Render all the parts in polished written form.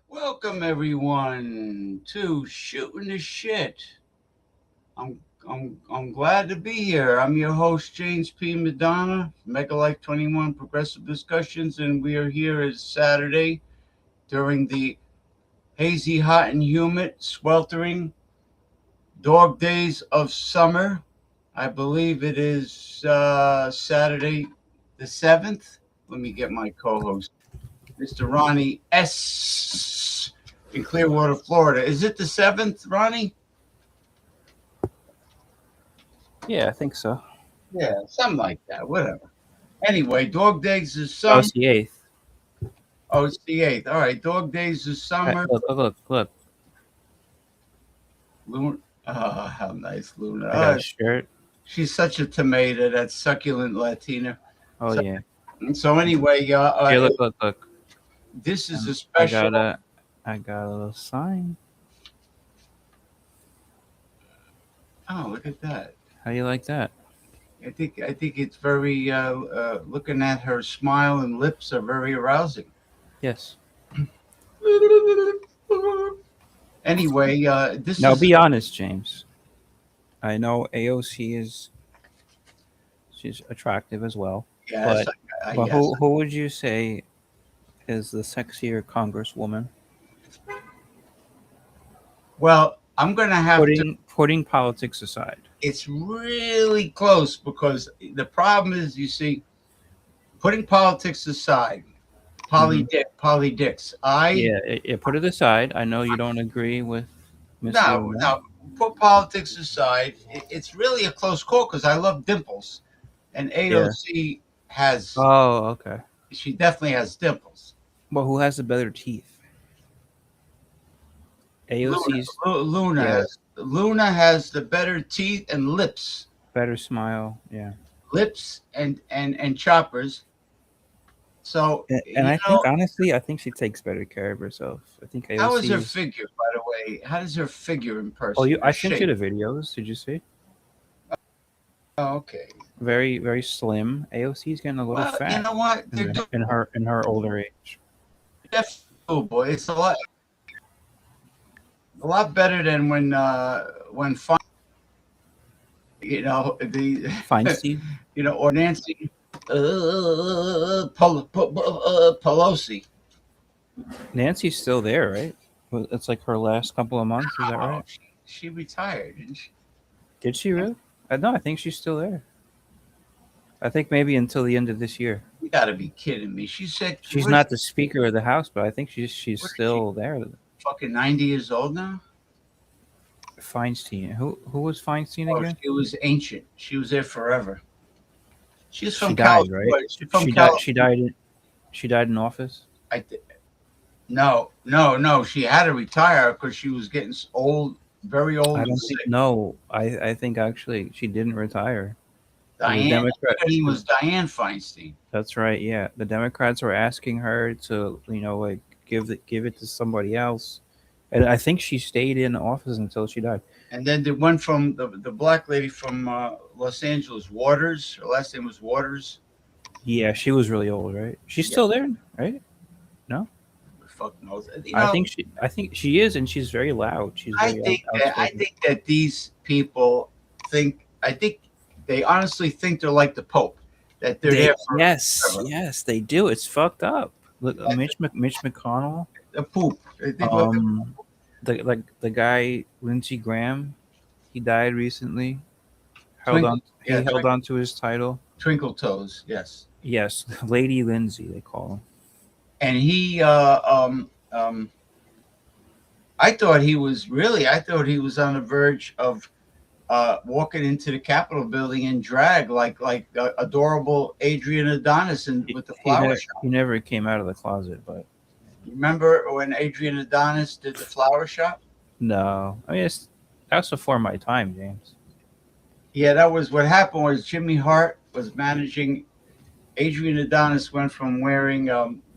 Welcome everyone to Shootin' the Shit. I'm glad to be here. I'm your host James P. Madonna, Mega Life 21 Progressive Discussions, and we are here as Saturday during the hazy, hot, and humid, sweltering dog days of summer. I believe it is Saturday the 7th. Let me get my co-host, Mr. Ronnie S. in Clearwater, Florida. Is it the 7th, Ronnie? Yeah, I think so. Yeah, something like that. Whatever. Anyway, dog days is Oh, summer. it's the 8th. Oh, it's the 8th. All right, dog days is summer. Look. Luna. Oh, how nice, Luna. I got a shirt. She's such a tomato, that succulent Latina. Oh, So, yeah. So anyway, Here, look. This is a special. I got a little sign. Oh, look at that. How do you like that? I think it's very. Looking at her smile and lips are very arousing. Yes. Anyway, this Now, is. be honest, James. I know AOC she's attractive as well. Yes, But yes. who would you say is the sexier congresswoman? Well, I'm going to have to. Putting politics aside. It's really close because the problem is, you see, putting politics aside, Polly Dix. Yeah, put it aside. I know you don't agree with Miss Luna. No. Put politics aside. It's really a close call because I love dimples, and AOC has. Oh, okay. She definitely has dimples. Well, who has the better teeth? AOC's Luna. Yes. Luna has the better teeth and lips. Better smile, yeah. Lips and choppers. So, and I think honestly, I think she takes better care of herself. I think AOC. How is her figure, by the way? How does her figure in person? Oh, I sent you the videos. Did you see? Oh, okay. Very, very slim. AOC's getting a little fat. You know what? In her older age. Oh boy, it's a lot better than when Feinstein. Or Nancy Pelosi. Nancy's still there, right? It's like her last couple of months. Is that right? She retired, didn't she? Did she really? No, I think she's still there. I think maybe until the end of this year. You got to be kidding me. She said she's not the Speaker of the House, but I think she's still there. Fucking 90 years old now. Feinstein. Who was Feinstein again? She was ancient. She was there forever. She's from California, right? She's from California. She died in office. No. She had to retire because she was getting old, very old. I don't think. No, I think actually she didn't retire. Diane. Her name was Diane Feinstein. That's right. Yeah, the Democrats were asking her to, give it to somebody else, and I think she stayed in office until she died. And then the one from the black lady from Los Angeles, Waters. Her last name was Waters. Yeah, she was really old, right? She's Yeah, still there, right? No, who the fuck knows? I think she is, and she's very loud. She's very I outspoken. think that these people think. I think they honestly think they're like the Pope, that they're They there yes, forever. yes, they do. It's fucked up. Look, That's Mitch McConnell, the poop. They think like um, the guy Lindsey Graham, he died recently. Held twinkle. on, Yeah, he held on to his title. twinkle toes. Yes, Yes, Lady Lindsay, they call him. and he. I thought he was really. I thought he was on the verge of walking into the Capitol building in drag, like adorable Adrian Adonis and with the flower shop. He never came out of the closet, but You remember when Adrian Adonis did the flower shop? no, I mean that's before my time, James. Yeah, that was what happened. Was Jimmy Hart was managing. Adrian Adonis went from wearing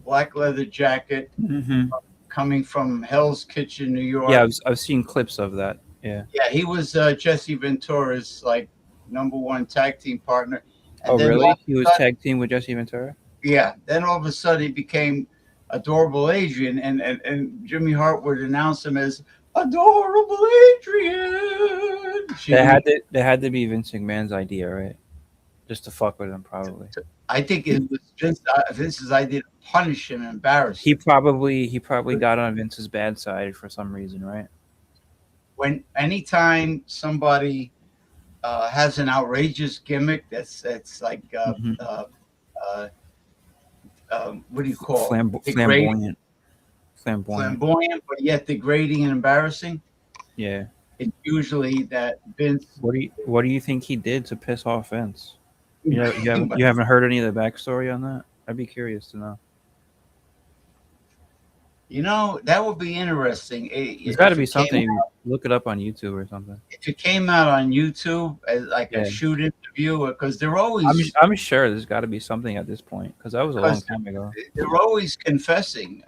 black leather jacket, Hmm. coming from Hell's Kitchen, New Yeah, York. I've seen clips of that. Yeah. Yeah, he was Jesse Ventura's like number one tag team partner, Oh, and then all really? of He was a sudden, tag team with Jesse Ventura. yeah, then all of a sudden he became adorable Adrian, and Jimmy Hart would announce him as adorable Adrian. That had to be Vince McMahon's idea, right? Just to fuck with him, probably. I think it was Vince's idea to punish him, and embarrass him. He probably got on Vince's bad side for some reason, right? When anytime somebody has an outrageous gimmick that's like Hmm. uh, what do you call it? Degrading, Flamboyant, flamboyant. flamboyant, but yet degrading and embarrassing. Yeah. It's usually that Vince. What do you think he did to piss off Vince? You haven't heard any of the backstory on that? I'd be curious to know. You know, that would be interesting There's got to if be it came something. Look it up on YouTube or something. if it came out on YouTube as like a Yeah, shoot interview, because they're always I'm sure there's got to be something at this point because that was a long because time ago. they're always confessing.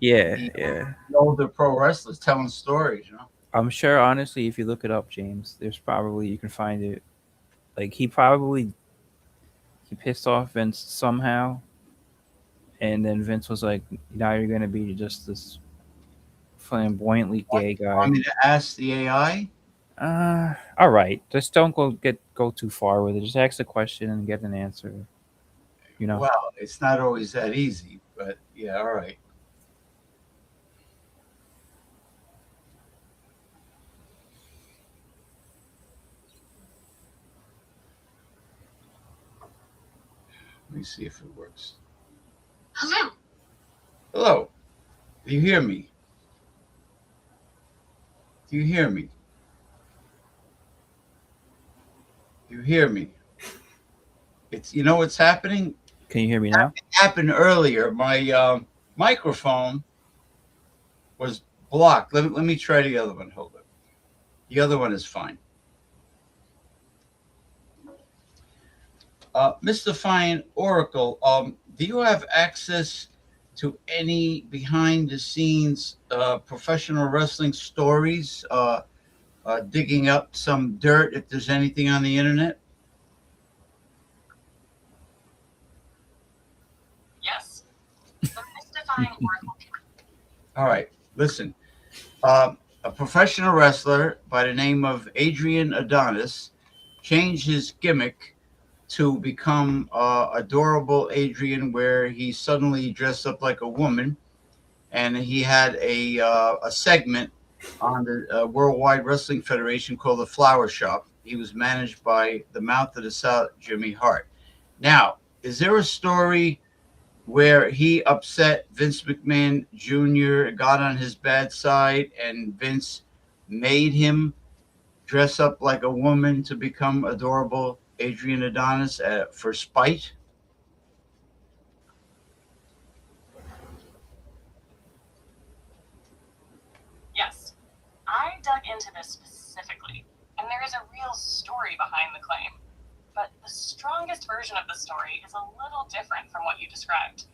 Yeah, The yeah. older pro wrestlers telling stories, you know. I'm sure, honestly, if you look it up, James, there's probably you can find it. Like he pissed off Vince somehow, and then Vince was like, "Now you're gonna be just this flamboyantly gay Want guy." me to ask the AI? All right. Just don't go too far with it. Just ask the question and get an answer. You know. Well, it's not always that easy, but yeah, all right. Let me see if it works. Hello. Hello. Do you hear me? Do you hear me? Do you hear me? It's you know what's happening? Can you hear me now? It happened earlier. My microphone was blocked. Let me try the other one. Hold it. The other one is fine. Mr. Fine Oracle, do you have access to any behind the scenes professional wrestling stories? Digging up some dirt if there's anything on the internet? Yes. The mystifying oracle. All right, listen. A professional wrestler by the name of Adrian Adonis changed his gimmick to become adorable Adrian, where he suddenly dressed up like a woman, and he had a segment on the Worldwide Wrestling Federation called the Flower Shop. He was managed by the Mouth of the South, Jimmy Hart. Now, is there a story where he upset Vince McMahon Jr., got on his bad side, and Vince made him dress up like a woman to become adorable Adrian Adonis for spite? Yes. I dug into this specifically, and there is a real story behind the claim. But the strongest version of the story is a little different from what you described.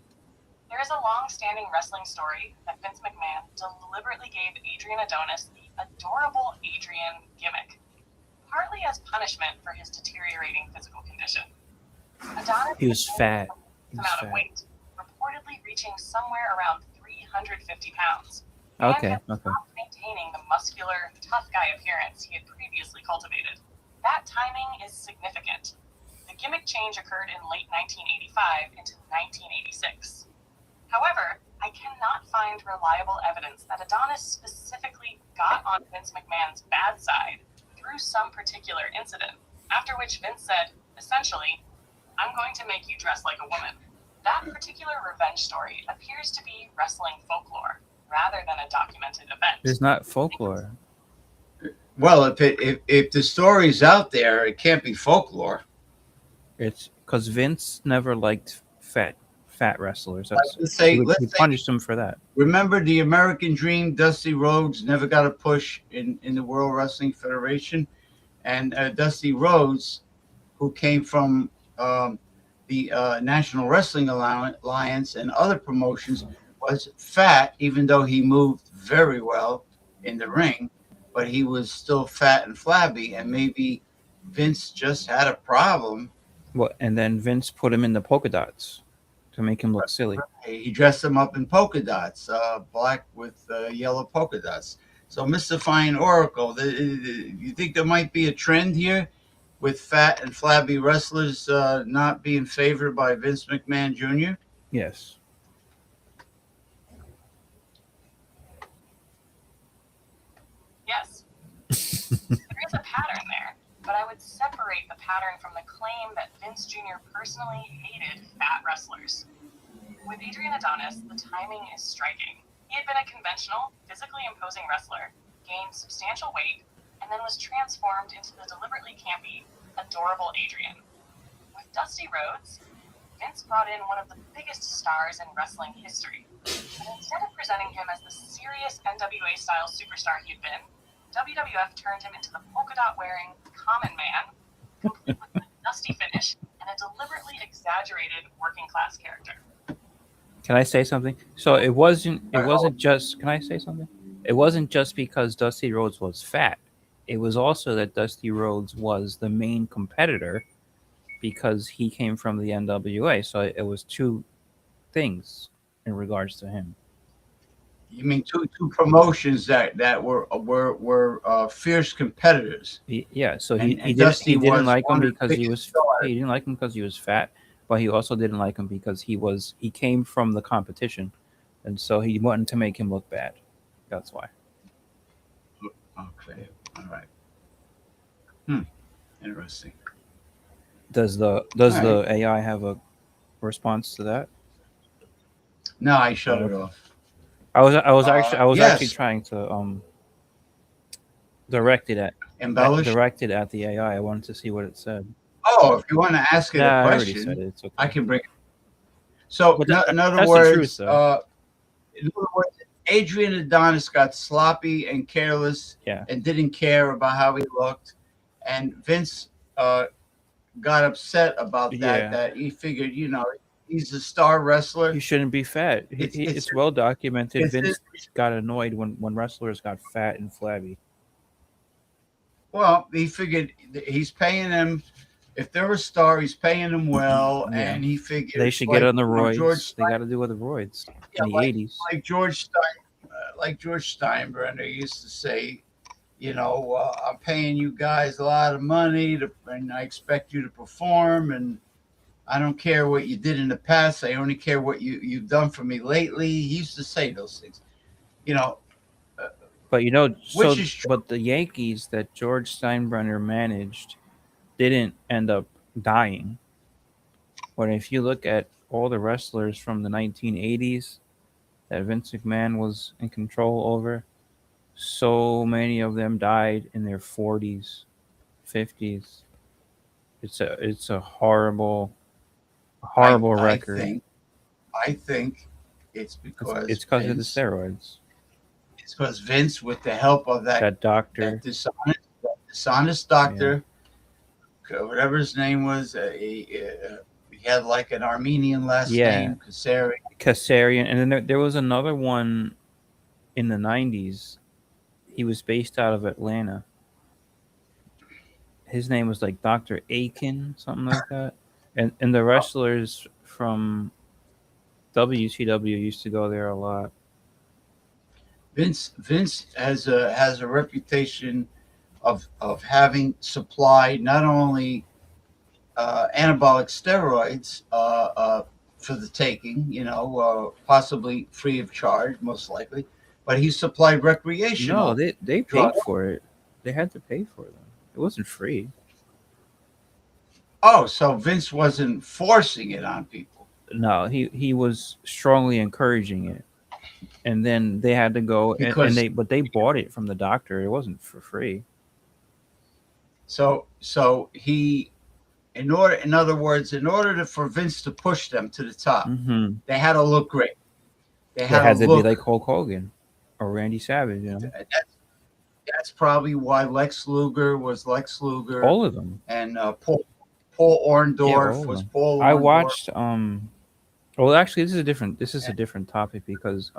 There is a long-standing wrestling story that Vince McMahon deliberately gave Adrian Adonis the adorable Adrian gimmick, partly as punishment for his deteriorating physical condition. Adonis He was fat. He come was out of fat. weight, reportedly reaching somewhere around 350 pounds, Okay, and had okay. stopped maintaining the muscular, tough guy appearance he had previously cultivated. That timing is significant. The gimmick change occurred in late 1985 into 1986. However, I cannot find reliable evidence that Adonis specifically got on Vince McMahon's bad side through some particular incident, after which Vince said, essentially, I'm going to make you dress like a woman. That particular revenge story appears to be wrestling folklore rather than a documented event. It's not folklore. Well, if the story's out there, it can't be folklore. It's because Vince never liked fat wrestlers. That's Let's say, he punished him for that. remember the American Dream, Dusty Rhodes never got a push in the World Wrestling Federation, and Dusty Rhodes, who came from the National Wrestling Alliance and other promotions, was fat, even though he moved very well in the ring, but he was still fat and flabby, and maybe Vince just had a problem. Well, and then Vince put him in the polka dots to make him look silly. He dressed him up in polka dots, black with yellow polka dots. So, Mr. Fine Oracle, you think there might be a trend here with fat and flabby wrestlers not being favored by Vince McMahon Jr.? Yes. Yes. There is a pattern there, but I would separate the pattern from the claim that Vince Jr. personally hated fat wrestlers. With Adrian Adonis, the timing is striking. He had been a conventional, physically imposing wrestler, gained substantial weight, and then was transformed into the deliberately campy, adorable Adrian. With Dusty Rhodes, Vince brought in one of the biggest stars in wrestling history. And instead of presenting him as the serious NWA-style superstar he had been, WWF turned him into the polka dot wearing common man, complete with a dusty finish and a deliberately exaggerated working class character. Can I say something? So it wasn't just. Can I say something? It wasn't just because Dusty Rhodes was fat. It was also that Dusty Rhodes was the main competitor because he came from the NWA. So it was two things in regards to him. You mean two promotions that were fierce competitors? Yeah. So And he Dusty didn't was like him one of the because he was biggest stars. he didn't like him because he was fat, but he also didn't like him because he came from the competition, and so he wanted to make him look bad. That's why. Okay, all right. Interesting. Does the Alright. AI have a response to that? No, I shut it off. I was actually Yes. trying to direct it at the AI. I wanted to see what it said. Oh, if you want to ask it a Nah, I already question, said it. It's okay. I can bring it. So, But in other that's the words, truth, though. Adrian Adonis got sloppy and careless Yeah. and didn't care about how he looked, and Vince got upset about that. Yeah. That he figured, he's a star wrestler. He shouldn't be fat. It's well documented. it's Vince got annoyed when wrestlers got fat and flabby. Well, he figured he's paying them. If they're a star, he's paying them well, Yeah. and he figured They should get on the George roids. They got to do with the roids in the 80s. like George Steinbrenner used to say, I'm paying you guys a lot of money and I expect you to perform, and I don't care what you did in the past. I only care what you've done for me lately. He used to say those things, But which is true. but the Yankees that George Steinbrenner managed didn't end up dying. But if you look at all the wrestlers from the 1980s that Vince McMahon was in control over, so many of them died in their 40s, 50s. It's a horrible record. I think it's because It's because of the steroids. It's because Vince, with the help of that doctor, that dishonest doctor, whatever his name was, he He had like an Armenian last Yeah, name, Kasari. Kassarian, and then there was another one in the '90s. He was based out of Atlanta. His name was like Dr. Aiken, something like that. And the wrestlers from WCW used to go there a lot. Vince has a reputation of having supplied not only anabolic steroids for the taking, possibly free of charge, most likely, but he supplied No, recreational they paid drugs. for it. They had to pay for them. It wasn't free. Oh, so Vince wasn't forcing it on people. No, he was strongly encouraging it. And then they had to go and Because they bought it from the doctor. It wasn't for free. so he in other words, in order for Vince to push them to the top, Hmm. they had to look great. They They had to had to be like look. Hulk Hogan or Randy Savage, That's probably why Lex Luger was Lex Luger, all of them. and Paul Yeah, Orndorff all of was them. Paul I Orndorff, watched. Well, actually, this is a different topic because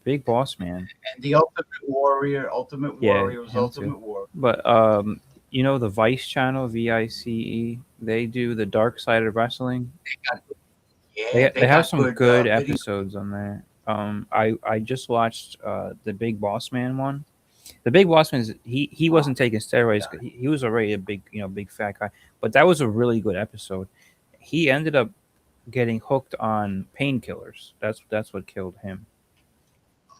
Big Boss Man. and the Ultimate Warrior. Ultimate Yeah, Warrior was him too. Ultimate Warrior. But the Vice channel, VICE, they do the Dark Side of Wrestling. Yeah, They they have got some good good video. episodes on there. I just watched the Big Boss Man one. The Big Boss Man he Oh, wasn't taking steroids. yeah. 'Cause he was already a big fat guy. But that was a really good episode. He ended up getting hooked on painkillers. That's what killed him.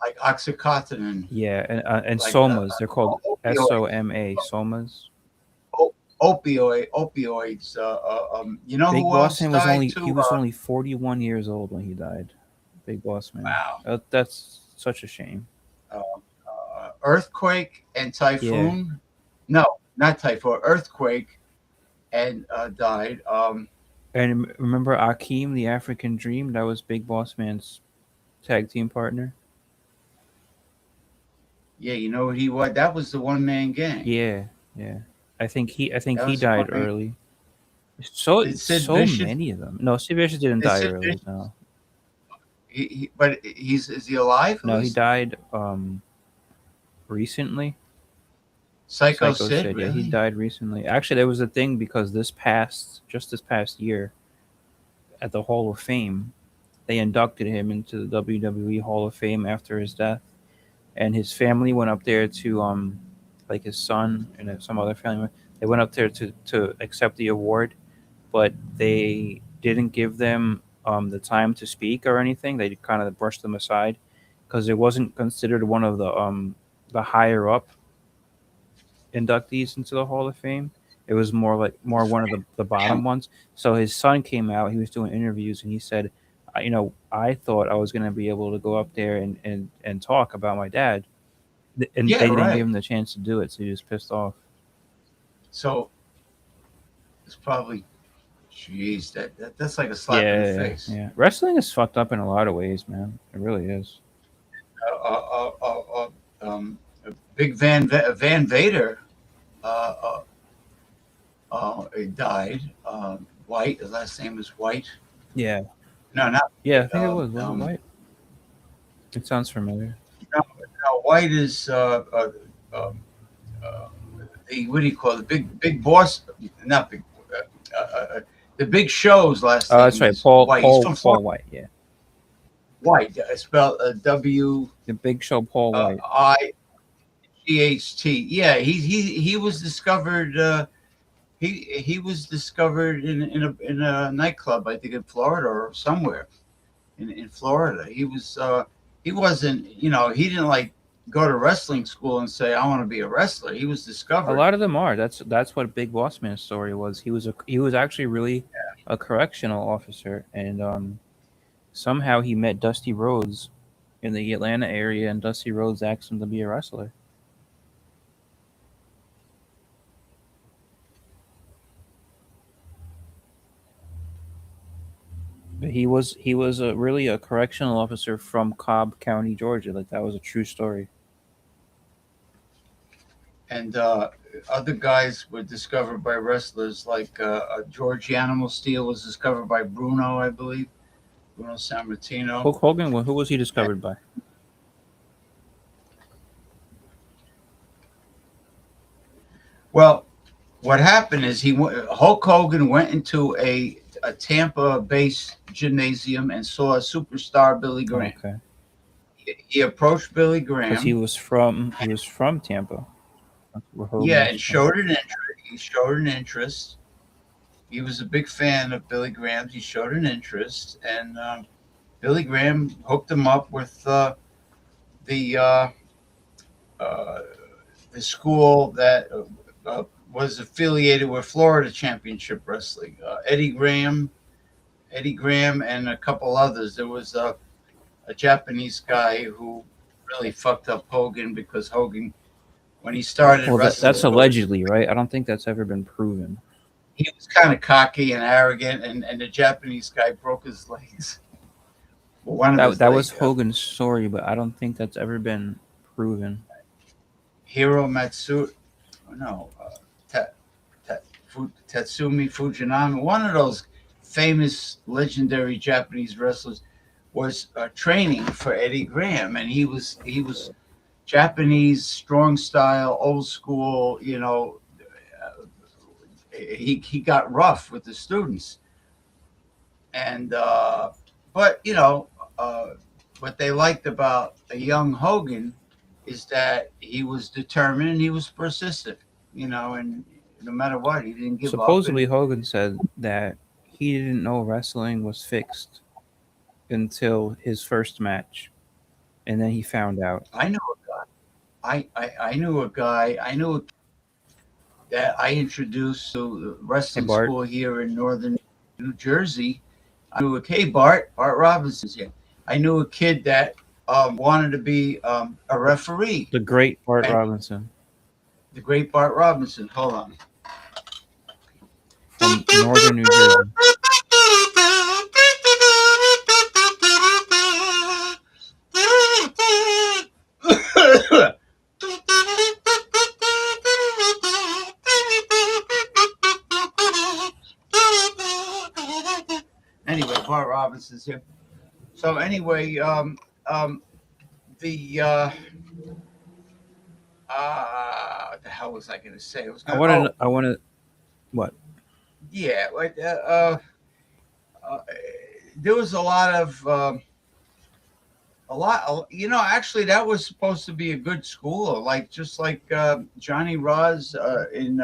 Like Oxycontin and Yeah, and like somas. They're called opioids. SOMA somas. Opioids. You know Big who Boss else Man was died only he too? was only 41 years old when he died. Big Boss Man. Wow. That's such a shame. Uh, Earthquake and Yeah. Typhoon. No, not Typhoon. Earthquake and died. And remember Akeem, the African Dream? That was Big Boss Man's tag team partner. Yeah, you know what he was? That was the one man gang. Yeah, yeah. I think That he was the one died man. early. So Did Sid so Vicious? many of them. No, Steve Vicious didn't Is die Sid early. Vicious? No, But is he alive at no, he least? died recently. Psycho Psycho Sid, said, yeah, he really? died recently. Actually, there was a thing because just this past year at the Hall of Fame, they inducted him into the WWE Hall of Fame after his death, and his family went up there to like his son and some other family member, they went up there to accept the award, but they didn't give them the time to speak or anything. They kind of brushed them aside because it wasn't considered one of the higher up inductees into the Hall of Fame. It was more one of the bottom Family. ones. So his son came out. He was doing interviews, and he said, I thought I was going to be able to go up there and talk about my dad, and Yeah, they didn't give right. him the chance to do it. So he was pissed off. So it's probably, jeez, that's like a slap in the Yeah, face. yeah. Wrestling is fucked up in a lot of ways, man. It really is. Uh, uh, uh, uh, um, Big Van Vader uh, died. White, his last name is White. Yeah, No, not yeah. I White. think it was. Was it White? It sounds familiar. No, no, White is um, uh, what do you call it? Big boss? Not big. Uh, uh, uh, the Big Show's last Oh, that's name right. is Paul White. He's Paul from Paul Florida. White. Yeah, White, spelled W the Big Show. Paul White. IGHT. Yeah, he was discovered. He was discovered in a nightclub, I think in Florida or somewhere in Florida. He wasn't, he didn't like go to wrestling school and say I want to be a wrestler. He was A discovered. lot of them are. That's what Big Boss Man's story was. He was actually really a correctional officer, and somehow he met Dusty Rhodes in the Atlanta area, and Dusty Rhodes asked him to be a wrestler. But he was really a correctional officer from Cobb County, Georgia. Like that was a true story. and other guys were discovered by wrestlers like George Animal Steel was discovered by Bruno, I believe, Bruno Sammartino. Hulk Hogan. Who was he discovered by? Well, what happened is Hulk Hogan went into a Tampa-based gymnasium and saw a superstar Billy Graham. Okay, He approached Billy because Graham, he was from Tampa. That's where Hogan yeah, was and from. showed an interest. He showed an interest. He was a big fan of Billy Graham's. He showed an interest, and Billy Graham hooked him up with the uh, uh, the school that was affiliated with Florida Championship Wrestling. Eddie Graham, and a couple others. There was a Japanese guy who really fucked up Hogan because Hogan, when he started Well, wrestling, that's allegedly, right? I don't think that's ever been proven. he was kind of cocky and arrogant, and the Japanese guy broke his legs. Well, one of his That was legs. Hogan's story, but I don't think that's ever been proven. Hiro Matsu, no, Tatsumi Fujinami, one of those famous legendary Japanese wrestlers, was training for Eddie Graham, and he was Japanese, strong style, old school. He got rough with the students, and but what they liked about a young Hogan is that he was determined and he was persistent, and no matter what, he didn't give up. And Supposedly, Hogan said that he didn't know wrestling was fixed until his first match, and then he found out. I knew a guy. I knew a guy. I knew a that I introduced to the Hey, wrestling Bart. school here in northern New Jersey. I knew Bart Robinson's here. I knew a kid that wanted to be a referee. The great Bart And Robinson the great Bart Robinson. Hold on. from northern New Jersey. Anyway, Bart Robinson's here. So anyway, the what the hell was I going to say? I was going. Oh, I want to. What? yeah. Uh, there was a lot of actually that was supposed to be a good school, like just like Johnny Roz in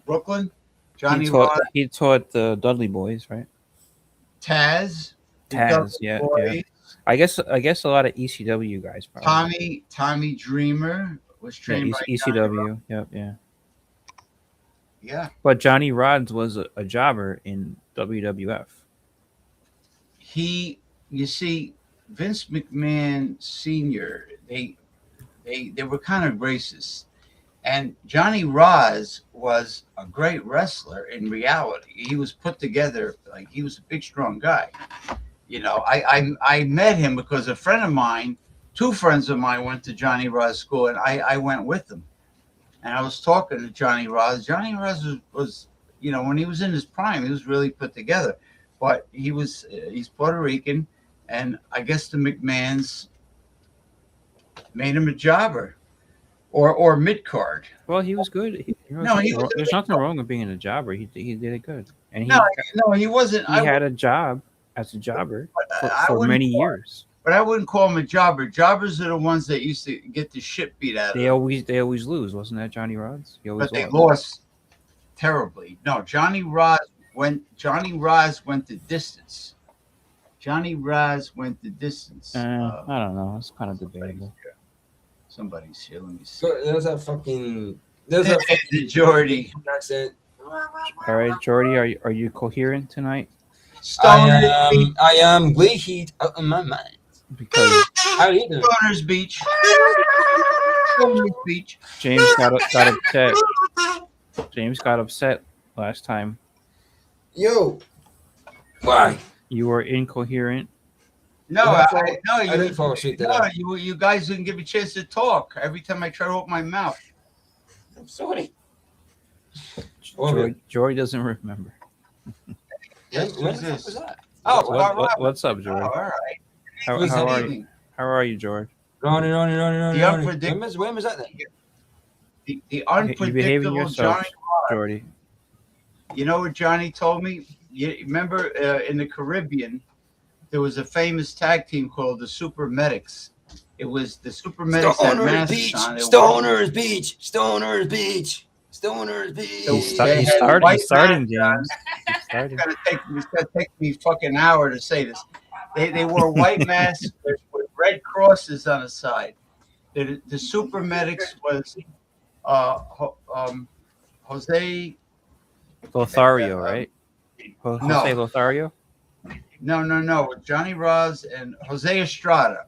Brooklyn. Johnny Roz, He taught the Dudley Boys, right? Taz, the Taz, Dudley yeah, yeah. Boys, I guess a lot of ECW guys probably. Tommy Dreamer was Yeah, trained by Johnny Roz. ECW. Yep, yeah. Yeah, But Johnny Rods was a jobber in WWF. you see, Vince McMahon Senior, they were kind of racist. And Johnny Roz was a great wrestler in reality. He was put together, like he was a big, strong guy. I met him because a friend of mine, two friends of mine went to Johnny Roz school, and I went with them. And I was talking to Johnny Roz. Johnny Roz was when he was in his prime, he was really put together. But he's Puerto Rican, and I guess the McMahons made him a jobber or mid card. Well, he was good. No, he was. There's nothing wrong with being a jobber. He did it good, and No, he wasn't. he had a job as a jobber I for wouldn't many years. But I wouldn't call him a jobber. Jobbers are the ones that used to get the shit beat out of They them. always lose, wasn't that Johnny Rods? He always But they lost. lost terribly. No, Johnny Roz went the distance. Johnny Roz went the distance. I don't know. It's kind of debatable. Somebody's here. Let me see. So there's a fucking The Jordy. accent. All right, Jordy, are you coherent tonight? I am way heat out of my mind. Because How are you doing? Stoners Beach. Stoners Beach. James got upset. James got upset last time. Yo. Why? You were incoherent. No, I no, I didn't fall asleep. Did no, I? you guys didn't give me a chance to talk. Every time I try to open my mouth. I'm sorry. Okay. Jory doesn't remember. Yes, When who's the fuck was this? that? Oh, Oh, Bar Robin. What's up, Oh, George? all right. How Who's how that? are you? How are you, George? Ronnie. The unpredictable. When was that then? The You behaving unpredictable yourself, Johnny. Jordy. You know what Johnny told me? You remember in the Caribbean, there was a famous tag team called the Super Medics. It was the Super Medics had Stoner's masks Beach. on. Stoners Beach. Stoners Beach. Stoners Beach. They had white He's starting, masks on. James. He's starting. It's gonna take me fucking an hour to say this. They wore white masks with red crosses on the side. The Super Medics was Jose. Lothario, right? Jose No. Lothario? No. Johnny Roz and Jose Estrada.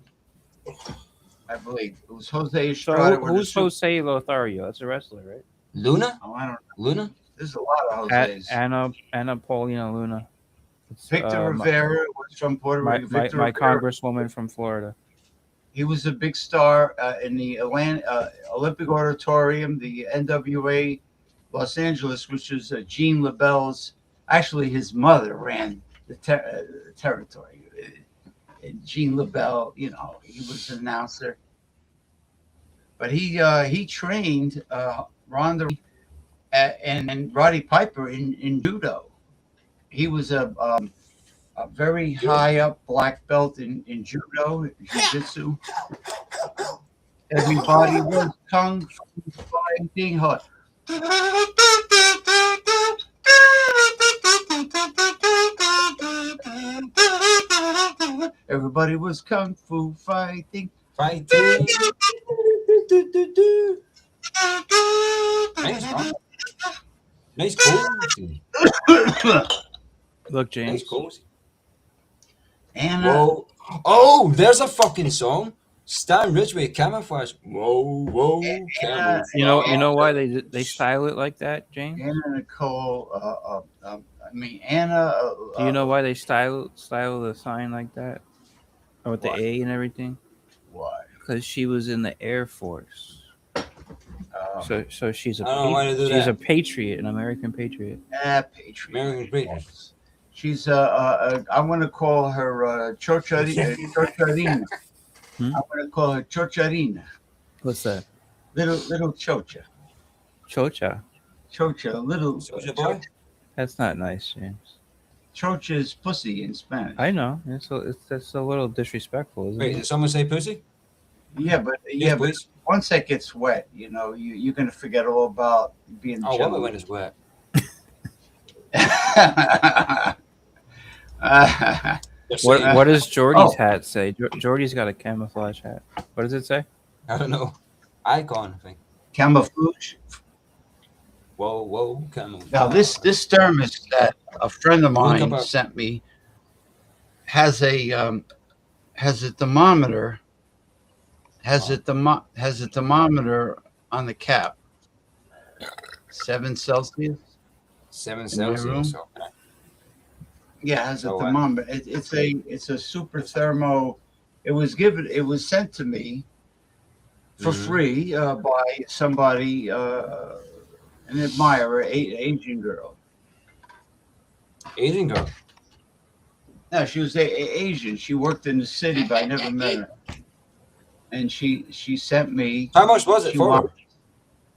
I believe it was Jose So Estrada. who's Jose Lothario? That's a wrestler, right? Luna? Oh, I don't know. Luna? There's a lot of Jose's. Anna Paulina Luna. It's, Victor Rivera was from Puerto my Rico. Victor my Rivera, congresswoman from Florida. he was a big star in the Olympic Auditorium, the NWA Los Angeles, which is Gene LaBelle's. Actually, his mother ran the territory. And Gene LaBelle, you know, he was an announcer. But he trained Ronda and Roddy Piper in judo. He was a very high up black belt in judo, jiu-jitsu. Everybody was kung fu fighting hard. Everybody was kung fu fighting. Fighting. Nice, bro. Nice cozy. Look, Nice James. cozy. Anna. Whoa. Oh, there's a fucking song. Stan Ridgway, Camouflage. Whoa, camouflage. You know why they style it like that, James? Anna Nicole. Anna. Do you know why they style the sign like that, or with the Why? A and everything? Why? Because she was in the Air Force. So she's a I don't know why they do she's that. a patriot, an American patriot. Patriot. American Patriots. She's I'm gonna call her Chocharina. Hmm? I'm gonna call her Chocharina. What's that? Little Chocha. Chocha. Chocha. Little Soldier Boy? That's not nice, James. Chocha is pussy in Spanish. I know. That's a little disrespectful, isn't Wait, it? did someone say pussy? Yeah, but Yes, please. once that gets wet, you know, you're gonna forget all about being Oh, jelly. what when it's wet? What does Jordy's Oh. hat say? Jordy's got a camouflage hat. What does it say? I don't know. Icon thing. Camouflage. Whoa, camouflage. Now this thermos that a friend of Look mine up sent me has a thermometer. Has a thermometer on the cap. 7 Celsius. 7 in my room? Celsius. Okay. Yeah, it has a So what? thermometer. It's a super thermo. It was sent to me for Mhm. free by somebody, an admirer, Asian girl. Asian girl. No, she was Asian. She worked in the city, but I never met her. And she sent me. How much was it she for? wa-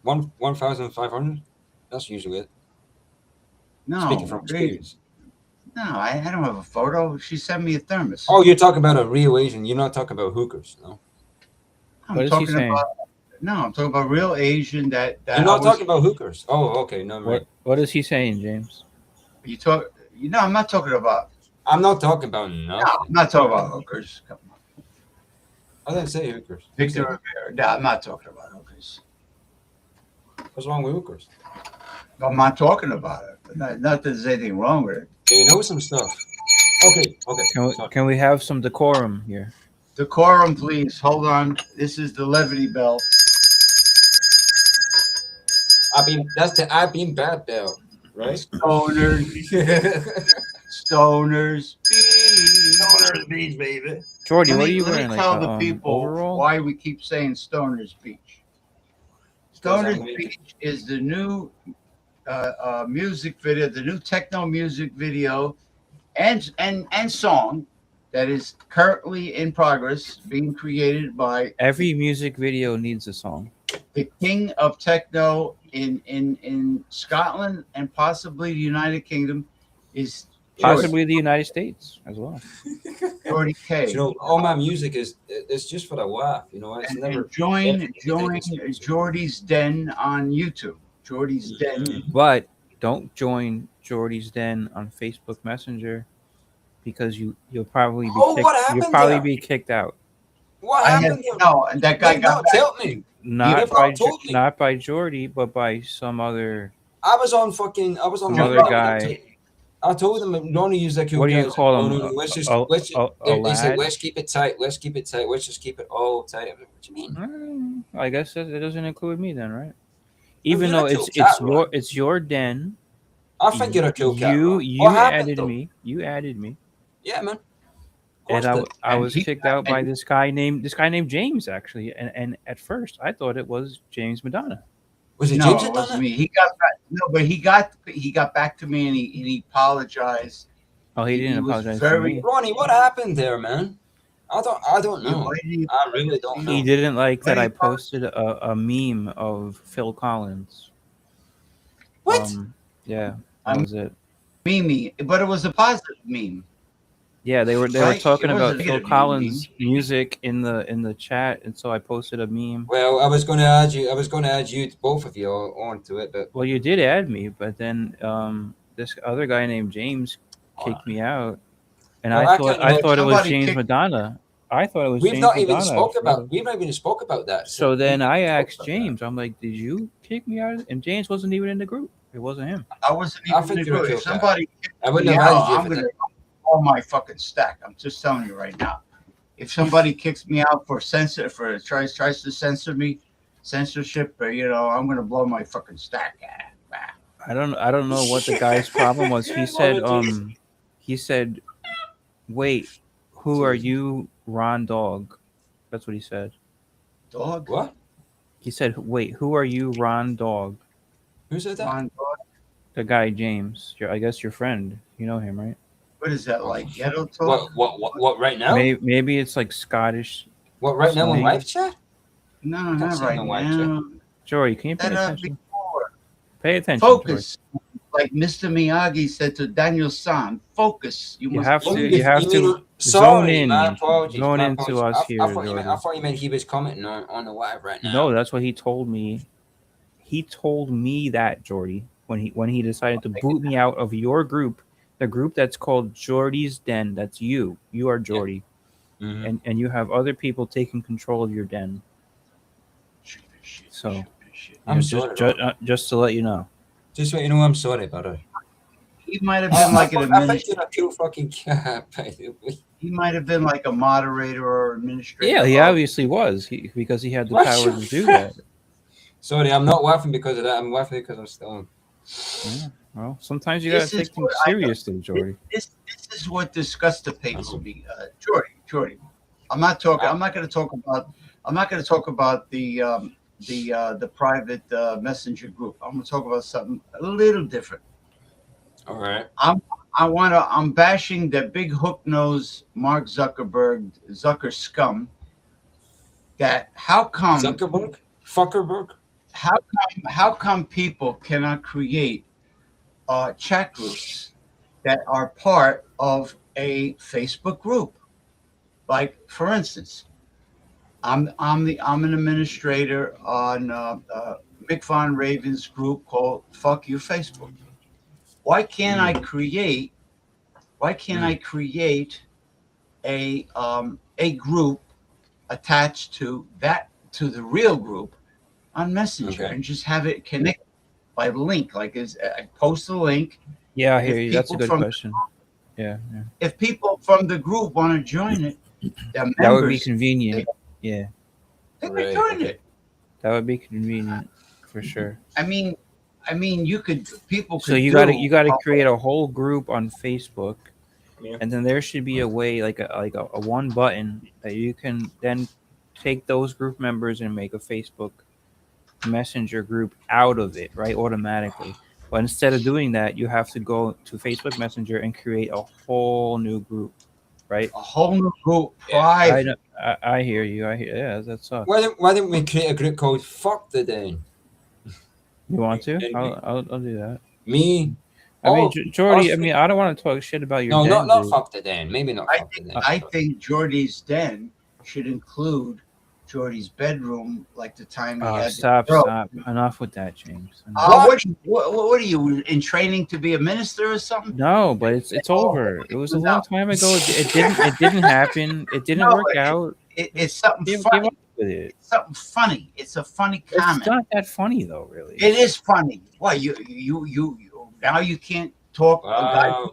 1,500. That's usually it. No, Speaking from they- experience. no, I don't have a photo. She sent me a thermos. Oh, you're talking about a real Asian. You're not talking about hookers, no? I'm What is he talking saying? I'm talking about real Asian that You're not talking about hookers. Oh, okay. No, right. What is he saying, James? I'm not talking about. I'm not talking about No, nothing. I'm not talking about hookers. Come on. I didn't say hookers. Victor Rivera. No, I'm not talking about hookers. What's wrong with hookers? I'm not talking about it. Not that there's anything wrong with it. You know some stuff. Okay. Sorry. Can we have some decorum here? Decorum, please. Hold on. This is the levity bell. That's the I've been bad bell, right? Stoners, stoners, Stoners Beach, baby. Jordy, what are you let wearing? me Like tell the people overall? why we keep saying Stoners Beach. Stoner's I'm Beach is the new music video, the new techno music video and song that is currently in progress, being created by Every music video needs a song. the king of techno in Scotland and possibly the United Kingdom is Possibly the United States as well. Jordy K. all my music it's just for a laugh. It's And never join taken seriously. Jordy's Den on YouTube. Jordy's Den. But don't join Jordy's Den on Facebook Messenger because you'll probably be Oh, what you'll happened probably there? be kicked out. What I had happened there? no, and that guy Like, got no, back. tell me. Not never told me. not by Jordy, but by some other I was on some other guy. I told them Ronnie used that cool What do guy. you call him? No, let's just A they said lad? let's keep it tight. Let's keep it tight. Let's just keep it all tight. What do you mean? I guess it doesn't include me then, right? Even you're though a cool cat, Ron. it's your den. I think you're a cool cat. You Ron. you What happened, added though? me. You added me. Yeah, man. And I And was he- kicked out by this guy named James actually, and at first I thought it was James Madonna. Was it No, James it that done wasn't it? me. He got back. No, but he got back to me and he apologized. Oh, he didn't was apologize very- to me. Ronnie, what happened there, man? I don't know. Why did he- I really don't know. He didn't like that Why I did he apologize? posted a meme of Phil Collins. What? Yeah, I'm- that was it. Meme, but it was a positive meme. Yeah, they were Right? talking It about wasn't Phil a meme. Collins' music in the chat, and so I posted a meme. Well, I was going to add you, both of you, onto it, but Well, you did add me, but then this other guy named James kicked me out, and Well, I I thought can't- I thought it was somebody James kicked- Madonna. I thought it was we've James not even Madonna. spoke about that. So then I We've asked spoke about James, I'm like, "Did you kick me out?" And James wasn't even in the group. It wasn't him. I wasn't I even think in the you're a group. cool If cat. somebody that. I wouldn't yeah, have added you I'm for gonna that. all my fucking stack. I'm just telling you right now. If somebody kicks me out tries to censor me, censorship, or I'm gonna blow my fucking stack. I don't know what the guy's problem was. He said, "Wait, who are you, Ron Dog?" That's what he said. Dog. What? He said, "Wait, who are you, Ron Dog?" Who said that? Ron Dog. The guy James. I guess your friend. You know him, right? What is that like? Ghetto talk? What right now? Maybe it's like Scottish. What right now on Something. live chat? No, Don't not say right no white now. Jory, can you pay That attention? before. Pay attention. Focus. Like Mr. Miyagi said to Daniel San, focus. You must have to- focus. you have to zone Sorry, in. my apologies. Zone my into apologies. us here, I thought Jordan. you meant he was commenting on the live right now. No, that's what he told me. He told me that, Jordy, when he decided to boot me out of your group, the group that's called Jordy's Den. That's you. You are Jordy, Mhm. and you have other people taking control of your den. So, I'm just to let you know. Just so you know, I'm sorry, brother. He might have been like an I think administrator. you're a cool fucking cat, by the way. He might have been like a moderator or administrator. Yeah, he obviously was. Because he had the What's power your to do that. Sorry, I'm not laughing because of that. I'm laughing because I'm stoned. Yeah. Well, sometimes you gotta This is take things what I- seriously, Jordy. This is what disgustates me, Jordy. I'm not going to talk about the private messenger group. I'm going to talk about something a little different. All right. I'm bashing that big hook nose Mark Zucker scum. That how come Fuckerberg. how come people cannot create chat groups that are part of a Facebook group? Like, for instance, I'm an administrator on Mick Von Raven's group called "Fuck You Facebook." Why can't I create a group attached to the real group on Messenger and just have it connect by link? Like, I post a link. Yeah, I hear If you. That's a people good from- question. Yeah. If people from the group want to join it, the That would be members, convenient. Yeah, they can Right, join okay. it. that would be convenient for sure. I mean, people could. So you gotta create a whole group on Facebook, Yeah. and then there should be a way, like a one button that you can then take those group members and make a Facebook Messenger group out of it, right, automatically. But instead of doing that, you have to go to Facebook Messenger and create a whole new group, right? A whole new group, Yeah. private. I hear you. I hear. Yeah, that sucks. Why didn't we create a group called Fuck the Den? You want to? And I'll do that. me, I mean, all Jordy. I us- mean, I don't want to talk shit about your no, den, not dude. Fuck the Den. Maybe not I Fuck the think Den. I think Jordy's den should include Jordy's bedroom, like the time he Oh, had. stop! the Stop! Enough with that, James. What are you in training to be a minister or something? No, but it's over. It was a long time ago. It didn't happen. It didn't No, work out. It's something Give funny. up with it. It's something funny. It's a funny It's comment. not that funny though, really. It is funny. Why you now you can't talk a guy Wow.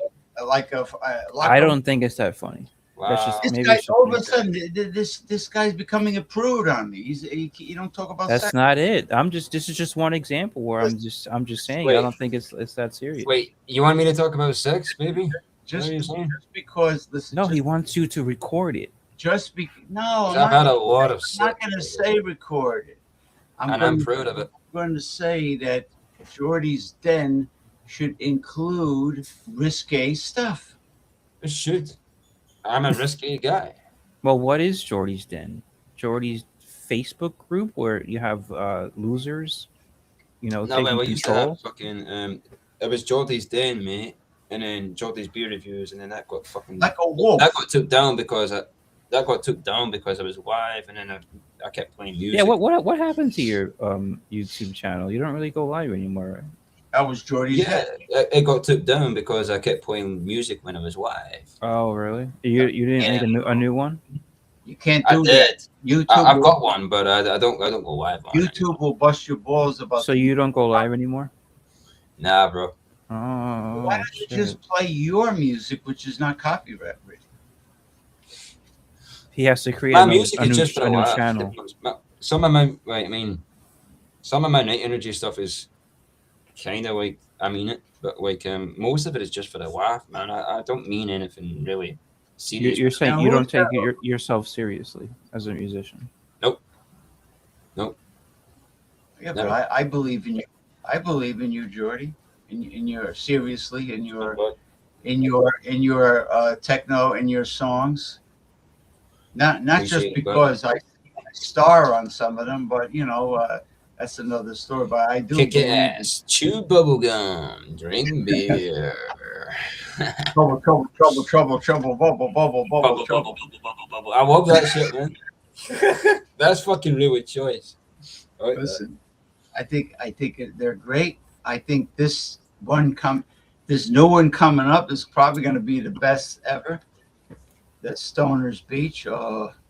like a like I a- don't think it's that funny. That's Wow. just This maybe guy it's just all of me. a sudden this guy's becoming a prude on me. You don't talk about That's sex. not it. This is just one example where I'm just saying Wait. I don't think it's that serious. Wait, you want me to talk about sex, baby? Just, What are you saying? just because listen. No, just, he wants you to record it. just be no. I've I'm had not, a lot of I'm not sex, going to say record it. and going I'm proud of it. to say that Jordy's den should include risque stuff. It should. I'm a risky guy. Well, what is Jordy's Den? Jordy's Facebook group where you have losers, No, taking but we used to have control. fucking. It was Jordy's Den, mate, and then Jordy's beer reviews, and then that got fucking. Like a wolf. That got took down because I was live, and then I kept playing music. Yeah, what happened to your YouTube channel? You don't really go live anymore, right? That was Jordy's Yeah, den. it got took down because I kept playing music when I was live. Oh, really? You didn't make a new one? You can't I do did. that. YouTube. I've got one, but I don't go live on it. YouTube will bust your balls about. So you don't go live anymore? Nah, bro. Oh, Why don't you shit. just play your music, which is not copyright? He has to create My a new, music a is new, just for a a new laugh. channel. Some of my, some of my night energy stuff is kind of like I mean it, but like most of it is just for the laugh, man. I don't mean anything really serious. You're saying Now, you don't who's take that? yourself seriously as a musician. Yeah, No. but I believe in you. I believe in you, Jordy. In your seriously in your techno and your songs. Not just Appreciate it, because I star on some of them, but that's another story. But I do Kick believe in ass, chew bubble gum, drink beer. trouble, bubble, trouble. I love that shit, man. That's fucking really choice. I like that. Listen, I think they're great. I think this new one coming up is probably going to be the best ever. That Stoner's Beach.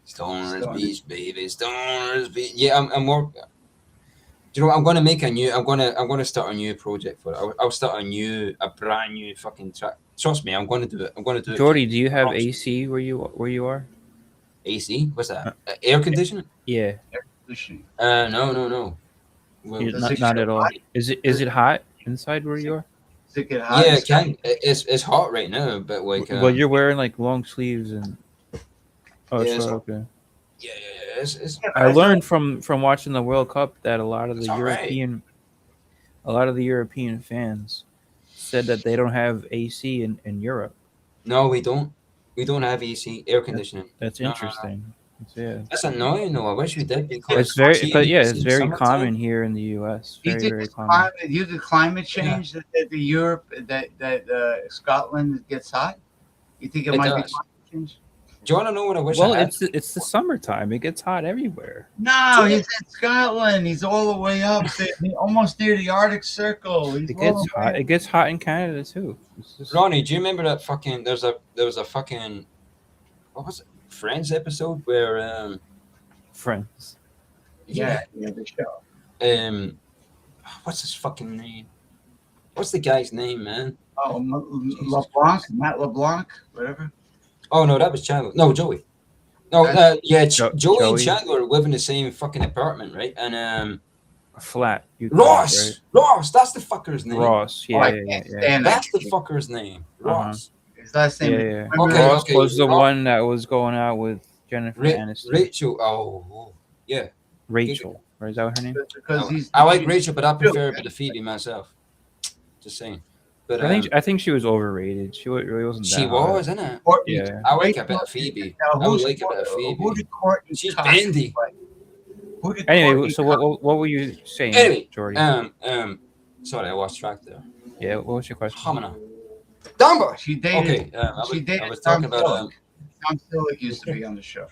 Stoner's Beach, baby. Stoner's Beach. Yeah, I'm more. Do you know what? I'm gonna start a new project for it. I'll start a brand new fucking track. Trust me, I'm gonna do it. I'm gonna do it. Jordy, do you have Promise. AC where you are? AC? What's that? Air conditioning? Yeah, No. Well, not at all. Is it hot inside where you are? Does it get hot? yeah, it can. It's hot right now, but like. Well, you're wearing like long sleeves and. Oh, Yeah, so okay. Yeah. It's I learned from watching the World Cup that a lot of the It's all right. European fans said that they don't have AC in Europe. No, we don't. We don't have AC, air conditioning. That's No. interesting. Yeah, That's annoying though. I wish we did because it's very, gee, but yeah, it's in very summertime- common here in the U.S. You Very, think very it's common. you think climate change that the Europe that Scotland gets hot? You think it It might be does. climate change? Do you want to know what I wish Well, I had? it's the summertime. It gets hot everywhere. No, he's in Scotland. He's all the way up, almost near the Arctic Circle. He's It all gets the way hot. It gets hot in Canada too. It's just- Ronnie, do you remember that fucking? There was a fucking what was it? Friends episode where Friends. Yeah, the show. what's his fucking name? What's the guy's name, man? Oh, LeBlanc, Matt LeBlanc, whatever. Oh no, that was Chandler. No, Joey. No, yeah, Joey and Joey. Chandler live in the same fucking apartment, right? And A flat. You call it, Ross, Ross, that's the fucker's name. Ross. Yeah, I yeah, can't yeah. stand That's that. the fucker's name. Uh-huh. Ross. His last name. Yeah, is- yeah. remember Okay, Ross okay. was the Ross- one that was going out with Jennifer Aniston. Rachel. Oh, yeah. Rachel. Or is that what her name? Because he's. I like Rachel, but I prefer a bit of Phoebe myself. Just saying. But I think she was overrated. She really wasn't. she that hot. was, isn't it? Yeah. I like a bit of Phoebe. Now, I would like a bit of Who Phoebe. did Courtney She's Cox bendy. play? Who did Anyway, Courtney so Cox- what were you saying, Anyway, Jordy? sorry, I lost track there. Yeah, what was your question? Hamina. Dumbo. She dated. Okay, She I was Tom talking about Selleck. Tom Selleck used to be on the show.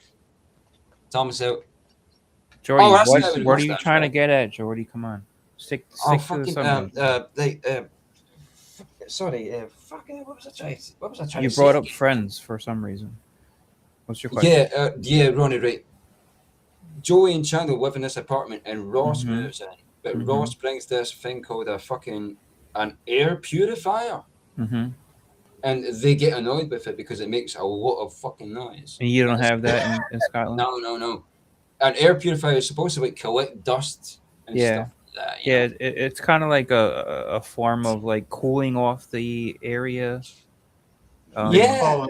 Thomas out. Jordy, Oh, that's not even what are you mustache, trying to right? get at, Jordy? Come on, stick Oh, to the fucking subject. sorry, what was I trying You to brought say? up Friends for some reason. What's your question? Yeah, Ronnie, right. Joey and Chandler live in this apartment, and Ross Mhm. moves in, but Mhm. Ross brings this thing called an air purifier, Mm-hmm. and they get annoyed with it because it makes a lot of fucking noise. And you don't have that in Scotland? No. An air purifier is supposed to like collect dust and Yeah. stuff like that. Yeah, it's kind of like a form of like cooling off the area. Yeah.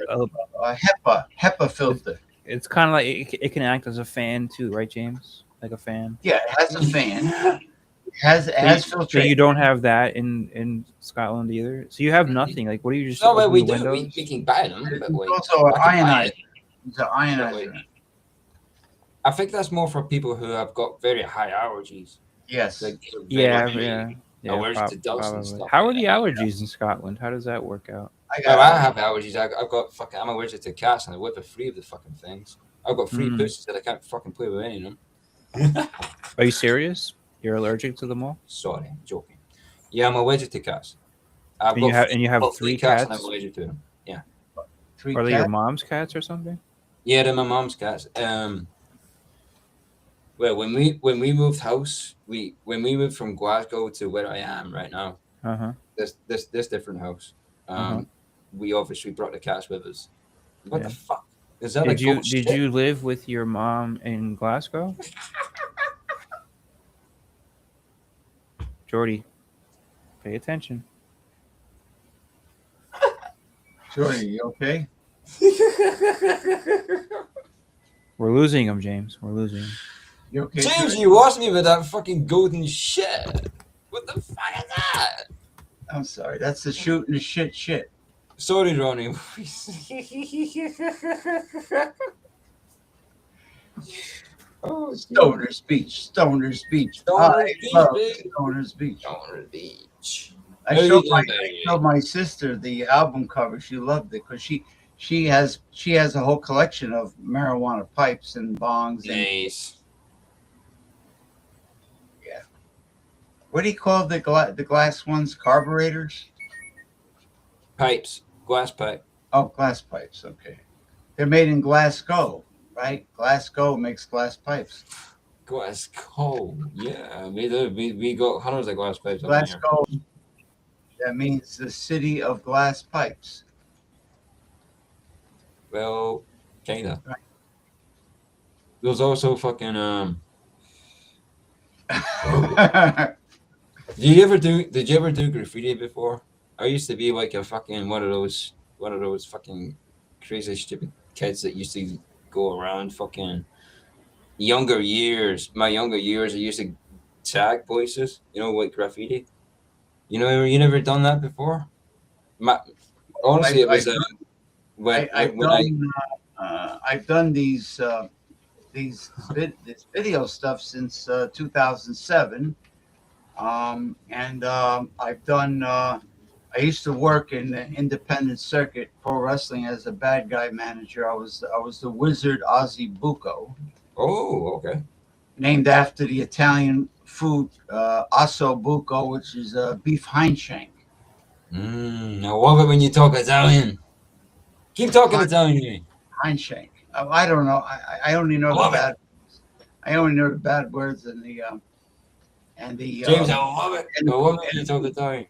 A HEPA filter. It's kind of like it can act as a fan too, right, James? Like a fan. Yeah, it has a fan. It has So filtration. you don't have that in Scotland either. So you have nothing. Like, what do you just? No, well, open we the do. windows? We can buy them, but It's like, also an I can buy ionizer. it. It's an ionizer. I think that's more for people who have got very high allergies. Yes. Like, Yeah, very yeah. allergic to dust and stuff. How are like the that. allergies in Scotland? How does that work out? I have allergies. I've got fucking. I'm allergic to cats, and I live with 3 of the fucking things. I've got 3 pussies that I can't fucking play with any of them. Are you serious? You're allergic to them all? Sorry, I'm joking. Yeah, I'm allergic to cats. And you have got 3 cats, cats? and I'm allergic to them. Yeah. 3 Are they cats? your mom's cats or something? Yeah, they're my mom's cats. Well, when we moved house, when we moved from Glasgow to where I am right now, this different house, we obviously brought the cats with us. What the fuck? Is that did you live with your mom in Glasgow? Jordy, pay attention. Jordy, you okay? We're losing him, James. We're losing him. You okay? James, Jordy? you lost me with that fucking golden shit. What the fuck is that? I'm sorry. That's the shooting the shit. Sorry, Ronnie. Oh, Stoner speech. Stoner Beach, baby. Stoner's Beach. Stoner Beach. I showed my sister the album cover. She loved it because she has a whole collection of marijuana pipes and bongs. Nice. Yeah. What do you call the glass ones? Carburetors? Pipes. Glass pipe. Oh, glass pipes. Okay. They're made in Glasgow, right? Glasgow makes glass pipes. Glasgow. Yeah, we do. We got hundreds of glass pipes. Glasgow. That means the city of glass pipes. Well, kinda. Right. There's also fucking Did you ever do graffiti before? I used to be like a fucking one of those fucking crazy stupid kids that used to go around fucking younger years. My younger years, I used to tag places, like graffiti. You never done that before? Honestly, it was I've done this video stuff since 2007, and I've done. I used to work in the independent circuit pro wrestling as a bad guy manager. I was the Wizard Ozzy Bucco. Oh, okay. Named after the Italian food osso buco, which is beef hindshank. I love it when you talk Italian. Keep talking Italian. Hindshank. I don't know. I only know the bad. I only know the bad words and the James, I love it. I love it when you talk Italian.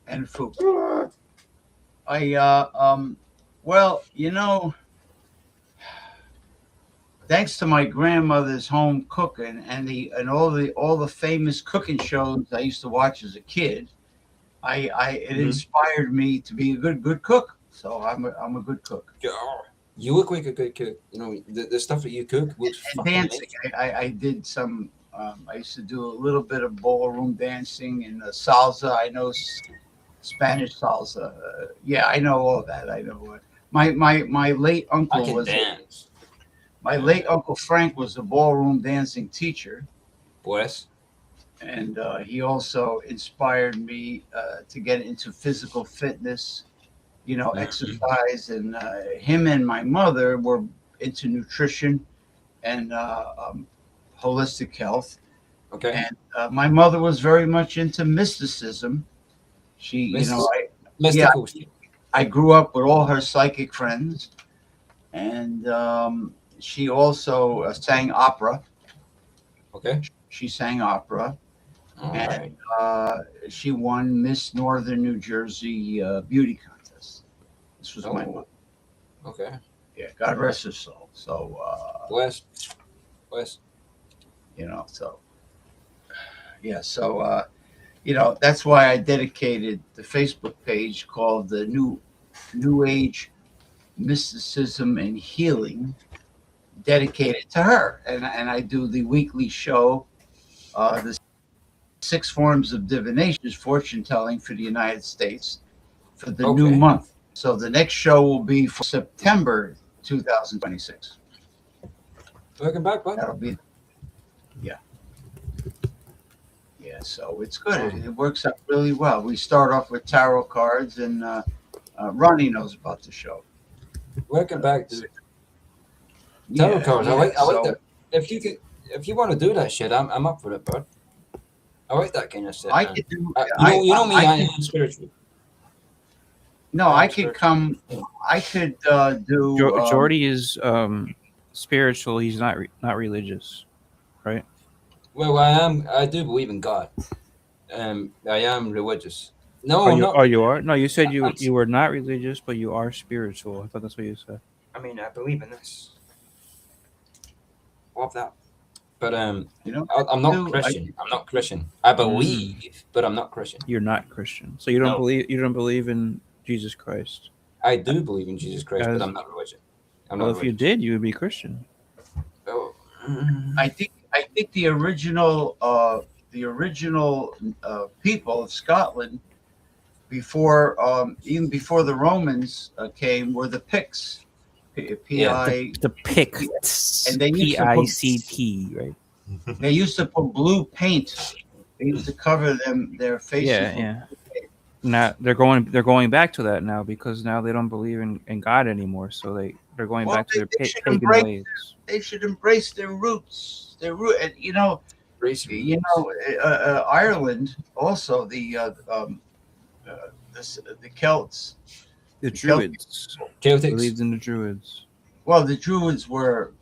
And food. Well, thanks to my grandmother's home cooking and all the famous cooking shows I used to watch as a kid, it inspired me to be a good cook. So I'm a good cook. You look like a good cook. The stuff that you cook looks fucking dancing. amazing. I did some I used to do a little bit of ballroom dancing and salsa. I know Spanish salsa. Yeah, I know all that. I know. My late I uncle can was dance. my late uncle Frank was a ballroom dancing teacher, Pues. and he also inspired me to get into physical fitness. Exercise, and him and my mother were into nutrition and holistic health. Okay. And my mother was very much into mysticism. She, yeah, Mystical. I grew up with all her psychic friends, and she also sang opera. Okay. She sang opera, All and right. she won Miss Northern New Jersey beauty contest. This was my Oh. mother. Okay. Yeah, God rest her soul. So, Pues. so yeah, so that's why I dedicated the Facebook page called the New Age Mysticism and Healing, dedicated to her, and I do the weekly show, the 6 forms of divination, fortune telling for the United States for the new Okay. month. So the next show will be for September 2026. Welcome back, bud. That'll be, yeah. So it's good. It works out really well. We start off with tarot cards, and Ronnie knows about the show. Welcome back, dude. Tarot cards. I like so, that. If you want to do that shit, I'm up for it, bud. I like that kind of shit. I man. could do. You know me. I am spiritual. No, I could come. I could do. Jordy is spiritual. He's not religious, right? Well, I do believe in God. I am religious. No, you are. No, you said you were not religious, but you are spiritual. I thought that's what you said. I mean, I believe in this. Love that. But I'm not Christian. I'm not Christian. I believe, but I'm not Christian. You're not Christian, so you don't believe. You don't believe in Jesus Christ. I do believe in Jesus Christ, but I'm not religious. If you did, you would be Christian. Oh. I think the original people of Scotland, even before the Romans came, were the Picts. The Picts. And they used PICT, right? They used to put blue paint. They used to cover their faces. Yeah. Now they're going back to that now, because now they don't believe in God anymore. So they're going back to their pagan ways. They should embrace their roots. And Ireland also, the Celts, the Druids, Celtics believed in the Druids. Well, the Druids were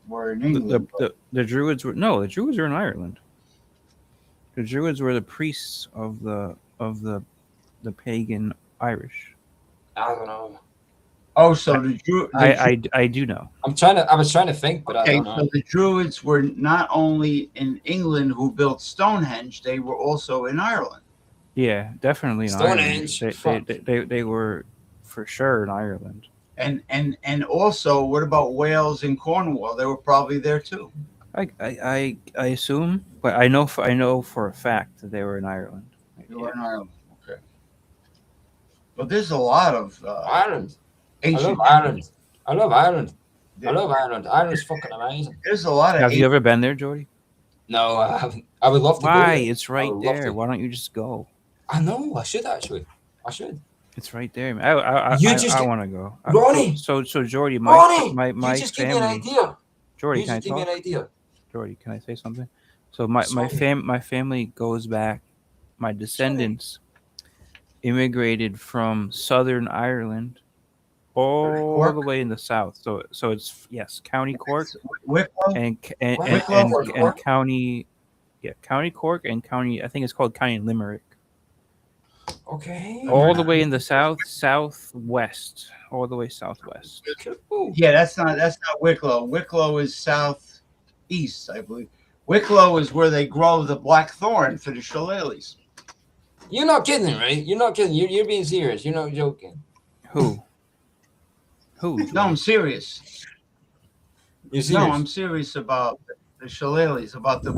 in England. The Druids were the Druids were in Ireland. The Druids were the priests of the pagan Irish. I don't know. Oh, so the Druids. I do know. I was trying to think, but I don't know. So the Druids were not only in England who built Stonehenge; they were also in Ireland. Yeah, definitely in Stonehenge. Ireland. They were for sure in Ireland. And also, what about Wales and Cornwall? They were probably there too. I assume, but I know for a fact that they were in Ireland. They were in Ireland. Okay. But there's a lot of Ireland. Ancient. I love Ireland. I love Ireland. Ireland's fucking amazing. There's a lot of. Have you ever been there, Jordy? No, I haven't. I would love to. Why? Go there. It's right there. Why don't you just go? I know. I should actually. It's right there. Man. I want to go. Ronnie. So Jordy, my you just family. Give me an idea. Jordy, can I give me an idea? Jordy, can I say something? So my family goes back. My descendants immigrated from Southern Ireland all the way in the south. So it's County Cork and County County Cork and County, I think it's called County Limerick. Okay. All the way in the southwest. All the way southwest. Yeah, that's not Wicklow. Wicklow is southeast, I believe. Wicklow is where they grow the blackthorn for the shillelaghs. You're not kidding, right? You're not kidding. You're being serious. You're not joking. Who? No, I'm serious. You're serious? No, I'm serious about the shillelaghs. About the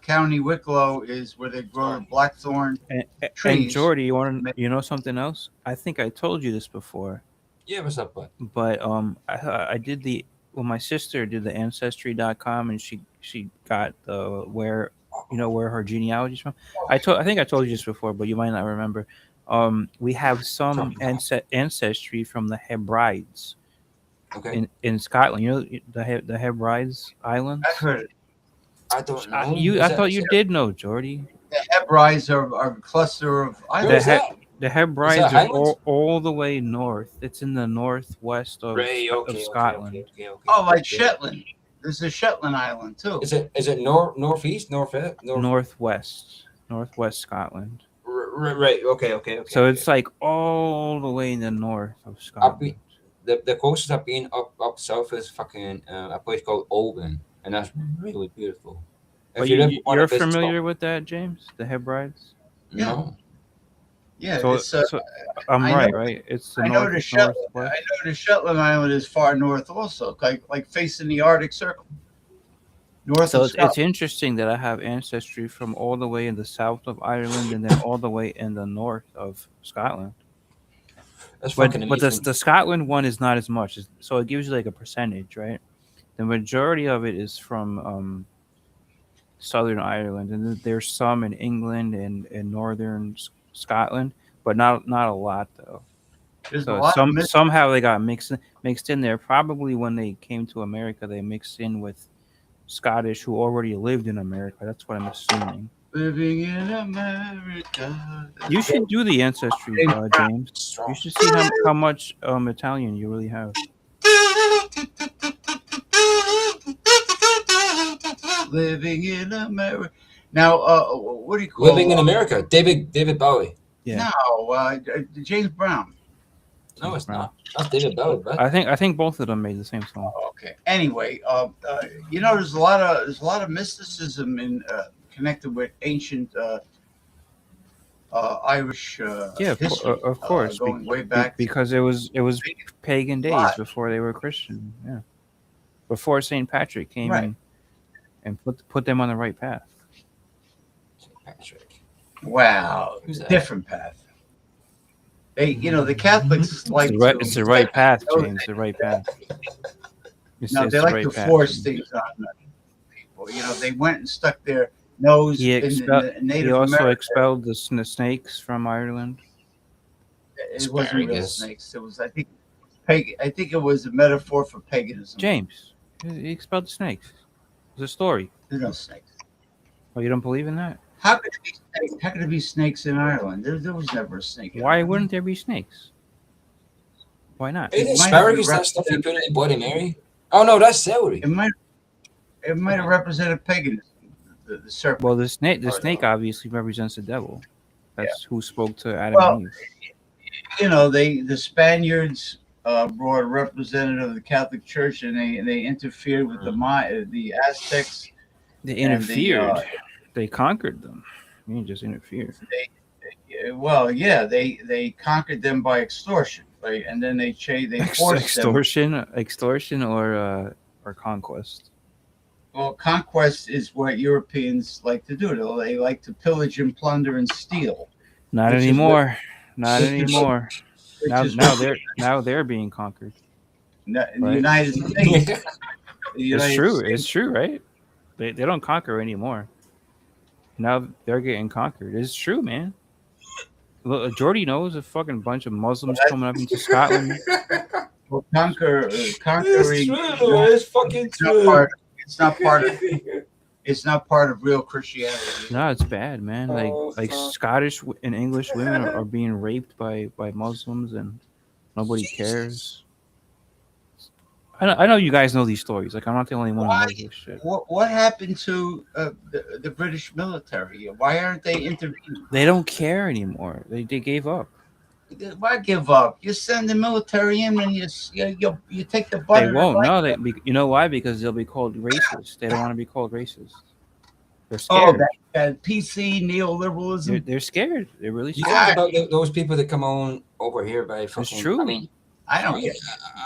County Wicklow is where they grow the blackthorn And trees. Jordy, you know something else? I think I told you this before, Yeah, what's up, bud? but I did my sister did the ancestry.com, and she got the where her genealogy's from. I think I told you this before, but you might not remember. We have some ancestry from the Hebrides Okay. in Scotland. You know the Hebrides Islands. I've heard it. I don't know. I thought you did know, Jordy. The Hebrides are a cluster of Where The islands. is that? The Is Hebrides that are Highlands? all the way north. It's in the northwest Right. of Okay. Scotland. Okay. Oh, like Yeah. Shetland. There's a Shetland Island too. Is it northeast, northwest, Northwest Scotland. Right. Okay. So okay. it's like all the way in the north of I've Scotland. been, the closest I've been up south is fucking a place called Oban, and that's really beautiful. But you ever wanna you're visit familiar with that, James? The Hebrides? Yeah. No. Yeah, So, it's. so I'm I right, know- right? It's the I know the Shetland. I northwest. know the Shetland Island is far north, also, like facing the Arctic Circle. North So of it's Scotland. interesting that I have ancestry from all the way in the south of Ireland and then all the way in the north of Scotland. That's But fucking but amazing. the Scotland one is not as much. So it gives you like a percentage, right? The majority of it is from Southern Ireland, and then there's some in England and northern Scotland, but not a lot though. There's a So lot of somehow they got mixed in there. Probably when they came to America, they mixed in with Scottish who already lived in America. That's what I'm assuming. living in America. You should do the ancestry, James. Strong. You should see how much Italian you really have. Living in America. Now, what do you call Living in America, David Bowie. Yeah. No, James Brown. No, it's Brown. not. That's David Bowie, right? I think both of them made the same song. Okay. Anyway, there's a lot of mysticism in connected with ancient Irish history. Of course, going way back. because it was pagan days Right. before they were Christian. Yeah, before Saint Patrick came Right. and put them on the right path. Patrick. Wow, Who's that? different path. They, the Catholics like It's the right path, James. The right path. No, It's they the like right to path, force James. things on people. They went and stuck their nose He in the Native He also America. expelled the snakes from Ireland. It wasn't real Asparagus. snakes. It was, I think, I think it was a metaphor for paganism. James, he expelled the snakes. It's a story. There's no snakes. Oh, you don't believe in that? How could it be snakes? How could it be snakes in Ireland? There was never a snake. in Why Ireland. wouldn't there be snakes? Why not? Isn't It might asparagus have that stuff you put in Bloody Mary? Oh no, that's celery. It might have represented paganism. The serpent. Well, the snake Or no. obviously represents the devil. That's who spoke to Adam Well, and Eve. the Spaniards brought a representative of the Catholic Church, and they interfered with the Aztecs. They and interfered. They conquered them. You didn't just interfere. They conquered them by extortion, right? And then they forced them. Extortion, or conquest. Well, conquest is what Europeans like to do. They like to pillage and plunder and steal. Not Which is anymore. Not which is anymore. Which Now, is now they're being conquered. in the right. United States. The It's United true. States- It's true, right? They don't conquer anymore. Now they're getting conquered. It's true, man. Look, Jordy knows a fucking bunch of Muslims coming up into Scotland. Well, conquering. It's true. It's fucking true. It's not part of real Christianity. No, it's bad, man. Like fuck. Scottish and English women are being raped by Muslims, and nobody cares. I know you guys know these stories. Like, I'm not the only one who knows this shit. What happened to the British military? Why aren't they intervening? They don't care anymore. They gave up. Why give up? You send the military in, and you take the butt. They of the won't. fight. No, you know why? Because they'll be called racist. They don't want to be called racist. They're Oh, scared. that PC neoliberalism. They're scared. They're really You scared. think about those people that come on over here by fucking. true. I mean, I don't get.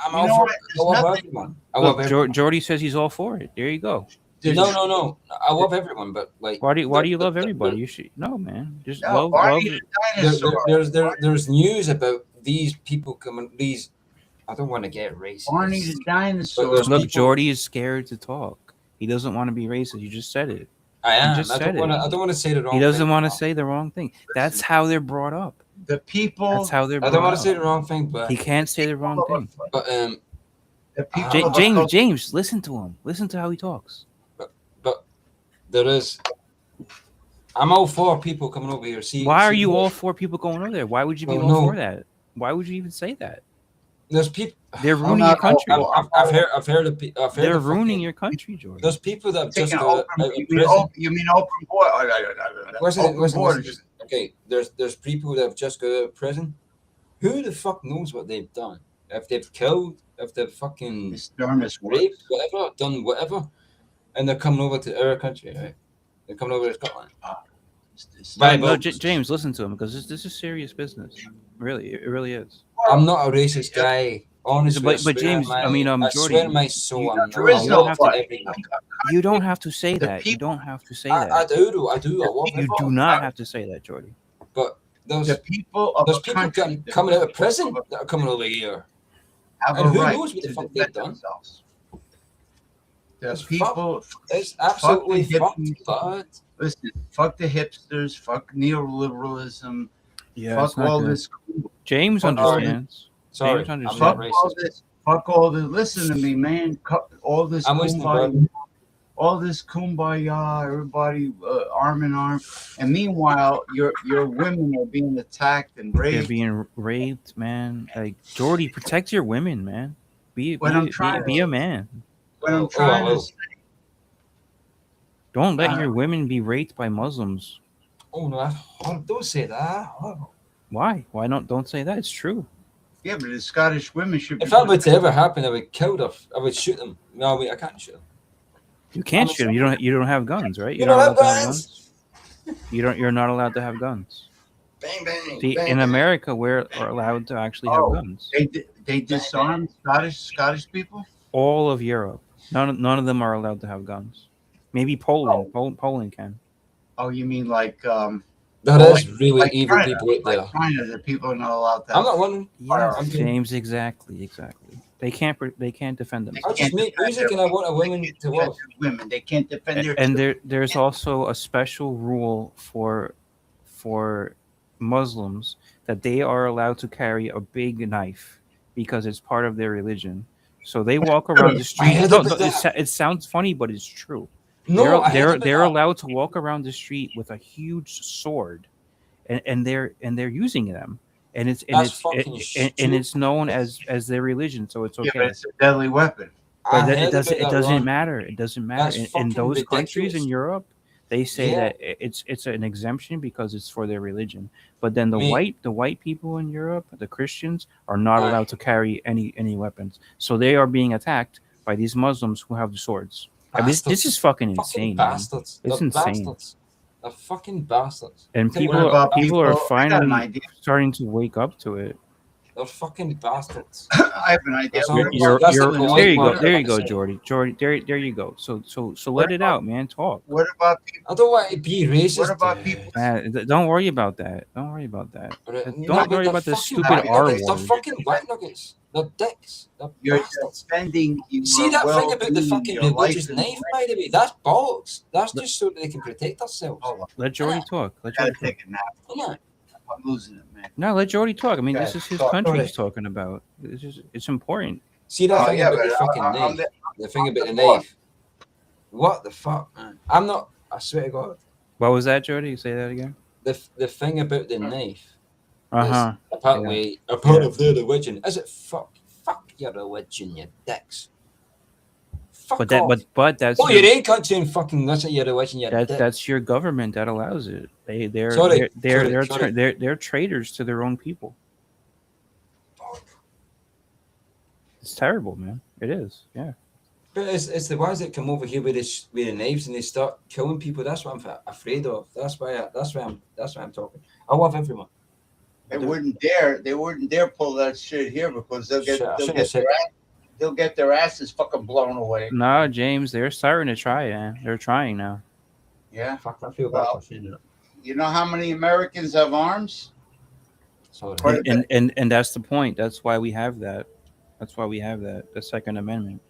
I'm You all know for. what? I There's love nothing. everyone. I love Look, everyone. Jordy says he's all for it. There you go. No. I love everyone, but like, Why do you love everybody? You should no, man. Just No, love. Barney the dinosaur. there's news about these people coming. These I don't want to get Barney racist, the but dinosaur. there's Look, people. Jordy is scared to talk. He doesn't want to be racist. You just said it. I You am. just I said don't want to. it. I don't want to say the wrong. He doesn't thing. want to say the wrong thing. That's how they're brought up. The people. That's how they're I don't brought want to up. say the wrong thing, but He can't say the wrong thing. but The people. James, listen to him. Listen to how he talks. but there is. I'm all for people coming over here. Why are you all for people going over there? Why would you be Well, all no. for that? Why would you even say that? There's people. They're ruining not your country. all- I've heard of. I've heard They're of ruining fucking- your country, Jordan. There's people that have just Taking got open, out of prison. you mean open board? Listen. Okay, there's people that have just got out of prison. Who the fuck knows what they've done? If they've killed, if they've fucking raped, whatever, done whatever, and they're coming over to our country, right? They're coming over to Scotland. No, James, listen to him because this is serious business. Really, it really is. I'm not a racist guy. Honestly, But James, I Jordy, swear in my soul, I'm There is no not. but. You don't have to say The that. You don't have to say I that. do. I love You it. do not have to say that, Jordy. But there's The people of there's a people country coming out of prison that are coming over here. have And a who right knows what the to fuck defend they've done? themselves. The It's people. It's absolutely the fucked, hippies. but Listen, fuck the hipsters. Fuck neoliberalism. Yeah, fuck all this. James fuck all understands. sorry, James I'm understands. not Fuck racist. all this. Fuck all this. Listen to me, man. All this I'm listening, kumbaya. All this kumbaya. Everybody arm in arm. And meanwhile, your women are being attacked and They're raped. being raped, man. Like Jordy, protect your women, man. Be a man. What I'm trying to say. Don't let your women be raped by Muslims. Oh no, that's horrible. Don't say that. Horrible. Why? Why don't say that? It's true. Yeah, but the Scottish women should be. If that were to ever happen, I would kill them. I would shoot them. No, wait, I can't shoot them. You can't shoot them. You don't have guns, right? You You're don't not have allowed to have guns. guns. You're not allowed to have guns. Bang bang. See, bang, in bang. America, we're allowed to actually have guns. They disarm Scottish people. All of Europe, none of them are allowed to have guns. Maybe Poland. Poland can. Oh, you mean like That is really like evil China, people out there. like China, the people are not allowed to. I'm not wondering. Yeah, I'm James, exactly. They can't defend I themselves. just make music and I want a woman to work. Women, they can't defend their. And there's also a special rule for Muslims that they are allowed to carry a big knife because it's part of their religion. So they walk around the street. It sounds funny, but it's true. No, they're allowed to walk around the street with a huge sword, and they're using them, and it's known as their religion, so it's okay. Yeah, but it's a deadly weapon. But it doesn't matter. It doesn't matter in those ridiculous. countries in Europe. They say that it's an exemption because it's for their religion. But then the white people in Europe, the Christians, are not allowed to carry any weapons. So they are being attacked by these Muslims who have the swords. I mean, this is fucking insane. Bastards. It's They're insane. Bastards. They're fucking bastards. And Tell you people what, are I got an finally idea. starting to wake up to it. They're fucking bastards. I have an idea. That's all- There you go. That's There you go, what I'm Jordy. There you go. So let it out, man. Talk. What about people? I don't want to be racist. What about people? Don't worry about that. Don't worry about that. Don't worry about the They're stupid fucking R nuggets. They're word. fucking white nuggets. They're dicks. They're You're bastards. defending. See that thing about the fucking religious knife, by the way? That's bollocks. That's just so that they can protect themselves. Hold on. Let Jordy talk. Let I gotta Jordy talk. take a nap. Yeah. I'm losing it, man. No, let Jordy talk. I mean, this Okay, is his talk. country Sorry. he's talking about. It's important. See that Oh, thing yeah, about but the fucking I'm knife? The thing about the knife. What the fuck, man? I'm not. I swear to God. What was that, Jordy? Say that again. The thing about the knife. Uh-huh. A part of their religion. Is it fuck your religion, you dicks? Fuck But that off. but that's Oh, your own country and fucking listen to your religion, you dick. that's your government that allows it. They're Sorry. they're traitors to their own people. It's terrible, man. It is. Yeah. But it's the ones that come over here with the knives and they start killing people. That's what I'm afraid of. That's why I'm talking. I love everyone. They wouldn't dare. They wouldn't dare pull that shit here because they'll get. Shit, I They'll shouldn't have get their. said that. They'll get their asses fucking blown away. No, James, they're starting to try it. They're trying now. Yeah. Fuck, I feel bad Well, for saying that. you know how many Americans have arms? Sorry. Quite a bit. And that's the point. That's why we have that. That's why we have that. The Second Amendment.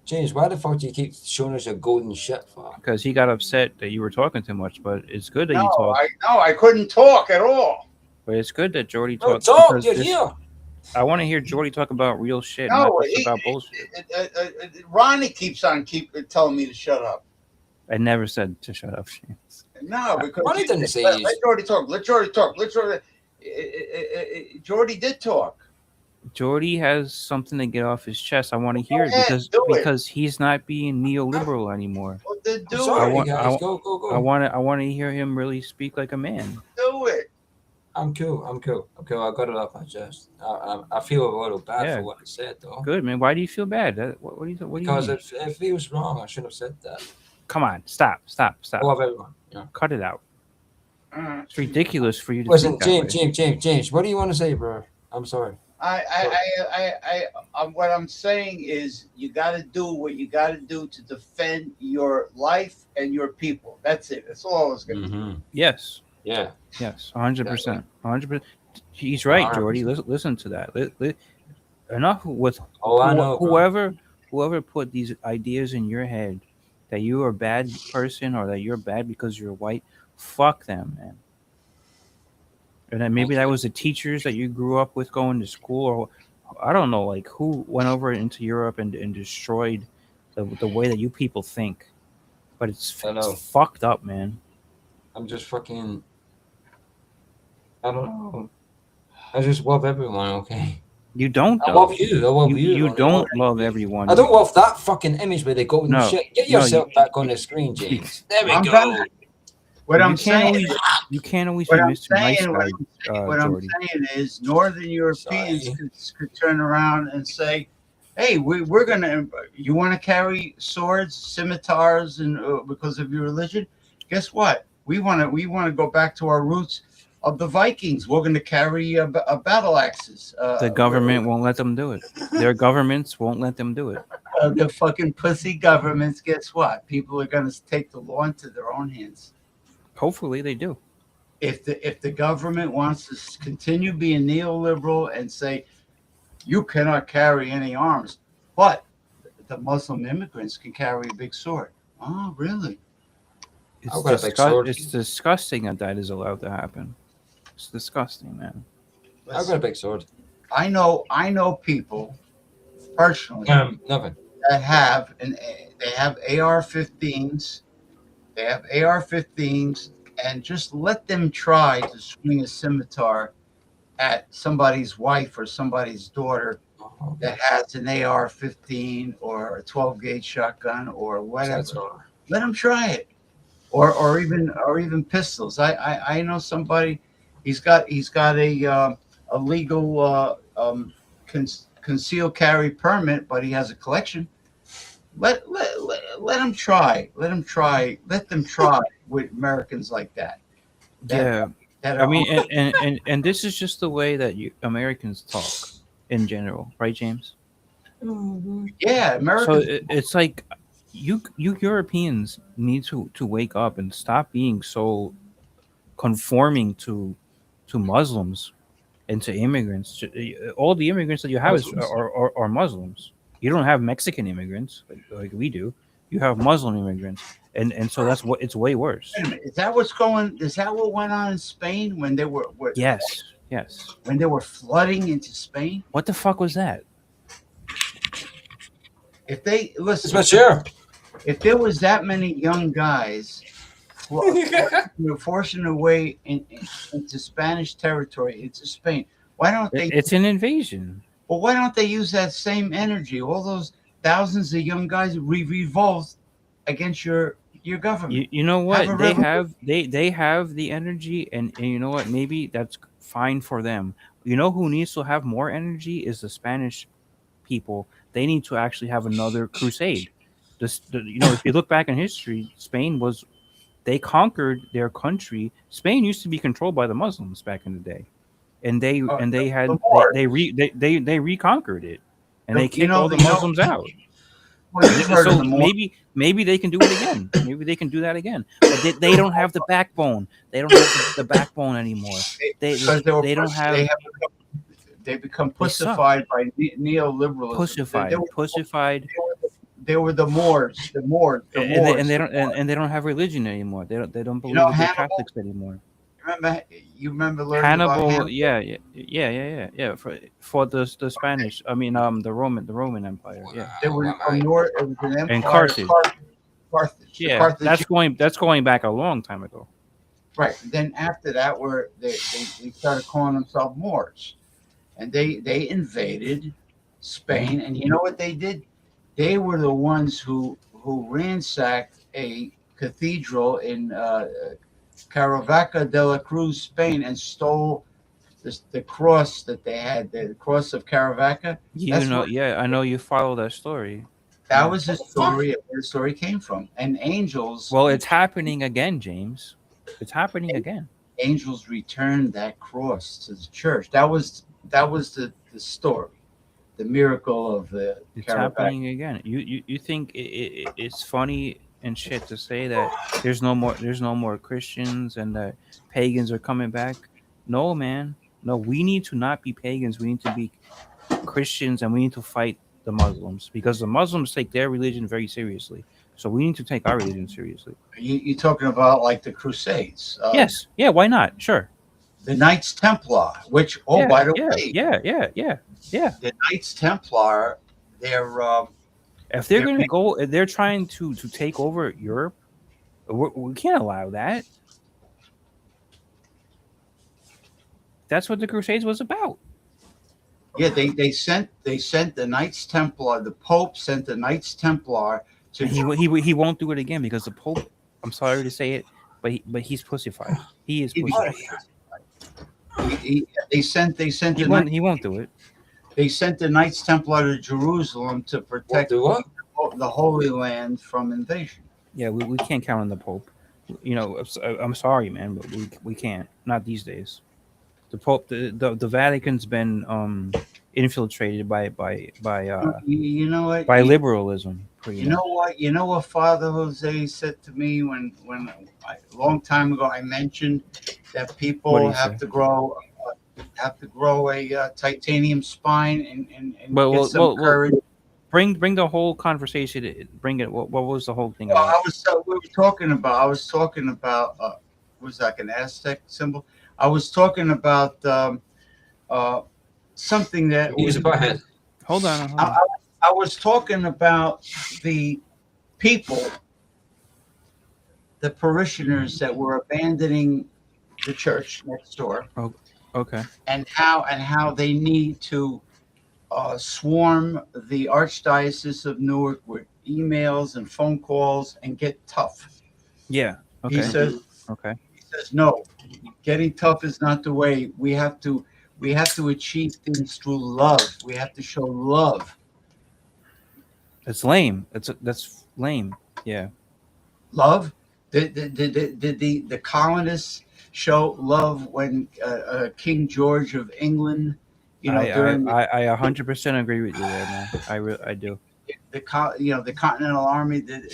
James, why the fuck do you keep showing us your golden shit for? Because he got upset that you were talking too much. But it's good that you No, talk. I couldn't talk at all. But it's good that Jordy No, talks. talk, because you're this- here. I want to hear Jordy talk about real shit, No, not just about bullshit. Ronnie keeps on telling me to shut up. I never said to shut up, James. No, because Ronnie didn't say let you- Jordy talk. Let Jordy talk. Let Jordy. Jordy did talk. Jordy has something to get off his chest. I want to hear it ahead, because do it. because he's not being neoliberal anymore. Well, then I'm do sorry, it. guys. Go. I want to hear him really speak like a man. Do it. I'm cool. I got it off my chest. I feel a little bad Yeah. for what I said, though. Good, man. Why do you feel bad? What do you Because mean? it feels wrong. I shouldn't have said that. Come on, stop. I love everyone. Yeah. Cut it out. Uh, It's ridiculous for you to Listen, think that way. James, what do you want to say, bro? I'm sorry. What I'm saying is you got to do what you got to do to defend your life and your people. That's it. That's all I was going to say. Yes, Yeah. yes, 100%, 100%. He's right, Jordy. Listen to that. Enough with I know, bro. whoever put these ideas in your head that you're a bad person or that you're bad because you're white. Fuck them, man. And then maybe that was the teachers that you grew up with going to school, or I don't know, like who went over into Europe and destroyed the way that you people think. But it's I know. fucked up, man. I'm just fucking. I don't know. I just love everyone, okay? You don't. I Though. love you. I love you. You Ronnie. don't love everyone. I don't love that fucking image where they go and No. shit. Get No, yourself back on the screen, James. There we I'm go. back. What You I'm can't saying, always- You can't always what be I'm Mr. Nice saying, Guy, what I'm Jordy. saying is, Northern Europeans Sorry. could turn around and say, "Hey, we're gonna. You want to carry swords, scimitars, and because of your religion? Guess what? We want to go back to our roots of the Vikings. We're going to carry battle axes. The government won't let them do it. Their governments won't let them do it. The fucking pussy governments. Guess what? People are going to take the law into their own hands. Hopefully they do. If the government wants to continue being neoliberal and say you cannot carry any arms, but the Muslim immigrants can carry a big sword. Oh, really? I've got a big sword. It's disgusting that is allowed to happen. It's disgusting, man. I've got a big sword. I know people personally Nothing. that have AR-15s. They have AR-15s, and just let them try to swing a scimitar at somebody's wife or somebody's daughter that has an AR-15 or a 12-gauge shotgun or whatever. That's all. Let them try it, or even pistols. I know somebody. He's got a legal concealed carry permit, but he has a collection. Let them try. Let them try with Americans like that. Yeah. That I are- mean, and this is just the way that Americans talk in general, right, James? yeah, So Americans. it's like you Europeans need to wake up and stop being so conforming to Muslims and to immigrants. All the immigrants that you have are Muslims. You don't have Mexican immigrants like we do. You have Muslim immigrants, and so that's what it's way worse. Wait a minute, is that what went on in Spain when they were Yes. when they were flooding into Spain? What the fuck was that? If they It's listen, my chair. if there was that many young guys forcing their way into Spanish territory, into Spain, why don't they? It's an invasion. Well, why don't they use that same energy? All those thousands of young guys revolt against your government. You know what Have a they have the energy, and you know what, maybe that's fine for them. You know who needs to have more energy is the Spanish people. They need to actually have another crusade. If you look back in history, they conquered their country. Spain used to be controlled by the Muslims back in the day. and they had the Moors. they reconquered it, and they You kicked know, all the Muslims out. well, you've heard of So the Moors. maybe they can do it again. Maybe they can do that again. But they don't have the backbone. They don't have the backbone anymore. Because they were They don't have. they become They suck. pussified by neoliberalism. Pussified, They were the Moors, the Moors, the and Moors. they don't have religion anymore. They don't You believe know that they're Hannibal? Catholics anymore. You remember learning about Hannibal, Hannibal? yeah. For the Spanish, I mean, the Roman Empire, yeah, They were Wow, from mate. North. It was an and empire. Carthage, Carthage. The yeah. Carthage. That's going back a long time ago. Right. Then after that, where they started calling themselves Moors, and they invaded Spain. And you know what they did? They were the ones who ransacked a cathedral in Caravaca de la Cruz, Spain, and stole the cross that they had, the cross of Caravaca. You That's know, what yeah, I know you follow that story. that Yeah. was the story where the story came from. And Well, it's happening again, James. It's happening again. angels returned that cross to the church. That was the story, the miracle of the It's Caravaca. happening again. You think it's funny and shit to say that there's no more Christians and that pagans are coming back? No, man. No, we need to not be pagans. We need to be Christians, and we need to fight the Muslims because the Muslims take their religion very seriously. So we need to take our religion seriously. You're talking about like the Crusades. Yes. Yeah. Why not? Sure. The Knights Templar, which, Yeah. by the way, Yeah. the Knights Templar, they're If they're They're going to go, if they're trying to take over Europe, we can't allow that. That's what the Crusades was about. yeah, they sent the Knights Templar. The Pope sent the Knights Templar to And he won't do it again because the Pope. I'm sorry to say it, but he's pussified. He is pussified. they sent He won't do it. they sent the Knights Templar to Jerusalem to protect Do what? the Holy Land from invasion. Yeah, we can't count on the Pope. You know, I'm sorry, man, but we can't. Not these days. The Pope, the Vatican's been infiltrated by You know what? by liberalism. You know what? You know what Father Jose said to me when a long time ago I mentioned that What people did he have say? to grow a titanium spine and Well, get some courage. Bring the whole conversation. Bring it. What was the whole thing Well, about? I was talking about was like an Aztec symbol. I was talking about something that He was about his. Hold on. I was talking about the people, the parishioners that were abandoning the church next door, Okay. and how they need to swarm the Archdiocese of Newark with emails and phone calls and get tough. Yeah. Okay. He says no, getting tough is not the way. We have to achieve things through love. We have to show love. It's lame. That's lame. Yeah. Love. Did the colonists show love when King George of England, during I 100% agree with you there, man. I do. the Continental Army did.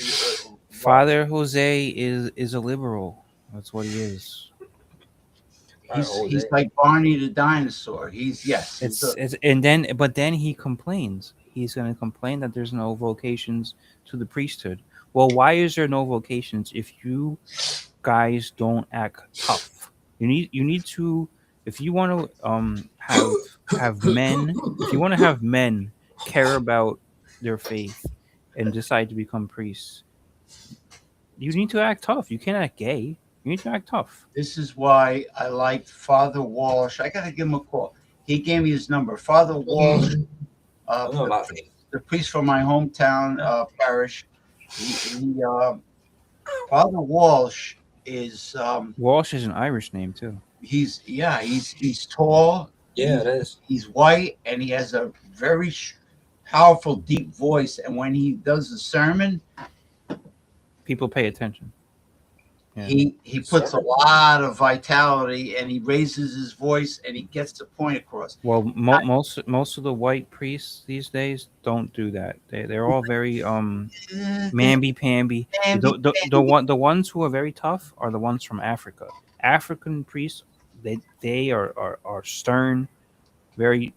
Father Jose is a liberal. That's what he is. He's like Barney the dinosaur. But then he complains. He's going to complain that there's no vocations to the priesthood. Well, why is there no vocations if you guys don't act tough? You need to, if you want to have men, if you want to have men care about their faith and decide to become priests, you need to act tough. You can't act gay. You need to act tough. This is why I liked Father Walsh. I got to give him a call. He gave me his number. Father Walsh, the priest from my hometown parish. Father Walsh is. Walsh is an Irish name too. He's tall. Yeah, it is. He's white, and he has a very powerful, deep voice. And when he does the sermon, people pay attention. he puts a lot of vitality, and he raises his voice, and he gets the point across. Well, most of the white priests these days don't do that. They're all very mamby pamby. The ones who are very tough are the ones from Africa. African priests, they are stern, very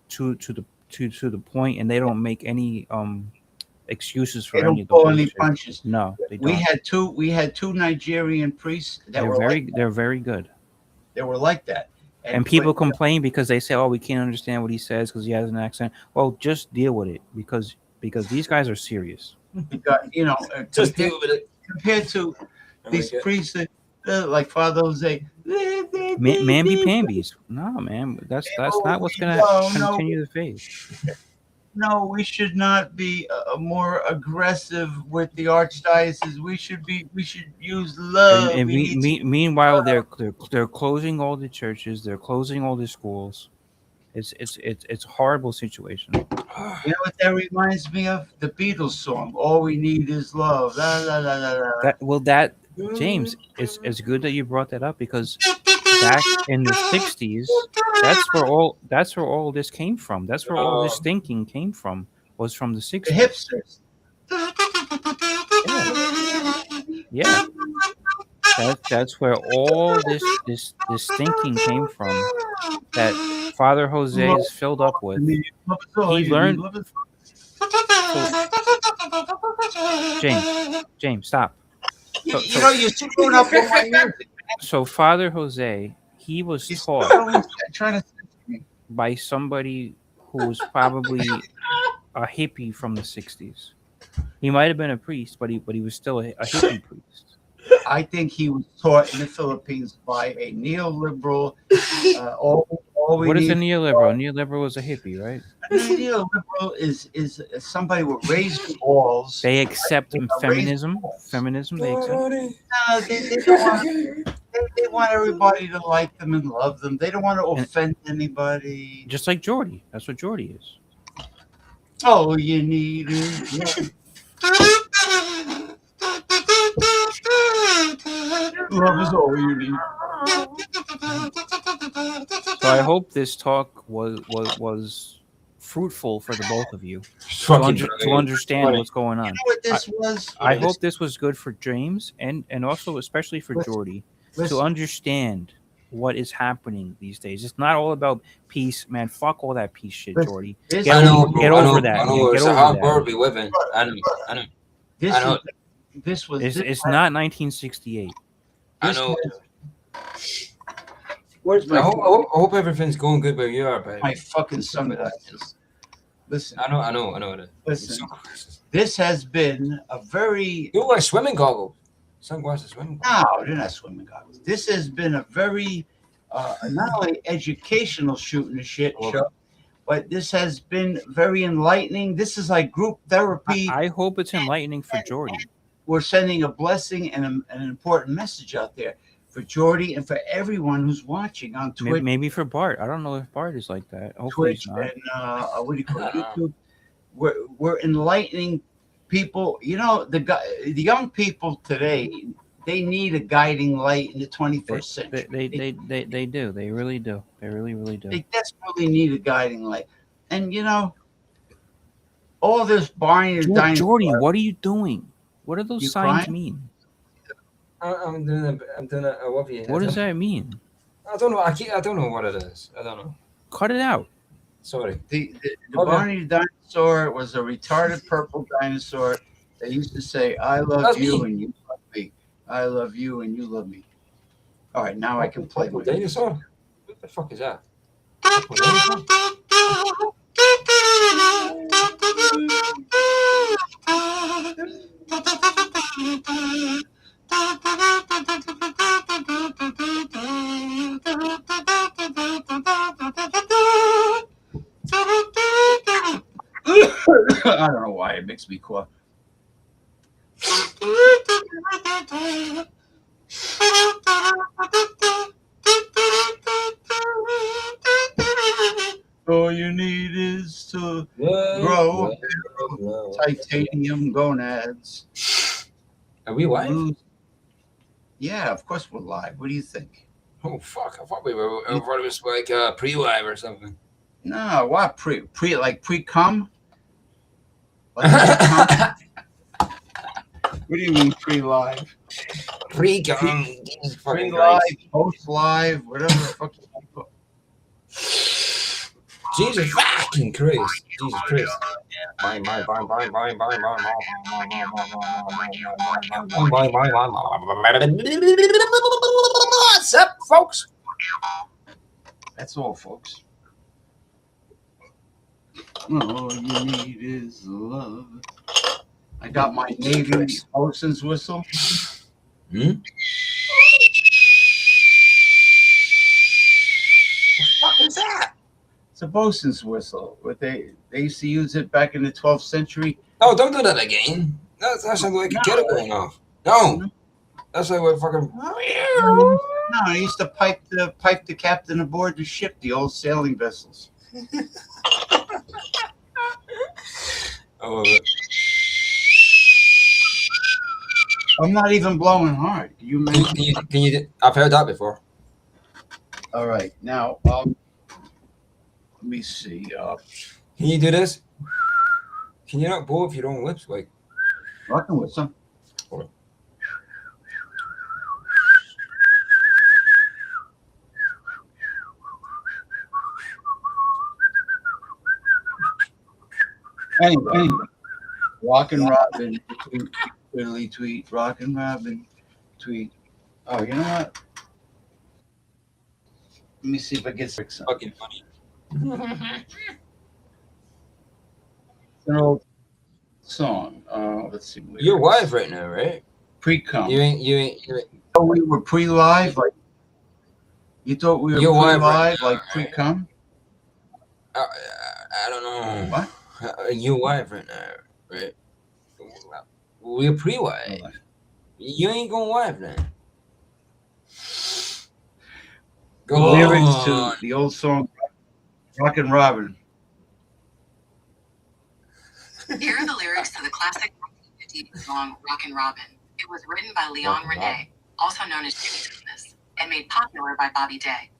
to the point, and they don't make any excuses They for any don't of the pull any bullshit. punches. No, they We don't. had two Nigerian priests that They're very good. they were like that. And people complain because they say, "Oh, we can't understand what he says because he has an accent." Well, just deal with it because these guys are serious. Just deal with it. Compared to these priests like Father Jose, Mamby pambies. No, man, that's not what's gonna continue the faith. No, we should not be more aggressive with the archdiocese. We should use love. And meanwhile, they're closing all the churches. They're closing all the schools. It's a horrible situation. You know what that reminds me of? The Beatles song, "All We Need Is Love." La, la, la, la, la. James, it's good that you brought that up because back in the 60s, that's where all this came from. That's where all this thinking came from. Was from the 60s. The hipsters. Yeah. That's where all this thinking came from. That Father Jose is filled up with. He learned. James, stop. You're screwing up with my music. So Father Jose, he was taught trying to by somebody who was probably a hippie from the 60s. He might have been a priest, but he was still a hippie priest. I think he was taught in the Philippines by a neoliberal. What is a neoliberal? Neoliberal is a hippie, right? A neoliberal is somebody with raised balls. They accept feminism. Feminism, they accept. No, they want everybody to like them and love them. They don't want to offend anybody. Just like Jordy. That's what Jordy is. All you need is love is all you need. So I hope this talk was fruitful for the both of you to understand what's going on. You know what this was? I hope this was good for James and also especially for Jordy to understand what is happening these days. It's not all about peace, man. Fuck all that peace shit, Jordy. Get over that. It's a hard world we live in. I know. This was. It's not 1968. I know. Where's my? I hope everything's going good where you are, baby. My fucking sunglasses. Listen. I know. Listen. This has been a very. You wear swimming goggles. Sunglasses, swimming goggles. No, they're not swimming goggles. This has been a very, not only educational shooting the shit show, but this has been very enlightening. This is like group therapy. I hope it's enlightening for Jordy. We're sending a blessing and an important message out there for Jordy and for everyone who's watching on Twitch. Maybe for Bart. I don't know if Bart is like that. Hopefully Twitch he's not. And what do you call it? YouTube. We're enlightening people. You know, the young people today, they need a guiding light in the 21st century. They do. They really do. They really do. They desperately need a guiding light. And you know, all this Barney and Dinosaur. Jordy, what are you doing? What do those signs crying? mean? I'm doing a I love you. What does that mean? I don't know. I don't know what it is. I don't know. Cut it out. Sorry. The Barney dinosaur was a retarded purple dinosaur. They used to say, "I love you and you love me. I love you and you love me." All right, now I can play. Purple dinosaur? What the fuck is that? I don't know why it makes me cough. All you need is to grow titanium gonads. Are we live? Yeah, of course we're live. What do you think? Oh fuck! I thought it was like pre-live or something. No, what pre-cum? Like pre-cum? What do you mean pre-live? Pre-cum, Jesus fucking Pre-live, Christ! post-live, whatever the fuck you want to call Jesus fucking Christ! Jesus Christ! What's up, folks? it. That's all, folks. All you need is love. I got my Navy bosun's whistle. Hmm? What the fuck is that? It's a bosun's whistle. But they used to use it back in the 12th century. No, don't do that again. That sounds like a kettle going off. No, that's like what fucking. No, I used to pipe the captain aboard the ship, the old sailing vessels. Oh, I'm not even blowing hard. Can you imagine? can you? I've heard that before. All right, now let me see. Can you do this? Can you not blow with your own lips? Like, Rocking with some. Anyway, Rockin' Robin, tweet, tweet, Rockin' Robin, tweet. Oh, you know what? Let me see if I get some. fucking funny. It's an old song. Let's see. You're live right now, right? Pre-cum. You ain't. Oh, we were pre-live? Like, you thought we were You're live pre-live, right now, like right? pre-cum? I don't know. What? You're live right now, right? We're pre-live. You ain't going live now. The Go lyrics on. to the old song Rockin' Robin. Here are the lyrics to the classic 1950s song Rockin' Robin. It was written by Leon Rockin' Robin. Renee, also known as Jimmy Thomas, and made popular by Bobby Day.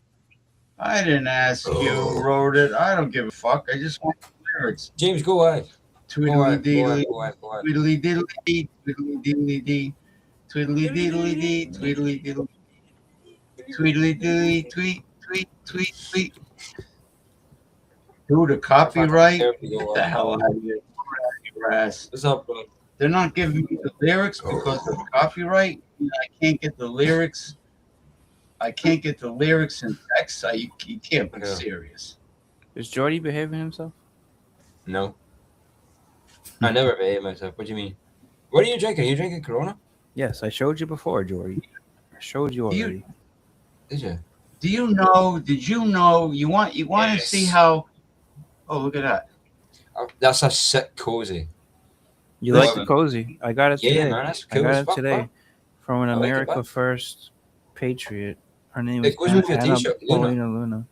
I didn't ask you who wrote it. I don't give a fuck. I just want the lyrics. James, go live. Go Tweedly live. Go deedly, live. Go live. Go live. tweedly diddly dee, tweedly diddly dee, tweedly diddly dee, tweedly diddly, tweedly diddly tweet, tweet, tweet, tweet. Dude, the copyright? Go Get the live. hell out of here. Get out of your ass. What's up, bro? They're not giving me the lyrics because of copyright. I can't get the lyrics. I can't get the lyrics in text. You can't be Yeah. serious. Is Jordy behaving himself? No. I never behave myself. What do you mean? What are you drinking? Are you drinking Corona? Yes, I showed you before, Jordy. I showed you You- already. Did you? Do you know? Did you know? You want to Yes. see how? Oh, look at that. Oh, that's a sick cozy. You Listen. like the cozy? I got it Yeah, today. man, that's I cool got as it fuck, today bro. from an I like it, America bro. First patriot. Her name It is goes with your Anna t-shirt, Luna. Paulina Luna.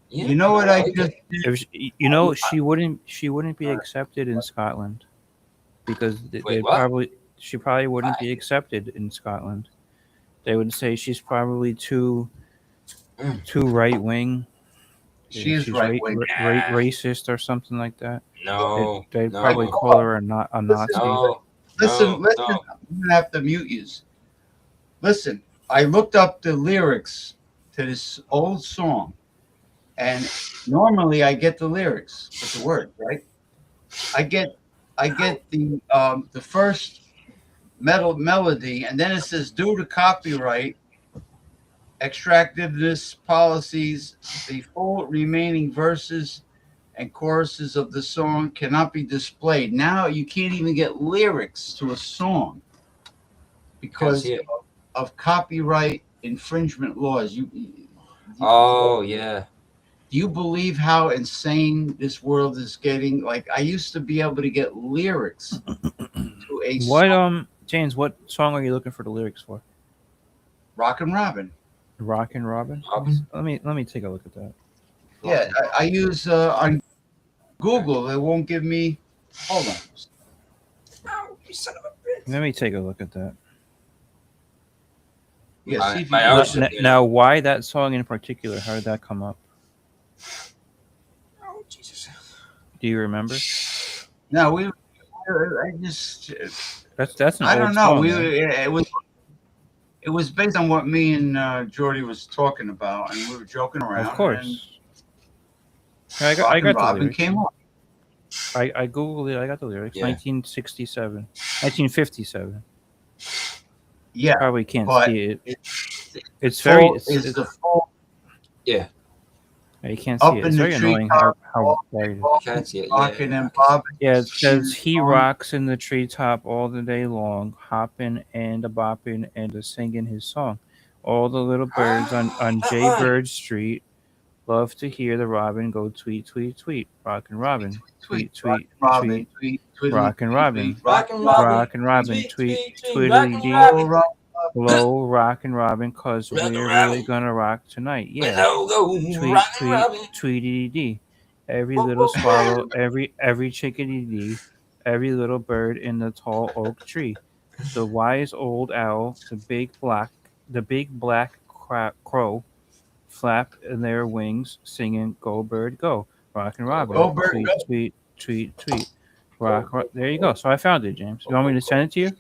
Yeah, You know what I like just it. did? If she, you know, she wouldn't be accepted in Scotland because Wait, what? she probably wouldn't be accepted in Scotland. They would say she's probably too right wing. She is She's right wing. racist or something like that. No. They'd no. probably call her a Nazi. No. Listen, no, listen. no. I'm gonna have to mute you. Listen, I looked up the lyrics to this old song, and normally I get the lyrics with the words, right? I get the first melody, and then it says due to copyright extractiveness policies, the full remaining verses and choruses of the song cannot be displayed. Now you can't even get lyrics to a song because see it. of copyright infringement laws. Oh, yeah. Do you believe how insane this world is getting? Like, I used to be able to get lyrics to a What song, James? What song are you looking for the lyrics for? Rockin' Robin. Rockin' Robin. Robin? Let me take a look at that. Yeah, I use on Google. It won't give me. Hold on. Oh, you son of a bitch. Let me take a look at that. Yeah, My- see if you my can hours listen. are- Now, why that song in particular? How did that come up? Oh Jesus! Do you remember? No, I just, That's an I old don't know. song, right? It was based on what me and Jordy was talking about, and we were joking Of around, and course. I Rockin' got the Robin lyrics. came on. I googled it. I got the lyrics. Yeah. 1967, 1957. Yeah, Probably can't but see it. it's It's very. full is the full Yeah, You can't see up it. in It's the very annoying how treetop, bright it is. I can't see it. Yeah, rocking I and can see it. bobbing. Yeah, it says She's he on. rocks in the treetop all the day long, hopping and a bopping and a singing his song. All the little birds on That Jay one. Bird Street love to hear the robin go tweet, tweet, tweet. Rockin' Robin, Tweet, tweet, tweet, Robin, tweet. tweet, twiddly, Rockin' tweet, Robin, tweet, Rockin' Robin, Robin. Rockin' Robin, Tweet, tweet, tweet, tweet. twiddly Rockin' dee. Robin. rock, Hello, Rockin' Robin, cause Rockin' we're Robin. really gonna rock tonight. Yeah. Hello, go. Tweet, Rockin' tweet, Robin. tweety dee. Every Whoop, little whoop. swallow, every chickadee dee, every little bird in the tall oak tree. The wise old owl, the big black crow, flap their wings, singing "Go bird, go!" Rockin' Robin, Go bird, tweet, go. tweet, tweet, tweet. There you go. So I found it, James. You want me to send it to you?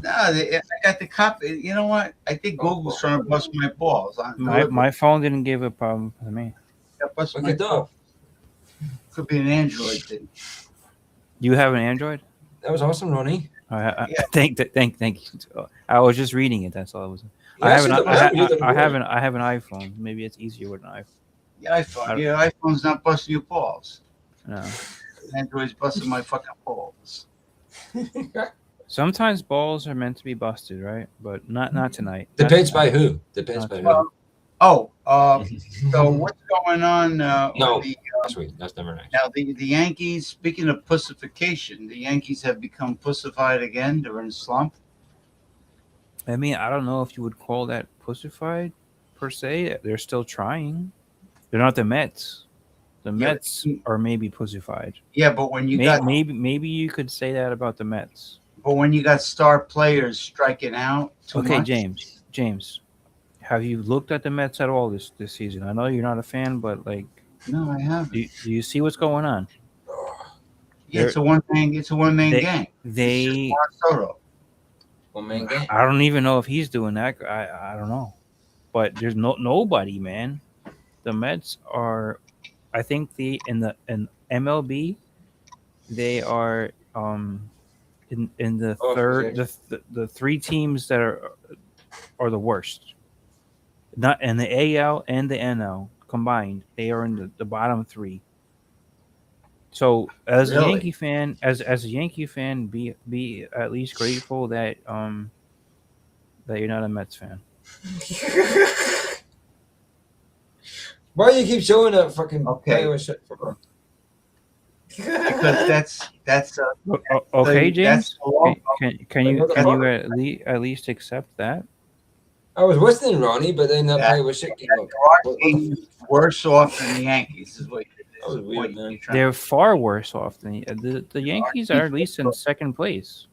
No, I got the copy. You know what? I think Google's trying to bust my balls. My phone didn't give a problem for me. Bust Look my it balls. up. Could be an Android thing. You have an Android? That was awesome, Ronnie. Yeah. Thank you. I was just reading it. That's all I was. You I have an actually don't- I have an iPhone. Maybe it's easier with an iPhone. Yeah, iPhone's not busting your balls. No. Android's busting my fucking balls. Sometimes balls are meant to be busted, right? But not tonight. Depends by who. Depends Not by tonight. who. Oh, so what's going on? No. With the, Sweet. That's never nice. now the Yankees. Speaking of pussification, the Yankees have become pussified again. They're in a slump. I mean, I don't know if you would call that pussified per se. They're still trying. They're not the Mets. The Yeah, Mets are maybe pussified. Yeah, but when you got Maybe you could say that about the Mets. star players striking out too Okay, much. James, have you looked at the Mets at all this season? I know you're not a fan, but like, No, I haven't. do you see what's going on? Yeah, it's a one man They- game. They, It's just Juan Soto. One man game. I don't even know if he's doing that. I don't know, but there's nobody, man. The Mets are, I think in MLB, they are in the Oh, third the three teams that are the worst. Not in the AL and the NL combined, they are in the bottom three. So as Really? a Yankee fan, as a Yankee fan, be at least grateful that that you're not a Mets fan. Why do you keep showing that fucking Okay. Iowa shit for? Because that's Okay, that's James. the law. Can you at least accept that? I was listening, Ronnie, but then that Yeah. Iowa shit came up. There are teams worse off than the Yankees. Is what That was weird, man. you're trying They're far worse off than the Yankees are at least in second place.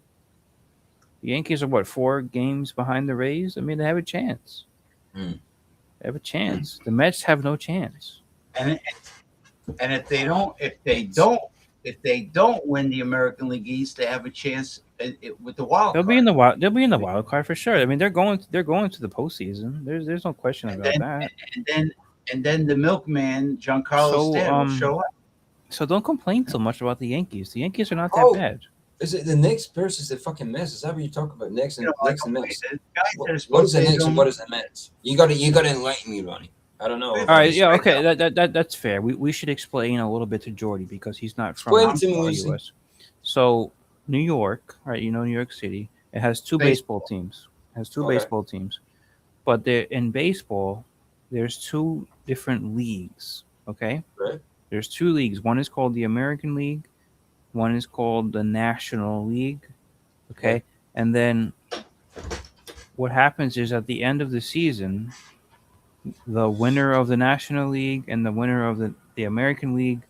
The Yankees are what, 4 games behind the Rays? I mean, they have a chance. Hmm. They have a chance. The Mets have no chance. and if they don't win the American League East, they have a chance with the wild They'll card. be in the wild. They'll be in the wild card for sure. I mean, they're going to the postseason. There's no question And about then- that. and then the milkman Giancarlo So, Stanton will show up. So don't complain so much about the Yankees. The Yankees are not that Oh. bad. Is it the Knicks versus the fucking Mets? Is that what you talk about? Knicks and You know, Knicks and Mets. the guys that are What is supposed the to Knicks and do- what is the Mets? You got to enlighten me, Ronnie. I don't know. All All right, yeah, Straight okay, that's fair. We should explain a little bit to Jordy because he's not from Explain to me, the Lucy. U.S. So New York, right? You know New York City. It has 2 baseball teams. It has 2 Okay. baseball teams, but in baseball, there's 2 different leagues. Okay, Right. there's 2 leagues. One is called the American League. One is called the National League. Okay, Okay. and then what happens is at the end of the season, the winner of the National League and the winner of the American League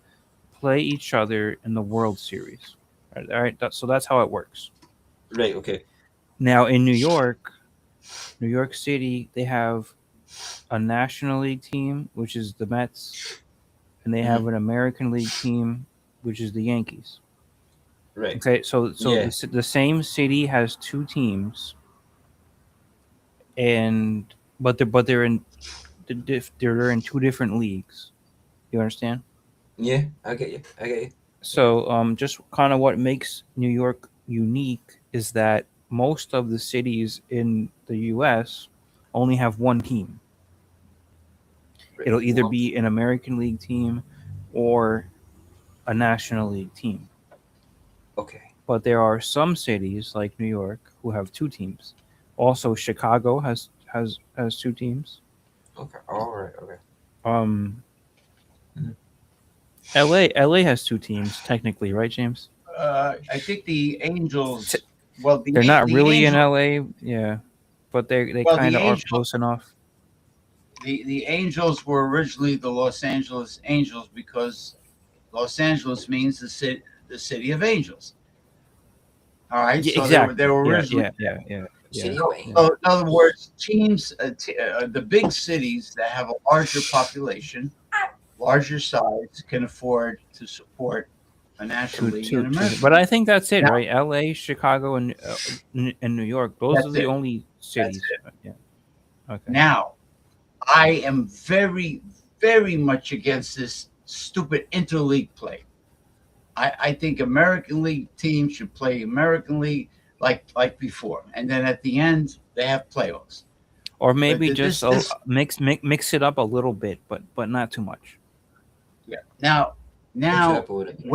play each other in the World Series. All right, so that's how it works. Right. Okay. Now in New York, New York City, they have a National League team, which is the Mets, and they have an American League team, which is the Yankees. Right. Okay, so Yeah. the same city has two teams, and they're in they're in two different leagues. You understand? Yeah. I get you. I get you. So just kind of what makes New York unique is that most of the cities in the U.S. only have one team. Right. It'll either Well, be an American League team or a National League team. okay. But there are some cities like New York who have two teams. Also, Chicago has two teams. Okay. All right. Okay. Um, Mhm. LA has two teams technically, right, James? I think the Angels. Well, They're not the really in Angels. LA, yeah, but they Well, kind of are close enough. the Angels were originally the Los Angeles Angels because Los Angeles means the city of angels. All right, Yeah, so they were exactly. Yeah, originally. yeah, yeah, yeah, yeah, City of yeah. So Angels. in other words, teams, the big cities that have a larger population, larger size, can afford to support a national league and American But league. I think that's it, Now right? LA, Chicago, and New York. Those are that's the it. only That's cities. it. Yeah. Okay. Now I am very, very much against this stupid interleague play. I think American League teams should play American League like before, and then at the end they have playoffs. Or But maybe just this mix it up a little bit, but not too much. yeah. Now Extrapolate it.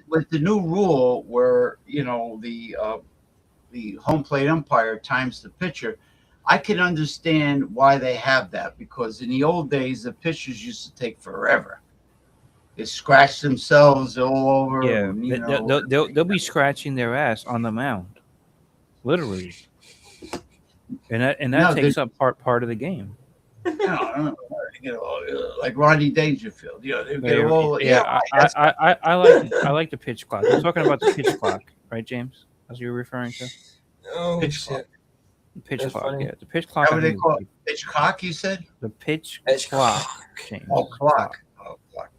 with the new rule where the home plate umpire times the pitcher, I can understand why they have that because in the old days the pitchers used to take forever. They scratch themselves all over, Yeah, they'll be scratching their ass on the mound, literally, and that no, takes up part of the game. like Ronnie Dangerfield. They But get all yeah, yeah, right. That's I like the pitch clock. You're talking about the pitch clock, right, James? As you were referring to Oh pitch clock. shit. the pitch That's clock. funny. Yeah, the pitch Is clock. that I what they think is call it? good. Pitch cock, you said? The pitch It's clock, Oh, James. clock. Oh, clock.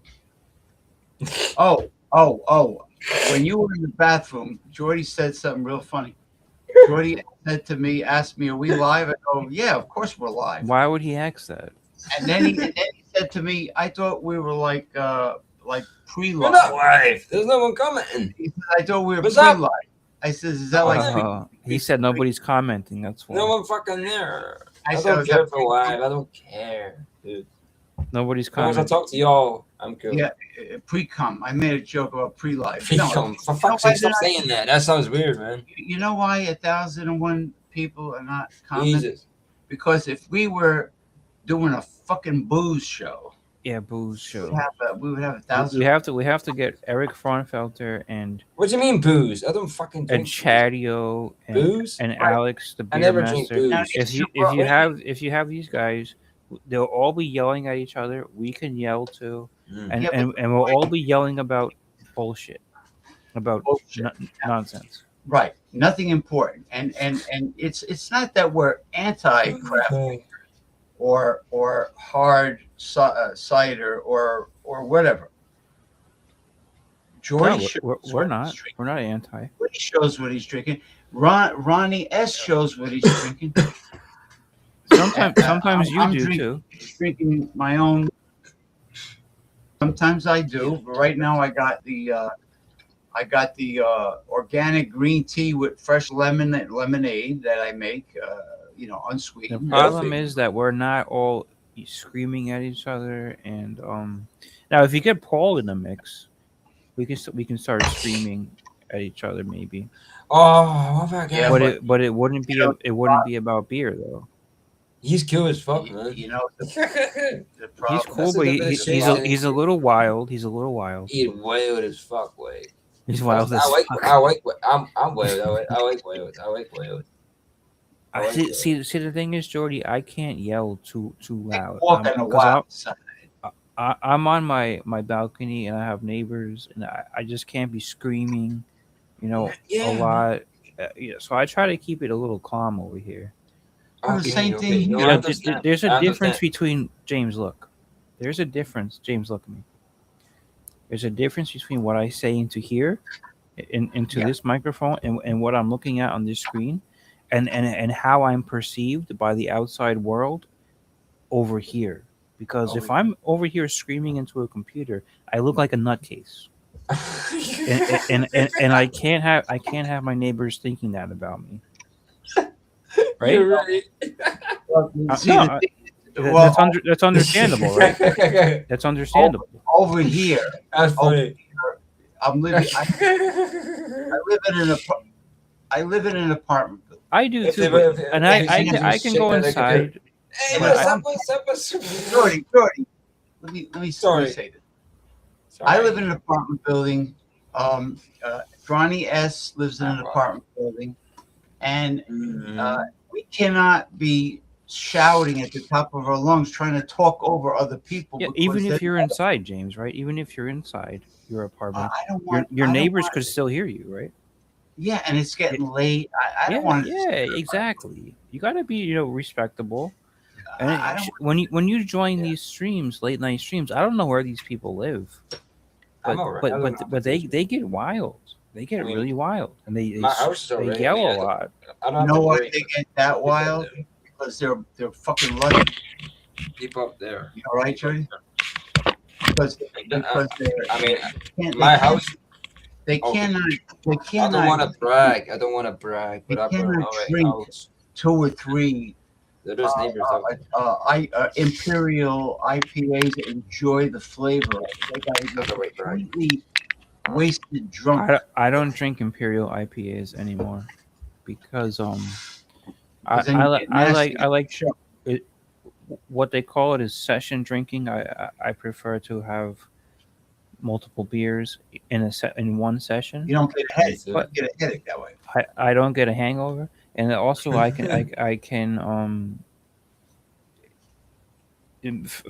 Oh. When you were in the bathroom, Jordy said something real funny. Jordy said to me, asked me, "Are we live?" I go, "Yeah, of course we're live." Why would he ask that? And then he said to me, "I thought we were like We're not pre-live." live. There's no one commenting. He said, "I thought we were What's up? pre-live." I said, "Is that No one like there. He said nobody's commenting. That's No why one fucking there. I I said, don't "Is care that if we're live. I don't care, dude. nobody's As long as I commenting. talk to y'all, I'm cool. yeah, pre-cum?" I made a joke about pre-live. Freedom. For fuck's sake, stop saying that. That sounds weird, man. You know why 1,001 people are not commenting? Jesus. Because if we were doing a fucking booze show, Yeah, booze show. we would have 1,000. We have to get Eric Fraunfelter and What do you mean booze? I don't fucking drink Chadio booze. and Right. Alex the I beer never drink master. booze. Now, If you have these guys, they'll all be yelling at each other. We can yell too, Mm. Yeah, but and we'll all be yelling about bullshit, about bullshit. nonsense. Right, nothing important, and it's not that we're anti-craft or hard cider or whatever. Jordy No, shows we're what he's not. drinking. We're not anti. Jordy shows what he's drinking. Ronnie S shows what he's drinking. Sometimes you I'm do drinking, too. drinking my own. Sometimes I do, but right now I got the organic green tea with fresh lemonade that I make. The Unsweetened. problem is that we're not all screaming at each other, and now if you get Paul in the mix, we can start screaming at each other maybe. Oh, what about Yeah, guy? But it wouldn't be know, it wouldn't be about beer though. He's cool as fuck, man. The He's problem. cool, That's the but definition of insanity. he's a little wild. He's a little wild. He's wild as fuck, way. He's wild as fuck. I like. I'm wild. I like wild. I like wild. I like wild. See, the thing is, Jordy, I can't yell too loud. Walk on the wild side. I'm on my balcony and I have neighbors and I just can't be screaming, Yeah, a lot. Yeah, so I try to keep it a little calm over here. do the same thing No, here. I understand. There's a I difference understand. between James. Look, there's a difference. James, look at me. There's a difference between what I say into here, into Yeah. this microphone, and what I'm looking at on this screen, and how I'm perceived by the outside world over here. Because Over if I'm over here screaming into a computer, I look like a nutcase, and I can't have my neighbors thinking that about me, right? You're right. Well, see, No, the thing is, well, that's understandable, right? That's understandable. over here, That's funny. I'm living. I live in an I live in an apartment building. I do If too, they but, were- and if I you I just can shit go out the computer. inside. Hey, But what's up? Jordy, let me Sorry. say this. I live in an apartment building. Ronnie S lives in an apartment building, and we cannot be shouting at the top of our lungs trying to talk over other people. Yeah, because even if then- you're inside, James, right? Even if you're inside your apartment, I don't want your I don't neighbors want- could still hear you, right? Yeah, and it's getting late. I don't Yeah, want. yeah, exactly. You got to be, respectable. And I don't. when you join these streams, late night streams, I don't know where these people live, I'm but alright. I don't know. but they get wild. They get I mean, really wild, and my house is they already. yell I mean, a lot. I don't You have know to why worry. they get that wild? Because they're fucking lucky. People up there. You all right, Jody? Because they're. I mean, can't- my they house. They Okay. cannot. They I don't cannot. want to brag. I don't want to brag, but They I've got an cannot alright drink. house. 2 or 3 There's neighbors out. Imperial IPAs that enjoy the flavor. They gotta get That's a right brag. completely wasted drunk. I don't drink Imperial IPAs anymore because Because then you get nasty. I like Sure. what they call it is session drinking. I prefer to have multiple beers in one session. You don't get a headache. But- You get a headache that way. I don't get a hangover, and also I can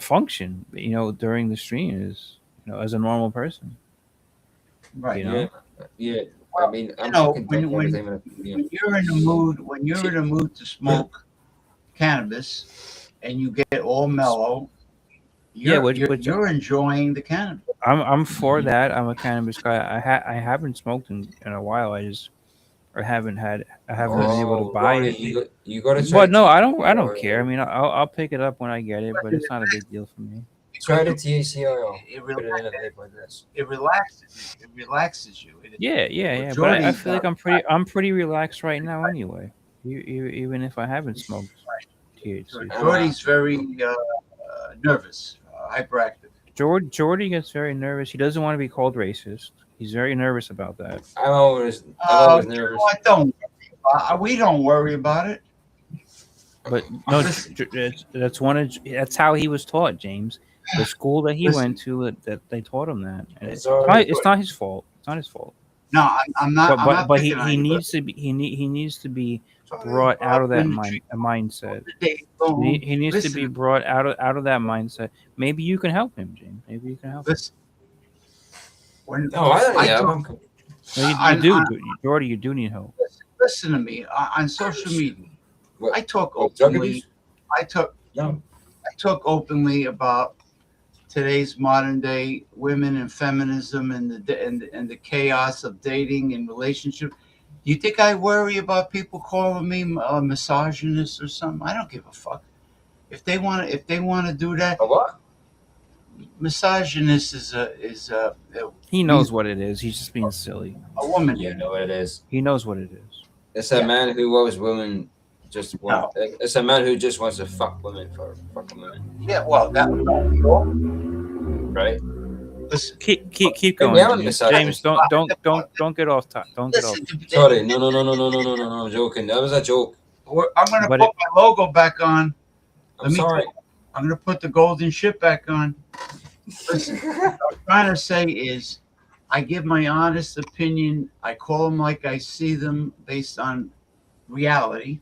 function, during the stream as a normal person. Right. You know? Yeah. I mean, I'm know, fucking drunk when- every time. When you're in the mood to smoke cannabis and you get all mellow, you're enjoying the cannabis. I'm for that. I'm a cannabis guy. I haven't smoked in a while. I haven't been able to buy it. You gotta try. But no, I don't care. I mean, I'll pick it up when I get it, but it's not a big deal for me. Try the THC oil. It Put it in a vape like this. relaxes you. It relaxes you. Yeah. But Jordy, I feel like I'm pretty relaxed right now anyway. Even if I haven't smoked THC. Jordy's very nervous, hyperactive. Jordy gets very nervous. He doesn't want to be called racist. He's very nervous about that. I'm always nervous. I don't. We don't worry about it. But no, that's how he was taught, James. The school that he went to, that they taught him that. And it's not his fault. It's not his fault. No, I'm not. But he needs to be he needs to be brought out of that mindset. He needs to be brought out of that mindset. Maybe you can help him, James. Maybe you can help him. No, I don't. You do, Jordy. You do need help. Listen to me on social media. What? I talk Drug openly. abuse? I talk openly about today's modern day women and feminism and the chaos of dating and relationship. You think I worry about people calling me a misogynist or something? I don't give a fuck. If they want to do that, A what? misogynist is He knows what it is. He's just being silly. a woman. You know what it is. He knows what it is. It's a man who loves women. It's a man who just wants to fuck women for fucking women, Yeah, well, that would be all. right? Listen, Keep going, Yeah, I'm James. misogynist. James, don't get off top. Don't get off. listen to Sorry, no, joking. That was a joke. I'm going to But put my logo back on. I'm sorry. I'm going to put the golden shit back on. Listen, what I'm trying to say is I give my honest opinion. I call them like I see them based on reality.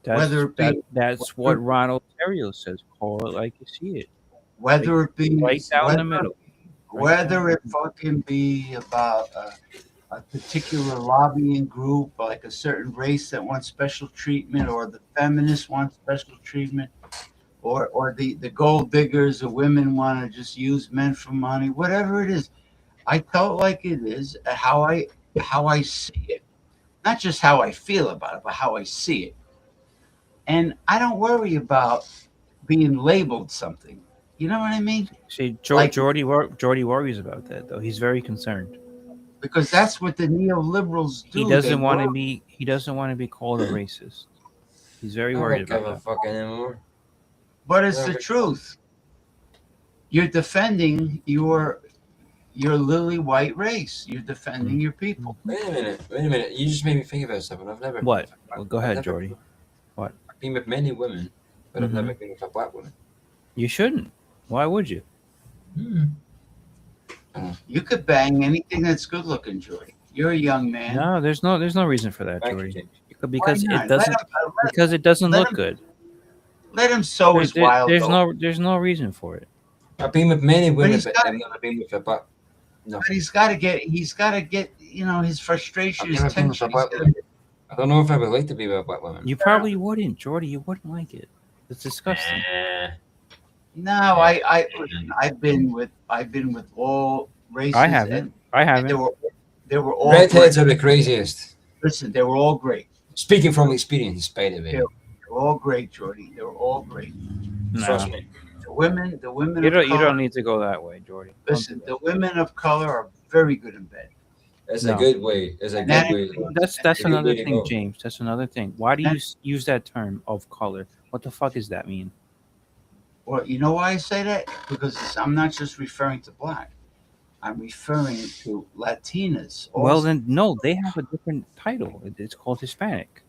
That's what Ronald Terrio says. Call it like you see it. Whether it be Right down the middle. Whether it fucking be about a particular lobbying group, like a certain race that wants special treatment, or the feminists want special treatment, or the gold diggers, the women want to just use men for money, whatever it is. I tell it like it is, how I see it, not just how I feel about it, but how I see it. And I don't worry about being labeled something. You know what I mean? See, Like, Jordy worries about that though. He's very concerned. because that's what the neoliberals He do. They doesn't want to work. be. He doesn't want to be called a racist. He's very I worried don't give about a that. fuck anymore. But it's Yeah, the but- truth. You're defending your lily white race. You're defending your people. Wait a minute. You just made me think about something. I've never. What? Well, go I've ahead, never- Jordy. I've been with many women, but I've Mhm. never been with a black woman. You shouldn't. Why would you? You could bang anything that's good looking, Jordy. You're a young man. No, there's no reason for that, Thank you, Jordy. James. Because Why it not? doesn't. Because it doesn't let look him- good. let him sow his wild oats. There's no reason for it. I've been with many women, he's but got- I've never been with a black. No. But he's got to get his frustration, I've his never been with a tension. black woman. I don't know if I would like to be with a black woman. You probably wouldn't, Jordy. You wouldn't like it. It's disgusting. No, I've been with all races. I haven't. And I they haven't. were all Redheads great. are the craziest. Listen, they were all great. Speaking from experience, by the way. Yeah. They were all great, Jordy. They were all great. Trust No. me. The women You of don't. You color. don't need to go that way, Jordy. Don't Listen, do the women of color are very good in bed. It's No. a good way. It's a And good that way. that. That's It's a good another way to thing, go. James. That's another thing. Why do you That- use that term of color? What the fuck does that mean? Well, you know why I say that? Because I'm not just referring to black. I'm referring to Latinas. Well, also. then no, they have a different title. It's called Hispanic.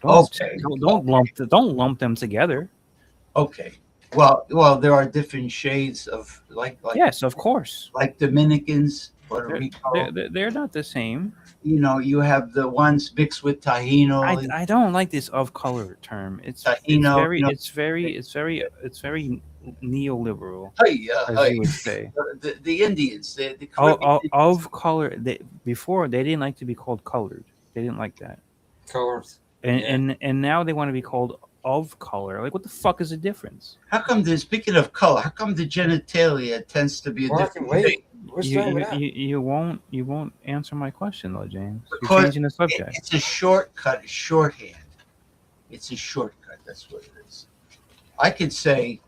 Okay. Don't lump them together. Okay. Well, there are different shades of like Yes, of course. like Dominicans, Puerto They're, Rico. they're not the same. You have the ones mixed with Taino. I don't like this of color term. It's Taino, very you know. it's very neoliberal, Hey, as you would say. the Indians, the Oh, Caribbean of color. Before they didn't like to be called colored. They didn't like that, Colors. and now they want to be called of color. Like, what the fuck is the difference? How come speaking of color, how come the genitalia tends to be a Black and different white. What's wrong with that? You won't answer my question though, James. You're Because changing the subject. It's a shortcut, it's shorthand. It's a shortcut. That's what it is. I could say,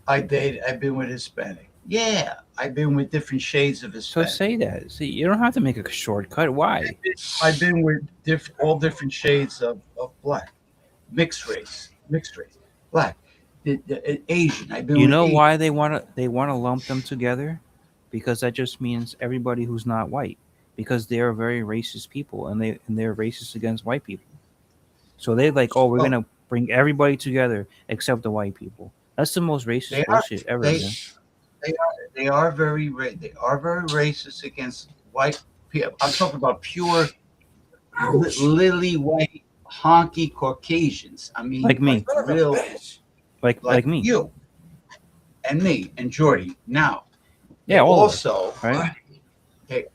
I've been with Hispanic. Yeah, I've been with different shades of So Hispanic. say that. See, you don't have to make a shortcut. Why? I've been with all different shades of black, mixed race, black, Asian. I've been. You with know Asian. why they want to lump them together? Because that just means everybody who's not white. Because they are very racist people, and they're racist against white people. So they're like, oh, we're gonna bring everybody together except the white people. That's the most racist They are- bullshit ever. they- man. They are very racist against white people. I'm talking about pure lily white honky Caucasians. I mean, Like me. Son of a real bitch. Like me. you and me and Jordy. Now, Yeah, all of us, also, right? they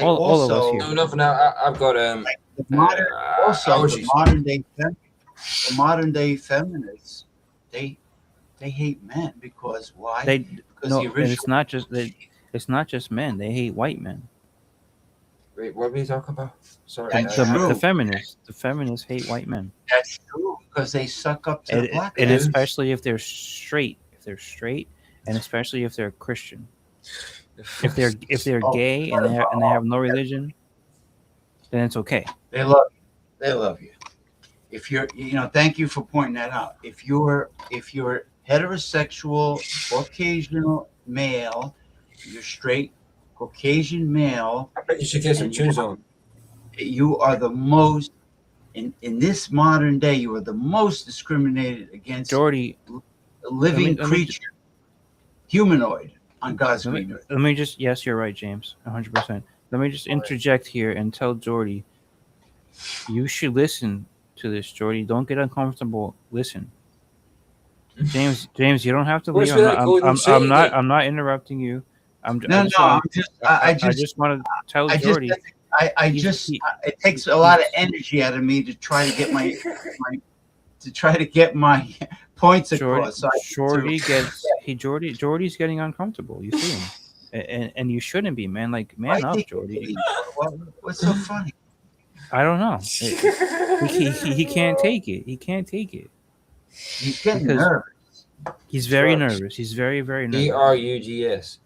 All of us also here. No, enough now. I've got the modern, also the allergies. modern day feminists. They hate men because why? They because no, the and original it's not just men. They hate white men. Wait, what were you talking about? Sorry. That's The true. feminists hate white men, that's true because they suck up to the black and dudes. especially if they're straight. And especially if they're Christian. If they're Oh, gay and they have no religion, then it's okay. They love you. If you're, thank you for pointing that out. If you're heterosexual Caucasian male, you're straight Caucasian male, I bet you should get some tunes on. you are the most in this modern day. You are the most discriminated against Jordy, living let me- creature, humanoid on God's let green me, earth. let me just yes, you're right, James, 100%. Let me just interject here and tell Jordy, you should listen to this, Jordy. Don't get uncomfortable. Listen, James, you don't have to Where's leave. that code? Say it again. I'm not interrupting you. I'm. No, I no, just I'm want. just, I just want to tell I just, Jordy. I He's just, he, it takes a lot of he's energy out of me to try to get my to try to get my points Jordy. across. So I need to, Jordy gets he. Jordy's getting uncomfortable. You see him, and you shouldn't be, man. Like why man they up, get Jordy. me? What's so funny? I don't know. He can't take it. He can't take it He's getting because nervous. he's very nervous. He's very nervous. Drugs.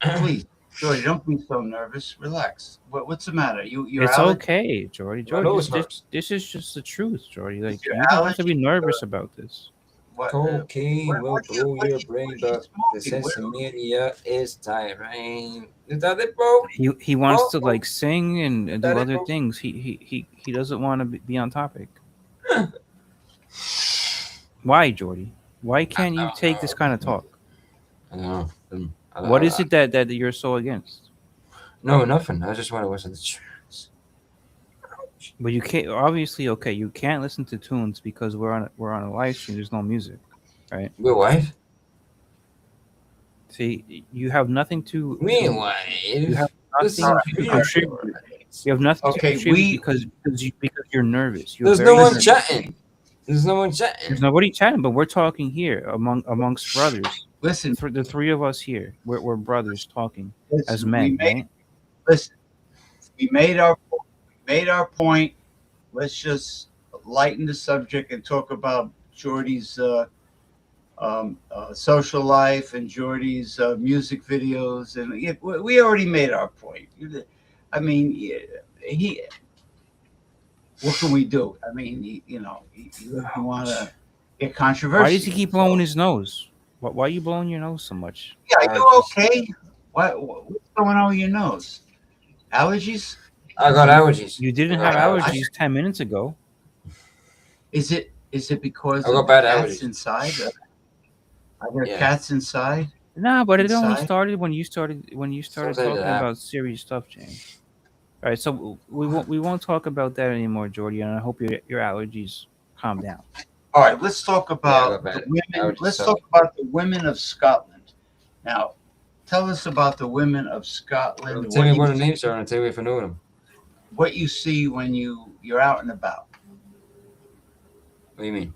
Please, Joy, don't be so nervous. Relax. What's the matter? You're It's allergic. okay, Jordy. My Jordy, nose hurts. this is just the truth, Jordy. Is Like your you don't have to be allergy? nervous about this. What? Cocaine will blow What are your you brain, but the smoking? sensimania is tiring. Is that it, bro? He wants Oh, to like sing and do that it, other bro? things. He doesn't want to be on topic. Why, Jordy? Why can't you take this kind of talk? I don't know. What is it that you're so against? No, nothing. I just want to listen to tunes. But you can't obviously okay. You can't listen to tunes because we're on a live stream. There's no music, right? Real wife? See, you have nothing to. Real You have wife? This is nothing to real. contribute. You have nothing Okay, to contribute because you're nervous. You're There's very no one nervous. chatting. There's no one There's chatting. nobody chatting, but we're talking here amongst brothers. Listen, The three of us here, we're brothers talking as listen. men, right? Listen. We made our point. Let's just lighten the subject and talk about Jordy's social life and Jordy's music videos. And we already made our point. I mean, he. What can we do? I mean, you want to get controversial. Why does he keep blowing his nose? Why are you blowing your nose so much? Yeah, are you okay? What's going on with your nose? Allergies? I got allergies. You didn't have allergies 10 minutes ago. Is it because I of got the bad cats allergies. inside? Are there Yeah. cats inside? Nah, but it only Inside? started when you started Sometimes talking it happens. about serious stuff, James. All right, so we won't talk about that anymore, Jordy, and I hope your allergies calm down. All right, let's talk about Yeah, I got the bad women. allergies, Let's so- talk about the women of Scotland. Now, tell us about the women of Scotland. Tell me what you the names are and tell me if I know them. what you see when you're out and about. What do you mean?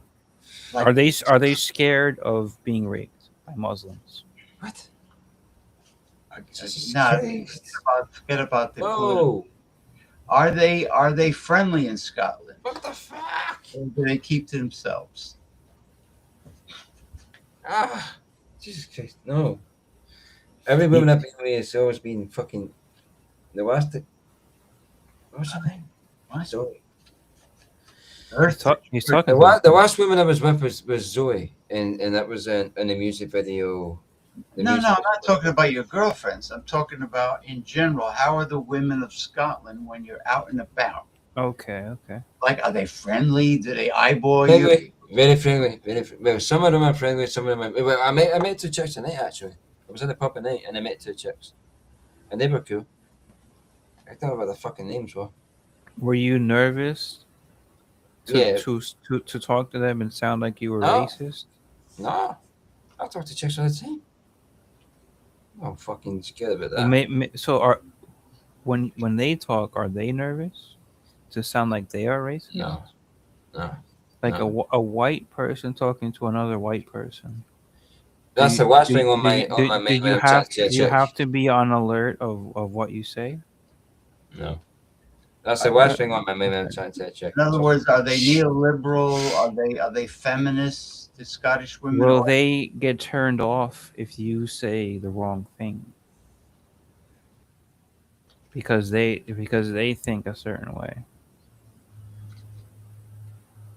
Like, Are they scared of being raped by Muslims? What? no, forget about the political. Whoa! Are they friendly in Scotland? What the fuck? Or do they keep to themselves? Ah! Jesus Christ, no. Every woman I've been with has always been fucking the last. What's her name? What? Zoe. Earth. He's talking. The last woman I was with was Zoe, and that was in the music video. No, I'm not talking about your girlfriends. I'm talking about in general. How are the women of Scotland when you're out and about? Okay. Like, are they friendly? Do they eyeball Friendly, you? very friendly, Well, some of them are friendly, some of them are. Well, I met two chicks tonight actually. I was in the pub at night and I met two chicks, and they were cool. I don't know what the fucking names were. Were you nervous to talk to them and sound like you were racist? No, I talk to chicks all the time. I'm fucking scared about that. So when they talk, are they nervous to sound like they are racist? No. Like no. a white person talking to another white person. That's the worst thing on my main Do you have to be on alert of what you say? No. That's the worst thing on my main chat check. In other words, are they neoliberal? Are they feminists? The Scottish women. Will they get turned off if you say the wrong thing? Because they think a certain way.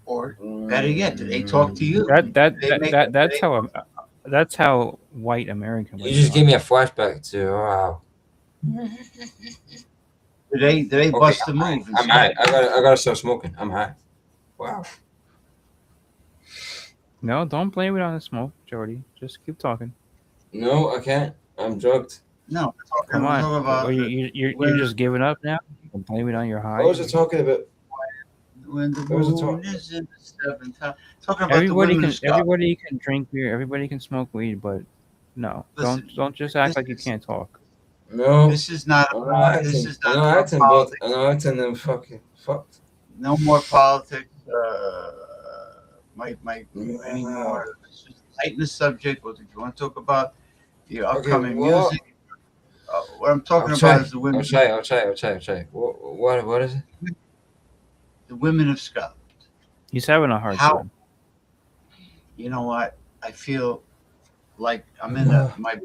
Or better yet, do they talk to you? That's how white American. You just gave me a flashback to wow. Do they bust the move? I'm high. I gotta stop smoking. I'm high. Wow. No, don't blame it on the smoke, Jordy. Just keep talking. No, I can't. I'm drugged. No, come on. About you're just giving up now? You blame it on your high? What was I talking about? When the moon is in the seventh house. Talking about everybody can drink beer. Everybody can smoke weed, but no, don't just act like you can't talk. No, This is not I'm about. not This acting. is I'm not not about acting, but politics. I'm not acting. Them fucking fucked. No more politics. Might No. anymore. Let's just lighten the subject. What did you want to talk about? The Okay, upcoming what? music. What I'm talking about is the I'll women. try. I'll try. I'll try. I'll try. What is it? The women of Scotland. He's having a hard How time. you know what? I feel like I'm in a my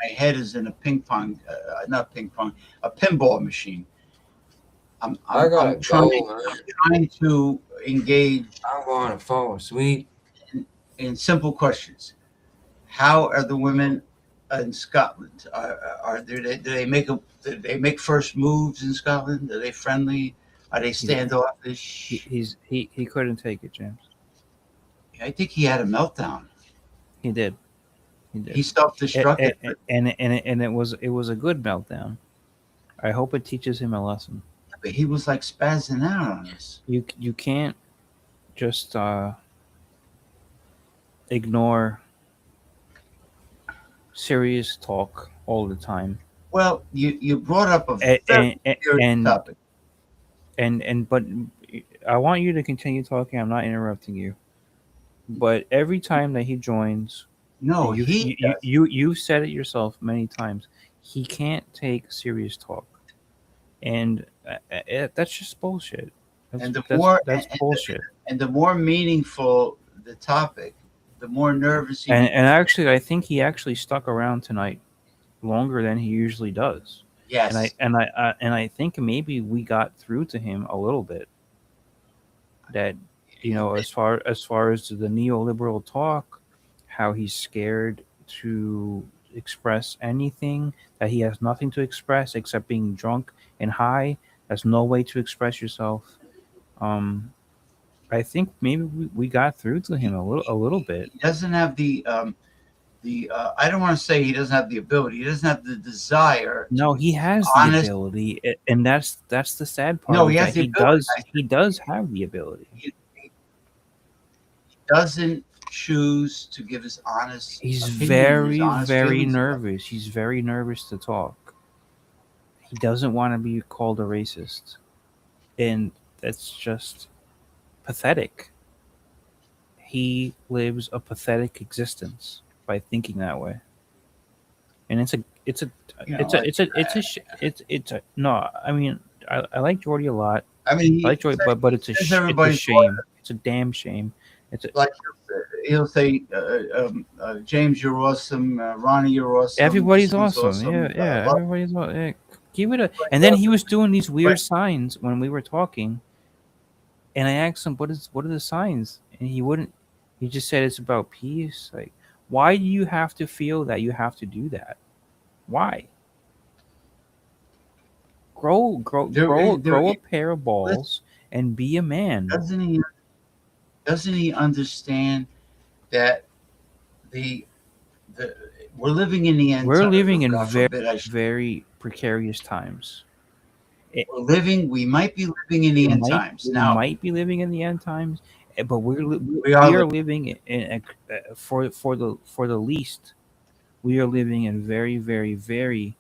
head is in a ping pong, not ping pong, a pinball machine. I'm I I'm gotta I'm trying go, man. trying to engage I'm going to fall asleep. in simple questions. How are the women in Scotland? Do they make first moves in Scotland? Are they friendly? Are they He standoffish? he couldn't take it, James. I think he had a meltdown. He did. He He did. self-destructed, And it was a good meltdown. I hope it teaches him a lesson. but he was like spazzing out on us. You can't just ignore serious talk all the time. Well, you brought up a And very and serious and topic. but I want you to continue talking. I'm not interrupting you. But every time that he joins, No, he does. you said it yourself many times. He can't take serious talk, and that's just bullshit. And the more That's bullshit. and the more meaningful the topic, the more nervous he And becomes. actually, I think he actually stuck around tonight longer than he usually does. Yes, And I think maybe we got through to him a little bit. That as far as the neoliberal talk, how he's scared to express anything, that he has nothing to express except being drunk and high. There's no way to express yourself. Um, I think maybe we got through to him a little bit. he doesn't have the. I don't want to say he doesn't have the ability. He doesn't have the desire to No, be he has the honest. ability, and that's the sad part No, is he has that the ability. he does have the ability. He doesn't choose to give his honest He's opinion and his honest very feelings about nervous. He's very nervous to talk. He doesn't want to be called a racist, and that's just pathetic. He lives a pathetic existence by thinking that way, and it. You know, like, it's a no. I mean, I like Jordy a lot. I mean, I like Jordy, but says it's a everybody's shame. It's a damn shame. It's a, like he'll say, James, you're awesome. Ronnie, you're awesome. everybody's Sue's awesome. awesome. Yeah. Everybody's yeah, give it a. And then he was doing these weird signs when we were talking, and I asked him, what are the signs?" And he wouldn't. He just said it's about peace. Like, why do you have to feel that you have to do that? Why? Grow a pair of balls and be a man. Doesn't he understand that the the we're living in the end We're time, living in God very forbid very precarious times. we might be living in the end times We now. might be living in the end times, but We we are are living for the least. We are living in very very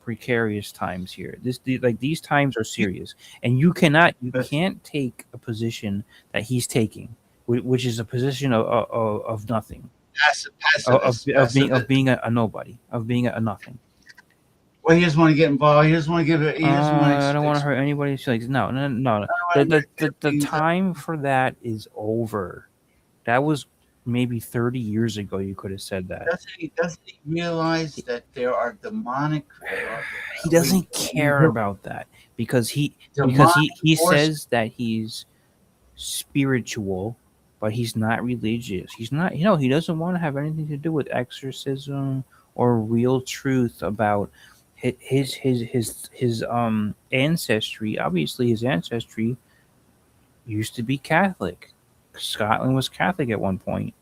precarious times here. Like these times are serious, and you can't take a position that he's taking, which is a position of nothing, of being a nobody, of being a nothing. Well, he doesn't want to get involved. He doesn't want to give it. He doesn't want I don't want to to. hurt anybody's feelings. No. The time for that is over. That was maybe 30 years ago. You could have said that. Doesn't he realize that there are demonic? He doesn't care about that because he demonic forces. says that he's spiritual, but he's not religious. He's not. He doesn't want to have anything to do with exorcism or real truth about his ancestry. Obviously, his ancestry used to be Catholic. Scotland was Catholic at one point.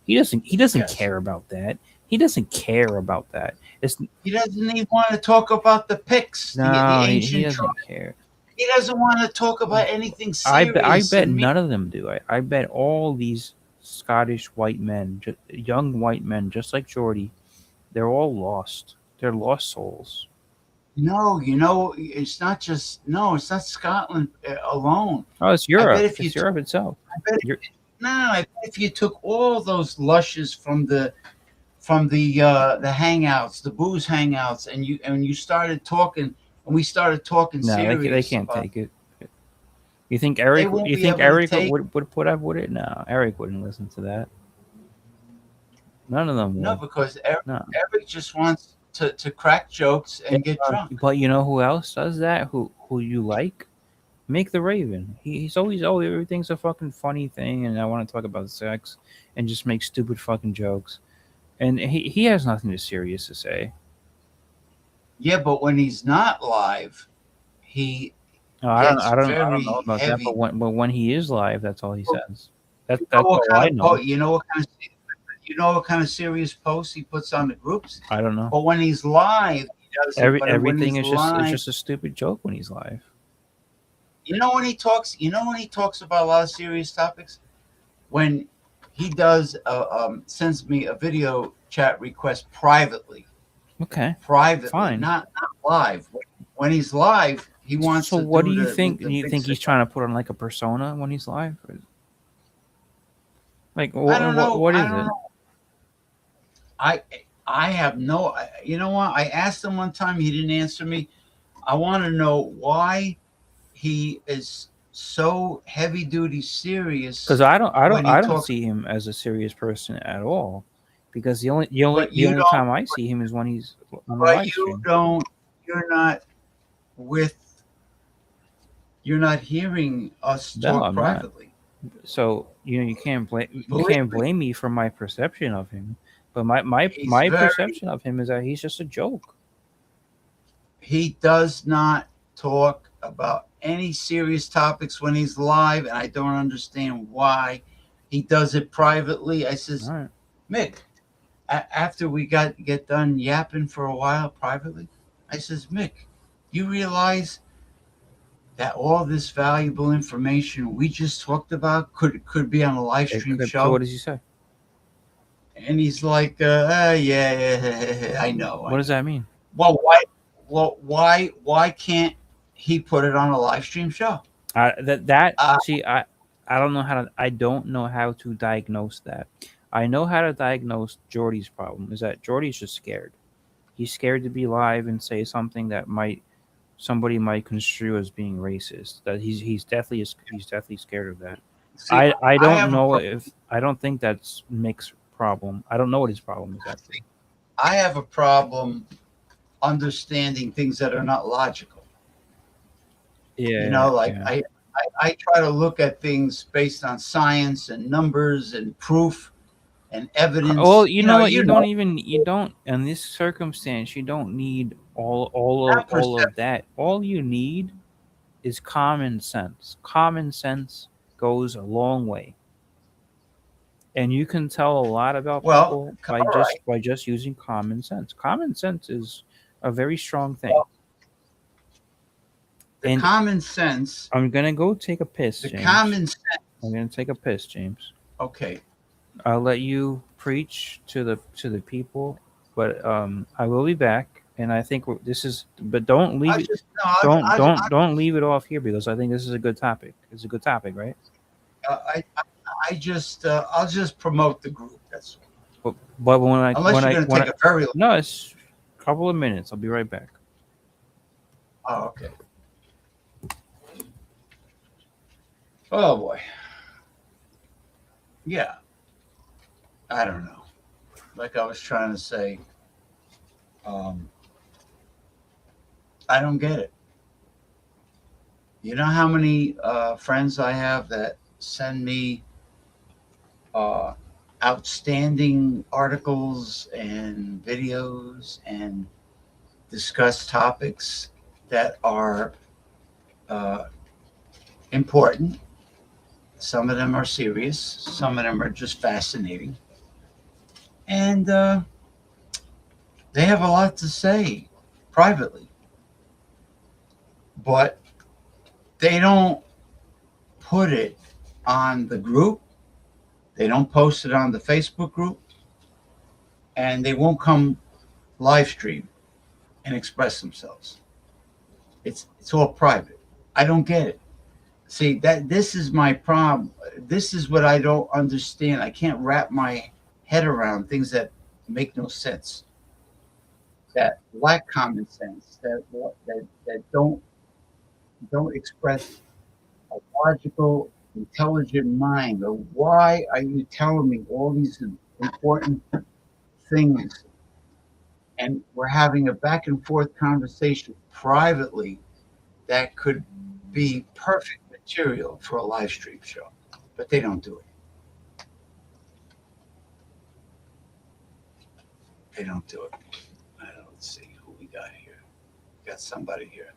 He doesn't Yes. care about that. He doesn't care about that. He doesn't even want to talk about the Picts, the ancient he doesn't tribes. care. He doesn't want to talk about anything serious. I bet none of them do. I bet all these Scottish white men, young white men, just like Geordie, they're all lost. They're lost souls. No, it's not just no, it's not Scotland alone. Oh, it's I bet Europe. if you It's took, Europe itself. I bet You're, no, I bet if you took all those lushes from the hangouts, the booze hangouts, and you started talking, and we started talking no, they serious can't about, take it. You think they Eric? won't You be think able to Eric take. would put up with it? No, Eric wouldn't listen to that. None of them No, would. because No. Eric just wants to crack jokes Yeah, and get drunk. but you know who else does that? Who you like? Make the Raven. He's always everything's a fucking funny thing, and I want to talk about sex and just make stupid fucking jokes. And he has nothing serious to say. Yeah, but when he's not live, he No, gets I don't know very about that. heavy. But when he is live, that's all he says. You know That's what all kind I of know. you know what kind of serious posts he puts on the groups. I don't know. But when he's live, he doesn't. But when Everything he's is just it's live, just a stupid joke when he's live. when he talks about a lot of serious topics, when he does sends me a video chat request privately, Okay, fine. not live. When he's live, he wants So to what do do you the think? the Do you big think he's cigar. trying to put on like a persona when he's live? Like I don't know. what I is don't it? know. I I have no. You know what? I asked him one time. He didn't answer me. I want to know why he is so heavy duty Because serious when he I don't talks. see him as a serious person at all. Because But the you only don't. time I see him is when he's on the But live you stream. don't. You're not with. You're not hearing us No, talk I'm not. privately. So you Believe can't me, blame me for my perception of him. But he's my very. perception of him is that he's just a joke. He does not talk about any serious topics when he's live, and I don't understand why. He does it privately. I All says, right. Mick, after we get done yapping for a while privately, I says, Mick, you realize that all this valuable information we just talked about could be on a live stream So what show? does he say? And he's like, yeah, I know, What I does know. that mean? Well, why? Well, why can't he put it on a live stream show? Uh, See, I don't know how to I don't know how to diagnose that. I know how to diagnose Jordy's problem is that Jordy's just scared. He's scared to be live and say something that might somebody might construe as being racist. That he's definitely scared of that. see, I I don't have a know pro- if I don't think that's Mick's problem. I don't know what his problem is actually. I have a problem understanding things that are not logical. Yeah, Like yeah. I try to look at things based on science and numbers and proof and Well, evidence. you know what? You don't in this circumstance. You don't need Not all of perception. that. All you need is common sense. Common sense goes a long way, and you can tell a lot about Well, people all right. by just using common sense. Common sense is a very strong thing. Well, the And common sense. I'm gonna go take a piss, The James. common sense. I'm gonna take a piss, James. Okay. I'll let you preach to the people, but I will be back, and I think this is. But don't leave I it. just no. I, Don't leave it off here because I think this is a good topic. It's a good topic, right? I just I'll just promote the group. That's But unless you're going to take a very long. no, it's a couple of minutes. I'll be right back. Oh, okay. Oh boy. Yeah. I don't know. Like I was trying to say, um, I don't get it. You know how many friends I have that send me uh, outstanding articles and videos and discuss topics that are uh, important. Some of them are serious. Some of them are just fascinating. And they have a lot to say privately. But they don't put it on the group. They don't post it on the Facebook group. And they won't come live stream and express themselves. It's all private. I don't get it. See that this is my problem. This is what I don't understand. I can't wrap my head around things that make no sense, that lack common sense, that don't express a logical, intelligent mind. Or why are you telling me all these important things? And we're having a back and forth conversation privately that could be perfect material for a live stream show, but they don't do it. They don't do it. I don't see who we got here. We got somebody here.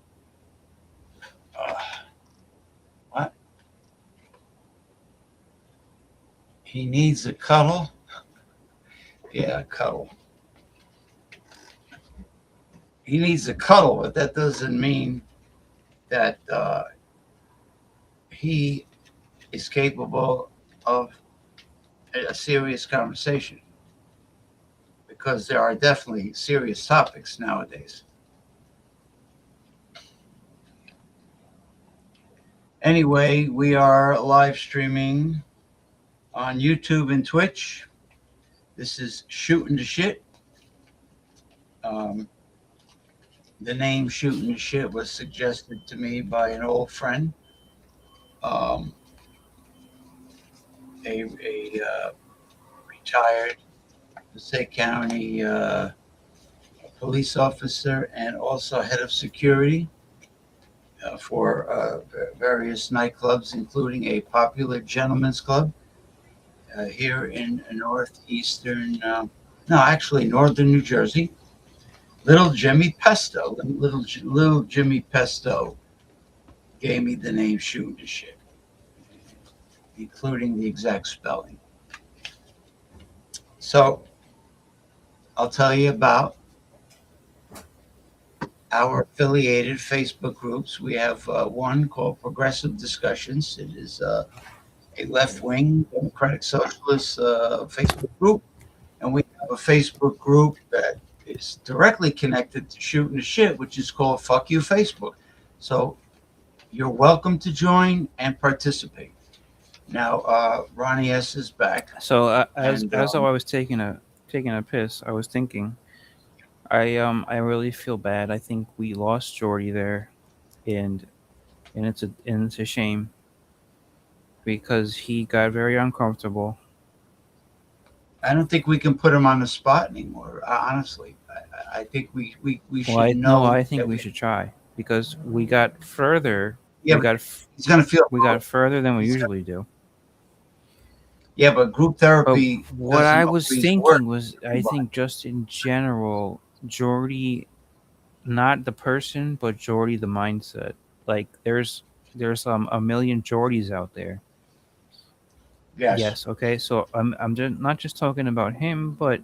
Uh, what? He needs a cuddle. Yeah, a cuddle. He needs a cuddle, but that doesn't mean that he is capable of a serious conversation, because there are definitely serious topics nowadays. Anyway, we are live streaming on YouTube and Twitch. This is Shootin' the Shit. The name Shootin' the Shit was suggested to me by an old friend, a retired Passaic County police officer and also head of security for various nightclubs, including a popular gentleman's club here in northeastern, no, actually northern New Jersey. Little Jimmy Pesto, little Jimmy Pesto gave me the name Shootin' the Shit, including the exact spelling. So I'll tell you about our affiliated Facebook groups. We have one called Progressive Discussions. It is a left-wing democratic socialist Facebook group. And we have a Facebook group that is directly connected to Shootin' the Shit, which is called Fuck You Facebook. So you're welcome to join and participate. Now, Ronnie S. is back. So as I was taking a piss, I was thinking, I really feel bad. I think we lost Jordy there, and it's a shame because he got very uncomfortable. I don't think we can put him on the spot anymore. Honestly, I think we should know. No, I think we should try because we got further. Yeah, he's gonna feel. We got further than we usually do. Yeah, but group therapy. But what I was thinking was, I think just in general, Jordy, not the person, but Jordy the mindset. Like there's a million Jordys out there. Yes. Okay. So I'm just not just talking about him, but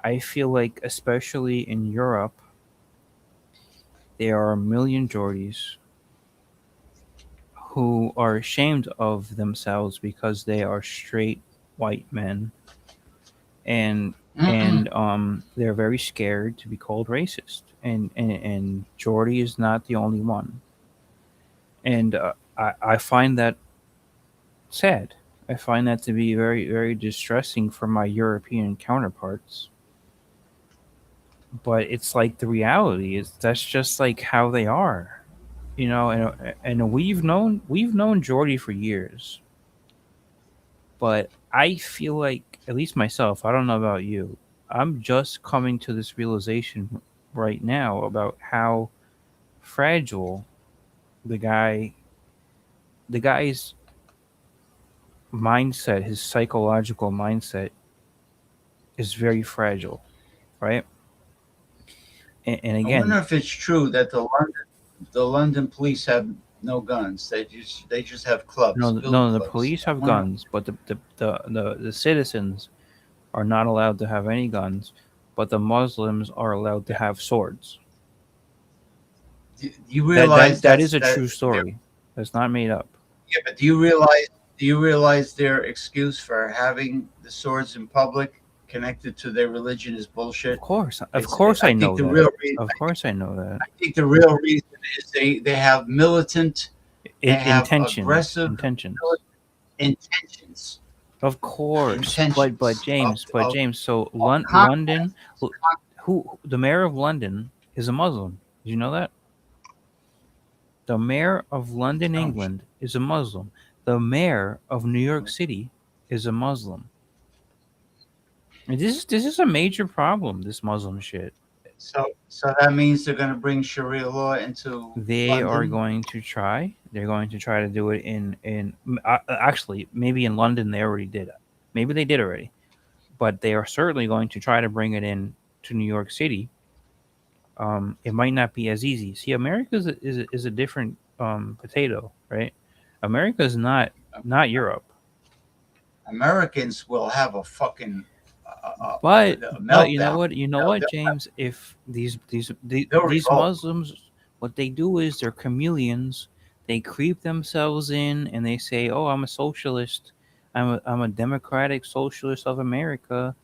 I feel like especially in Europe, there are a million Jordys who are ashamed of themselves because they are straight white men, and they're very scared to be called racist. And Jordy is not the only one. And I find that sad. I find that to be very, very distressing for my European counterparts. But it's like the reality is that's just like how they are, you know. And we've known Jordy for years. But I feel like, at least myself, I don't know about you, I'm just coming to this realization right now about how fragile the guy's mindset, his psychological mindset, is very fragile, right? And again, I wonder if it's true that the London police have no guns. They just have clubs. No, clubs. The police have guns, but the citizens are not allowed to have any guns. But the Muslims are allowed to have swords. You realize that is a true story. That's not made up. Yeah, but do you realize their excuse for having the swords in public connected to their religion is bullshit. Of course, I I know think the that. real reason, Of course, I know that. I think the real reason is they have militant, they have aggressive Intentions. intentions, Of course, but intentions James. So of London, conquest. who the mayor of London is a Muslim. Did you know that? The mayor of London, Oh, England, is a Muslim. The mayor of New York City is a Muslim. And this is a major problem. This Muslim shit. so that means they're going to bring Sharia law into They are London. going to try. They're going to try to do it actually maybe in London they already did it. Maybe they did already, but they are certainly going to try to bring it in to New York City. It might not be as easy. See, America is a different potato, right? America is not Europe. Americans will have a fucking But you know meltdown. what? You know what, James? If They'll these revolt. Muslims, what they do is they're chameleons. They creep themselves in and they say, "Oh, I'm a socialist. I'm a democratic socialist of America."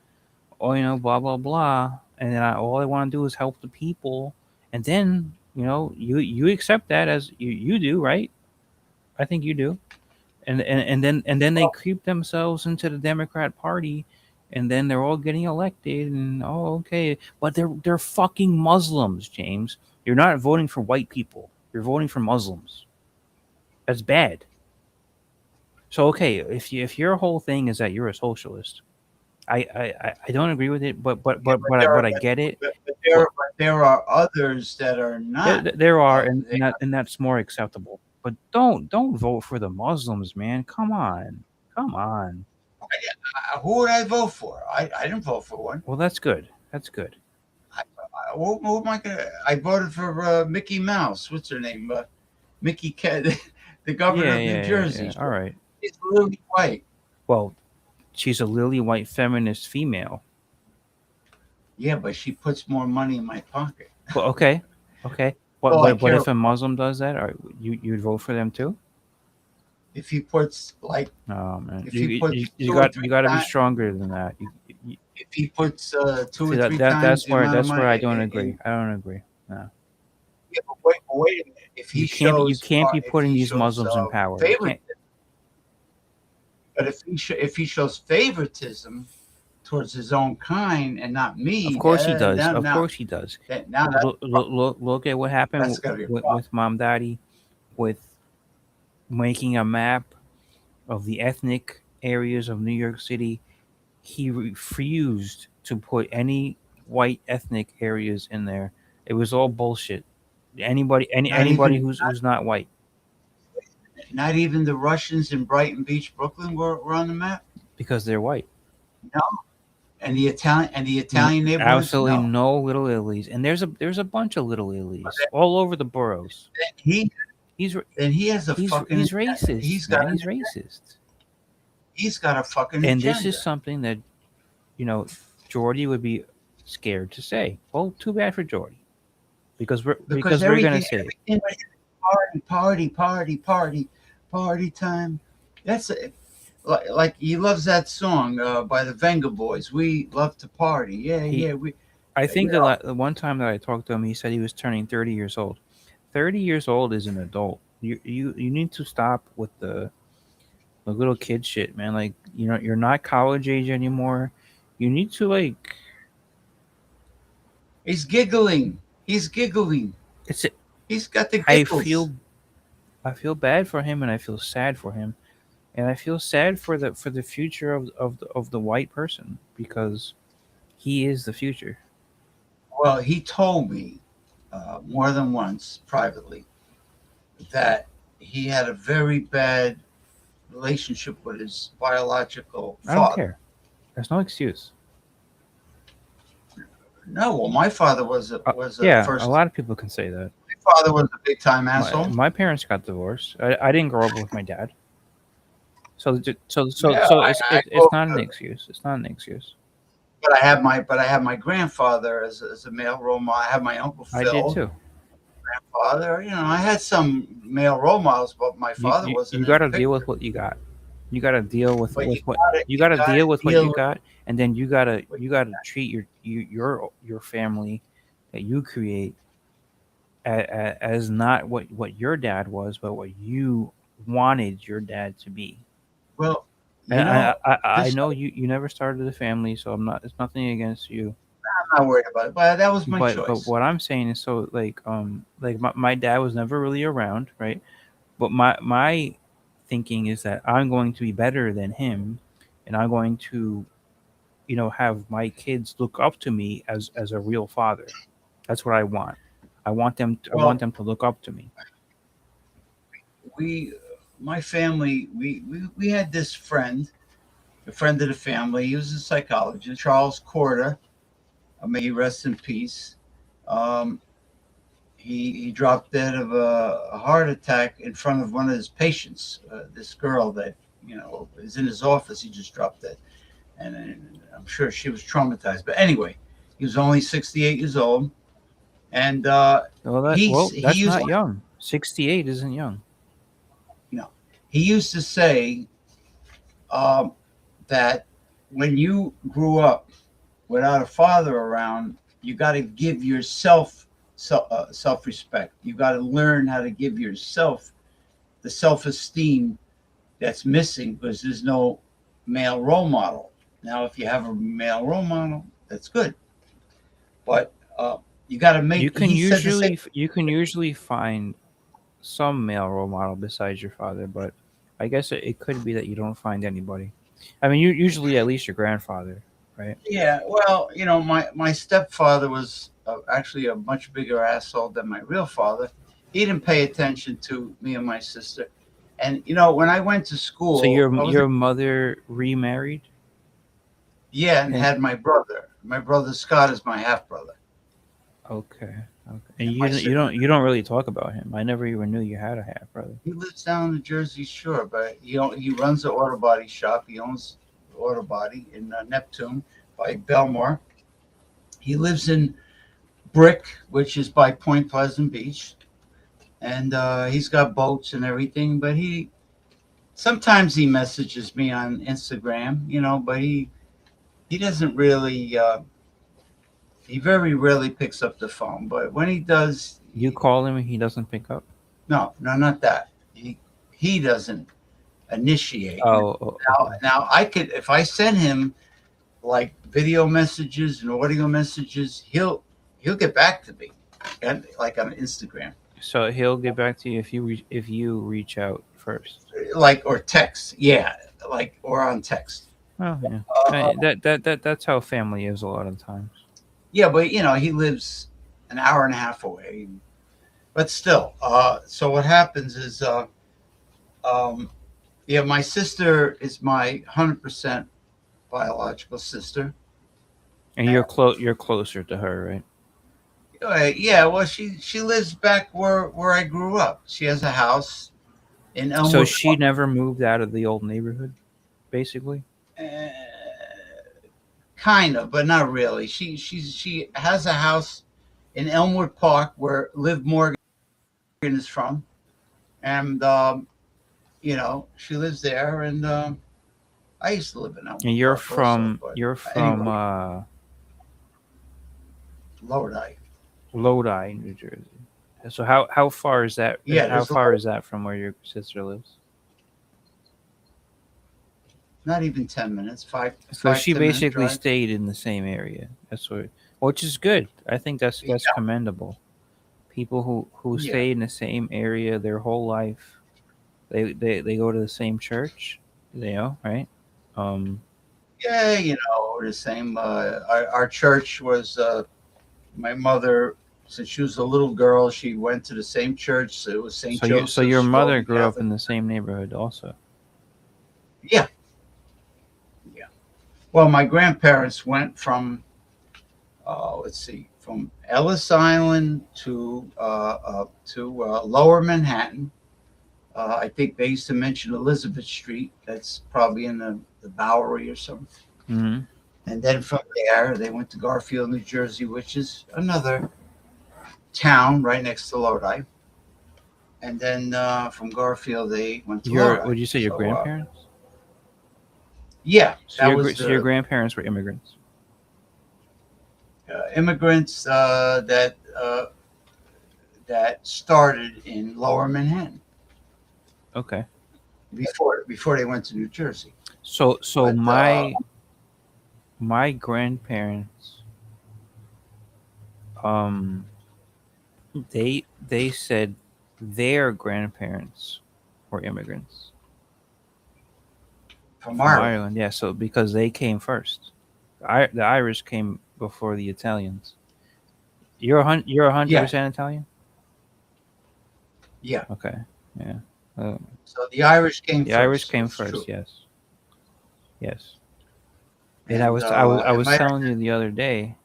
Or blah blah blah. And then all I want to do is help the people. And then you accept that as you do, right? I think you do. And then they Well, creep themselves into the Democrat Party, and then they're all getting elected. And okay, but they're fucking Muslims, James. You're not voting for white people. You're voting for Muslims. That's bad. So okay, if your whole thing is that you're a socialist, I don't agree with it, yeah, but I get it. But but there are others that are not. there are, They, and that's more acceptable. But don't vote for the Muslims, man. Come on, come on. who would I vote for? I didn't vote for one. Well, that's good. That's good. Who am I gonna? I voted for Mickey Mouse. What's her name? Mickey Cat, the governor Yeah, of New yeah, yeah, Jersey. yeah. All right. She's lily white. Well, she's a lily white feminist female. Yeah, but she puts more money in my pocket. Well, okay, okay. What All I what care if a Muslim does that? Or you'd vote for them too? if he puts like Oh man, if he puts you got to be stronger than that. if he puts two See or three that's times the amount of that's where I money, don't agree. I don't agree. No. yeah, but wait a minute. If he You shows, can't be if putting he these shows Muslims in power. You favoritism, can't. but if he shows favoritism towards his own kind and not Of me, course he does. now Of course he does. now that's Look at what happened that's gotta be a problem. with Mom Daddy, with making a map of the ethnic areas of New York City. He refused to put any white ethnic areas in there. It was all bullshit. Not Anybody even who's not white, not even the Russians in Brighton Beach, Brooklyn were on the map. because they're white. No, and the Italian neighborhoods. Absolutely No, no little Italy's, and there's a bunch of little Italy's all over the boroughs. he He's and he has a fucking he's racist. he's got Man. He's racist. he's got a fucking And agenda. this is something that Jordy would be scared to say. Well, too bad for Jordy, because we're gonna say it. everything party time. That's it. Like he loves that song by the Venga Boys. We love to party. Yeah, He- yeah. We I think Yeah. the one time that I talked to him, he said he was turning 30 years old. 30 years old is an adult. You need to stop with the little kid shit, man. Like you're not college age anymore. You need to like he's giggling. He's giggling. it's. He's got the I giggles. feel bad for him, and I feel sad for him, and I feel sad for the future of the white person, because he is the future. Well, he told me more than once privately that he had a very bad relationship with his biological I don't father. care. There's no excuse. No, well, my father was a Yeah, first. a lot of people can say that. My father was a big time asshole. My parents got divorced. I didn't grow up with my dad, so Yeah, it's not an excuse. It's not an excuse. but I have my grandfather as a male role model. I have my uncle Phil, I did too. grandfather. I had some male role models, but my father You wasn't. got to deal with what you got. You got to deal with But what gotta, you got to gotta deal with what deal you with got, and then what you got to treat your family that you create as not what your dad was, but what you wanted your dad to be. well, And you know, I this know you never started a family, so I'm not. It's nothing against you. I'm not worried about it. But that was my But choice. what I'm saying is, so like my dad was never really around, right? But my thinking is that I'm going to be better than him, and I'm going to have my kids look up to me as a real father. That's what I want. I want Well, them to look up to me. we, my family, we had this friend, a friend of the family. He was a psychologist, Charles Corda. May he rest in peace. Um, he dropped dead of a heart attack in front of one of his patients. This girl that is in his office, he just dropped dead, and I'm sure she was traumatized. But anyway, he was only 68 years old, and he That's used not young. 68 isn't young. you know he used to say um, that when you grew up without a father around, you got to give yourself self respect. You got to learn how to give yourself the self esteem that's missing because there's no male role model. Now, if you have a male role model, that's good, but you got to make. He said the same. You can usually find some male role model besides your father, but I guess it could be that you don't find anybody. I mean, you usually at least your grandfather, right? Yeah, well, my stepfather was actually a much bigger asshole than my real father. He didn't pay attention to me and my sister. And when I went to So school, I was your mother remarried, yeah, and and had my brother. My brother Scott is my half brother, okay, okay, and and my sister. you don't really talk about him. I never even knew you had a half brother. He lives down in the Jersey Shore, but he runs an auto body shop. He owns auto body in Neptune by Belmore. He lives in Brick, which is by Point Pleasant Beach, and he's got boats and everything. But he sometimes he messages me on Instagram, but he doesn't really. He very rarely picks up the phone, but when he does, You call him and he doesn't pick up. no, no, not that. He doesn't initiate. Okay. Now I could if I send him like video messages and audio messages, he'll get back to me, and like on Instagram, So he'll get back to you if you reach out first. like or text, yeah, like or on text. Oh yeah, Uh, that's how family is a lot of times. yeah, but he lives an hour and a half away, but still. So what happens is, um, yeah, my sister is my 100% biological sister. And And, you're closer to her, right? yeah, well, she lives back where I grew up. She has a house in So Elmwood she Park. never moved out of the old neighborhood, basically. Uh, kind of, but not really. She has a house in Elmwood Park where Liv Morgan is from, and she lives there. And I used to live in And Elmwood Park also, but you're from anyway, Lodi. Lodi, New Jersey. So how far is that? Yeah, How there's far is that from where your sister lives? not even 10 minutes, So she 10 minute basically drive. stayed in the same area. Which is good. I think that's Yeah, commendable. People who yeah, stay in the same area their whole life. They go to the same church, right? Um, yeah. The same. Our church was my mother. Since she was a little girl, she went to the same church. So it was St. so Joseph's, your mother Roman grew up Catholic. in the same neighborhood also. Yeah, yeah. Well, my grandparents went from let's see, from Ellis Island to Lower Manhattan. I think they used to mention Elizabeth Street. That's probably in the Bowery or something. Hmm. And then from there, they went to Garfield, New Jersey, which is another town right next to Lodi. And then from Garfield, they went to Your Lodi. would you say your So grandparents? Yeah, So that your was so your the grandparents were immigrants. immigrants that started in Lower Manhattan Okay. before they went to New Jersey. So But my grandparents, um, they said their grandparents were immigrants from from Ireland, Ireland. Yeah. So because they came first, the Irish came before the Italians. You're 100% yes, Italian. yeah. Okay. Yeah. Um, So the Irish came the Irish first. came It's first. true. Yes. Yes. And I And was I was I and was my telling you the other day.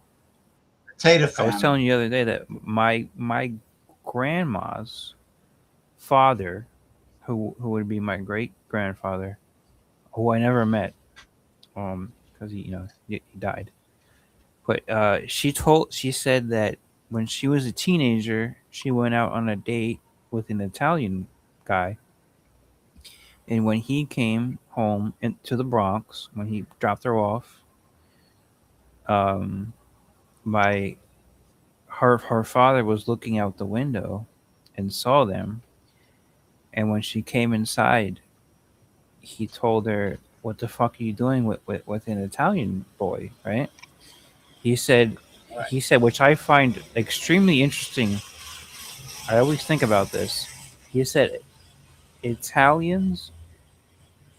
potato I was famine. telling you the other day that my grandma's father, who would be my great grandfather, who I never met, because he died. But she said that when she was a teenager, she went out on a date with an Italian guy, and when he came home into the Bronx, when he dropped her off, um, my her father was looking out the window and saw them, and when she came inside, he told her, "What the fuck are you doing with an Italian boy?" Right? He said, Right. which I find extremely interesting. I always think about this. He said, Italians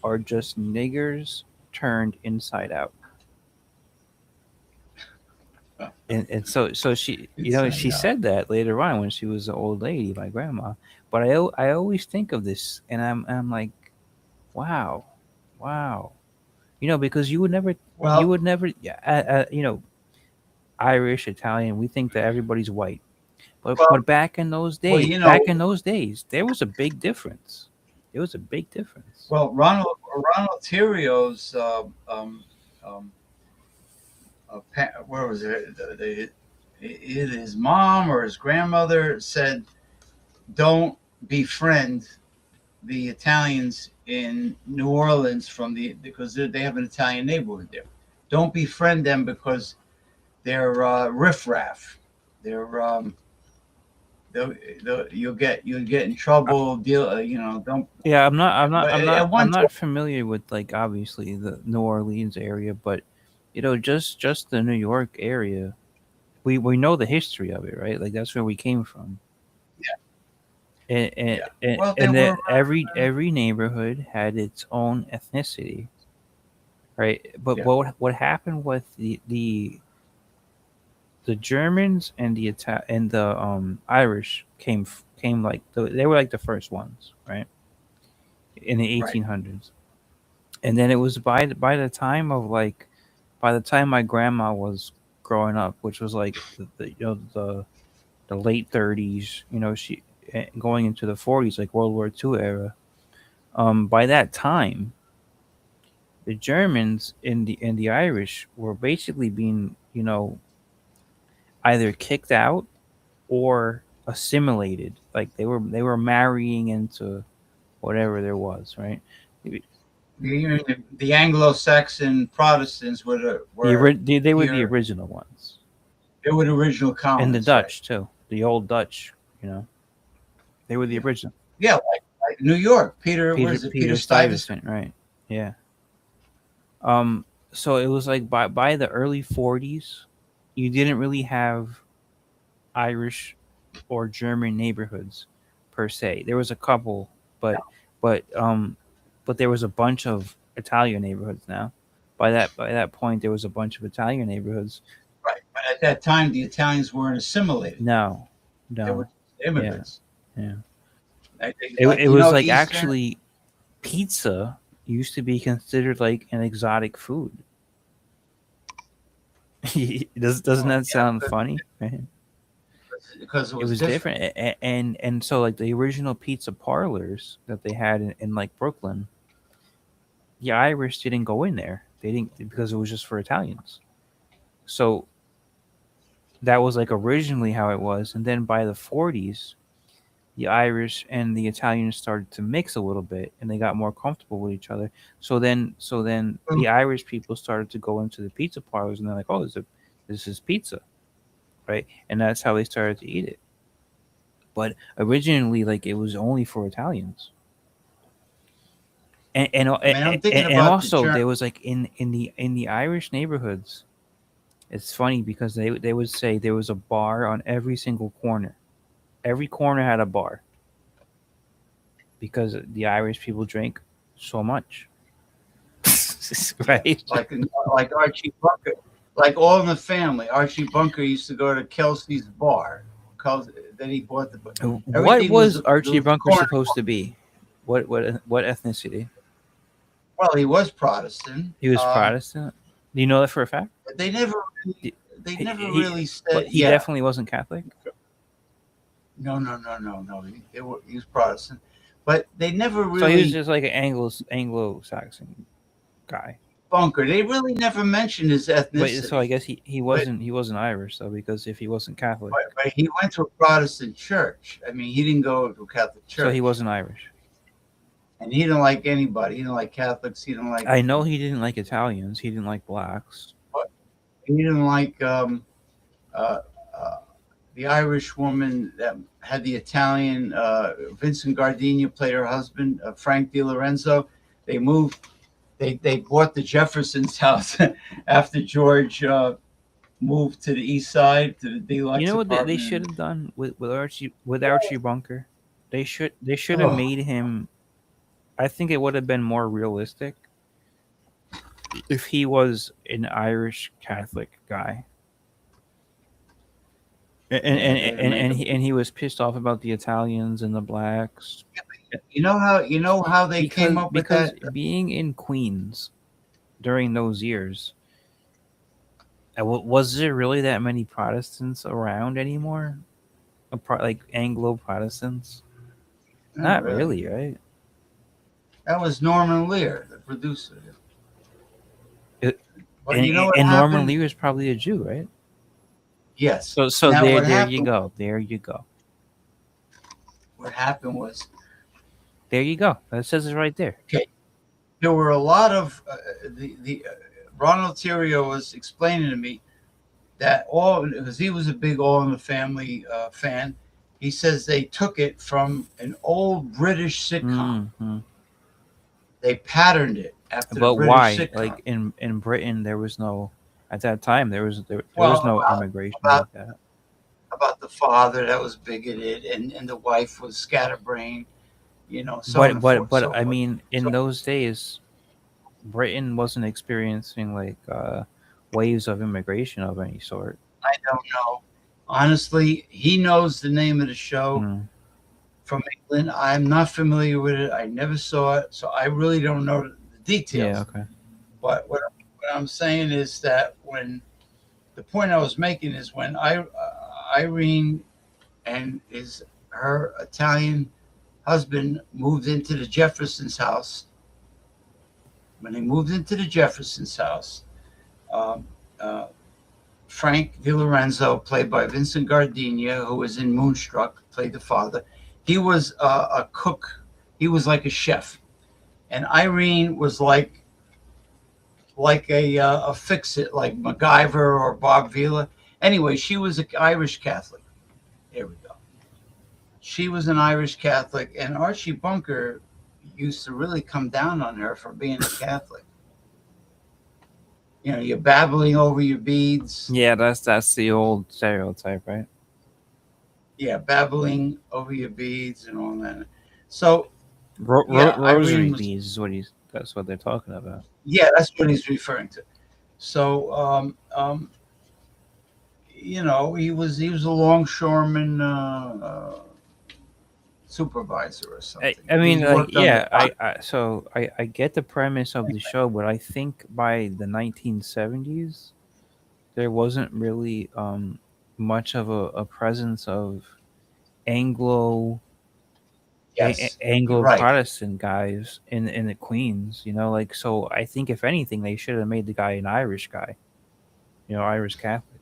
are just niggers turned inside out. And so she, Inside she out. said that later on when she was an old lady, my grandma. But I always think of this, and I'm like, wow, wow, because you Well, would never, yeah, Irish, Italian, we think that everybody's white. well, But well. back in those days, there was a big difference. There was a big difference. Well, Ronald Thierry's um, where was it? Either his mom or his grandmother said, "Don't befriend the Italians in New Orleans because they have an Italian neighborhood there. Don't befriend them because they're riffraff. They're you'll get in Uh, trouble. Don't." yeah, But at one I'm not time, familiar with like obviously the New Orleans area, but just the New York area. We know the history of it, right? Like that's where we came from. And and, yeah. and, Well, there and were that every neighborhood had its own ethnicity, right? But yeah, what happened with the Germans and the Irish came like they were like the first ones, right? In the right. 1800s. And then it was by the time of like by the time my grandma was growing up, which was like the late 30s, she going into the 40s, like World War II era. By that time, the Germans and the Irish were basically being, either kicked out or assimilated. Like they were marrying into whatever there was, right? The, The Anglo-Saxon Protestants they were the here. original ones, They were the original and the colonists, right? Dutch too, the old Dutch. They were the Yeah, original. yeah, like New York. Peter, what is it? Peter Peter Stuyvesant. Stuyvesant, right? Yeah. So it was like by the early 40s, you didn't really have Irish or German neighborhoods per se. There was a couple, but but um but there was a bunch of Italian neighborhoods now. By that point there was a bunch of Italian neighborhoods. Right. But at that time, the Italians weren't assimilated. No. They were No. immigrants. Yeah. Yeah. Like It was like Eastern. actually pizza used to be considered like an exotic food. Doesn't Well, that yeah, sound funny? Right? because it It was was different. different, and so like the original pizza parlors that they had in like Brooklyn, the Irish didn't go in there. They didn't because it was just for Italians. So that was like originally how it was, and then by the 40s, the Irish and the Italians started to mix a little bit, and they got more comfortable with each other. So then the Irish people started to go into the pizza parlors, and they're like, "Oh, this is pizza," right? And that's how they started to eat it. But originally, like it was only for Italians, I mean, I'm thinking and about the also germ. there was like in the Irish neighborhoods. It's funny because they would say there was a bar on every single corner. Every corner had a bar because the Irish people drink so much, right? Like Archie Bunker, like All in the Family. Archie Bunker used to go to Kelsey's bar. Then he bought the What everything was was there Archie was a Bunker corner. supposed to be? What ethnicity? Well, he was Protestant. He was Protestant. Do you know that for a fact? But they never He, really, they never he, really but said. he Yeah, definitely wasn't Catholic. no. He was Protestant, but they never So he was really just like an Anglo-Saxon guy. Bunker. They really never mentioned his But so I ethnicity. guess he But, wasn't Irish though, because if he wasn't Catholic, but he went to a Protestant church. I mean, he didn't go to a Catholic so he church, wasn't Irish. and he didn't like anybody. He didn't like Catholics. He didn't like. I know he didn't like Italians. He didn't like blacks. He didn't like uh, uh, the Irish woman that had the Italian. Vincent Gardenia played her husband, Frank Di Lorenzo. They moved. They bought the Jeffersons' house after George moved to the east side to the deluxe You know what they apartment. should have done with Archie Bunker? They should have Oh, made him. I think it would have been more realistic if he was an Irish Catholic guy, yeah, they didn't make him. and he was pissed off about the Italians and the blacks You know how they because came up with that. being in Queens during those years, was there really that many Protestants around anymore? Like Anglo Protestants? Not Not really. really, right? That was Norman Lear, the producer. It, But you know what and Norman happened? Lear is probably a Jew, right? Yes. So Now there you go. There you go. what happened was There you go. That says it right there. okay. There were a lot of the Ronald Theriot was explaining to me that all because he was a big All in the Family fan. He says they took it from an old British sitcom. Hmm. They patterned it after the But British why? sitcom. Like in Britain, there was no at that time. There was Well, no immigration about like that. about the father that was bigoted and the wife was scatterbrained, so on But and forth, so I forth. mean, in So those days, Britain wasn't experiencing like waves of immigration of any sort. I don't know. Honestly, he knows the name of the show Mm. from England. I'm not familiar with it. I never saw it, so I really don't know the Yeah. details. Okay. But what I'm saying is that when the point I was making is when Irene and her Italian husband moved into the Jeffersons' house. When they moved into the Jeffersons' house, um, uh, Frank Di Lorenzo, played by Vincent Gardenia, who was in Moonstruck, played the father. He was a cook. He was like a chef, and Irene was like a fix-it, like MacGyver or Bob Vila. Anyway, she was an Irish Catholic. There we go. She was an Irish Catholic, and Archie Bunker used to really come down on her for being a Catholic. You're babbling over your beads. Yeah, that's the old stereotype, right? Yeah, babbling over your beads and all that. So yeah, Rosary Irene was. beads is that's what they're talking about. Yeah, that's what he's referring to. So he was a longshoreman supervisor or something. I He mean, like, worked on the yeah, dock. I get the premise of the show, but I think by the 1970s, there wasn't really much of a presence of Anglo Yes, you're Anglo right. Protestant guys in the Queens. Like, so I think if anything, they should have made the guy an Irish guy. Irish Catholic.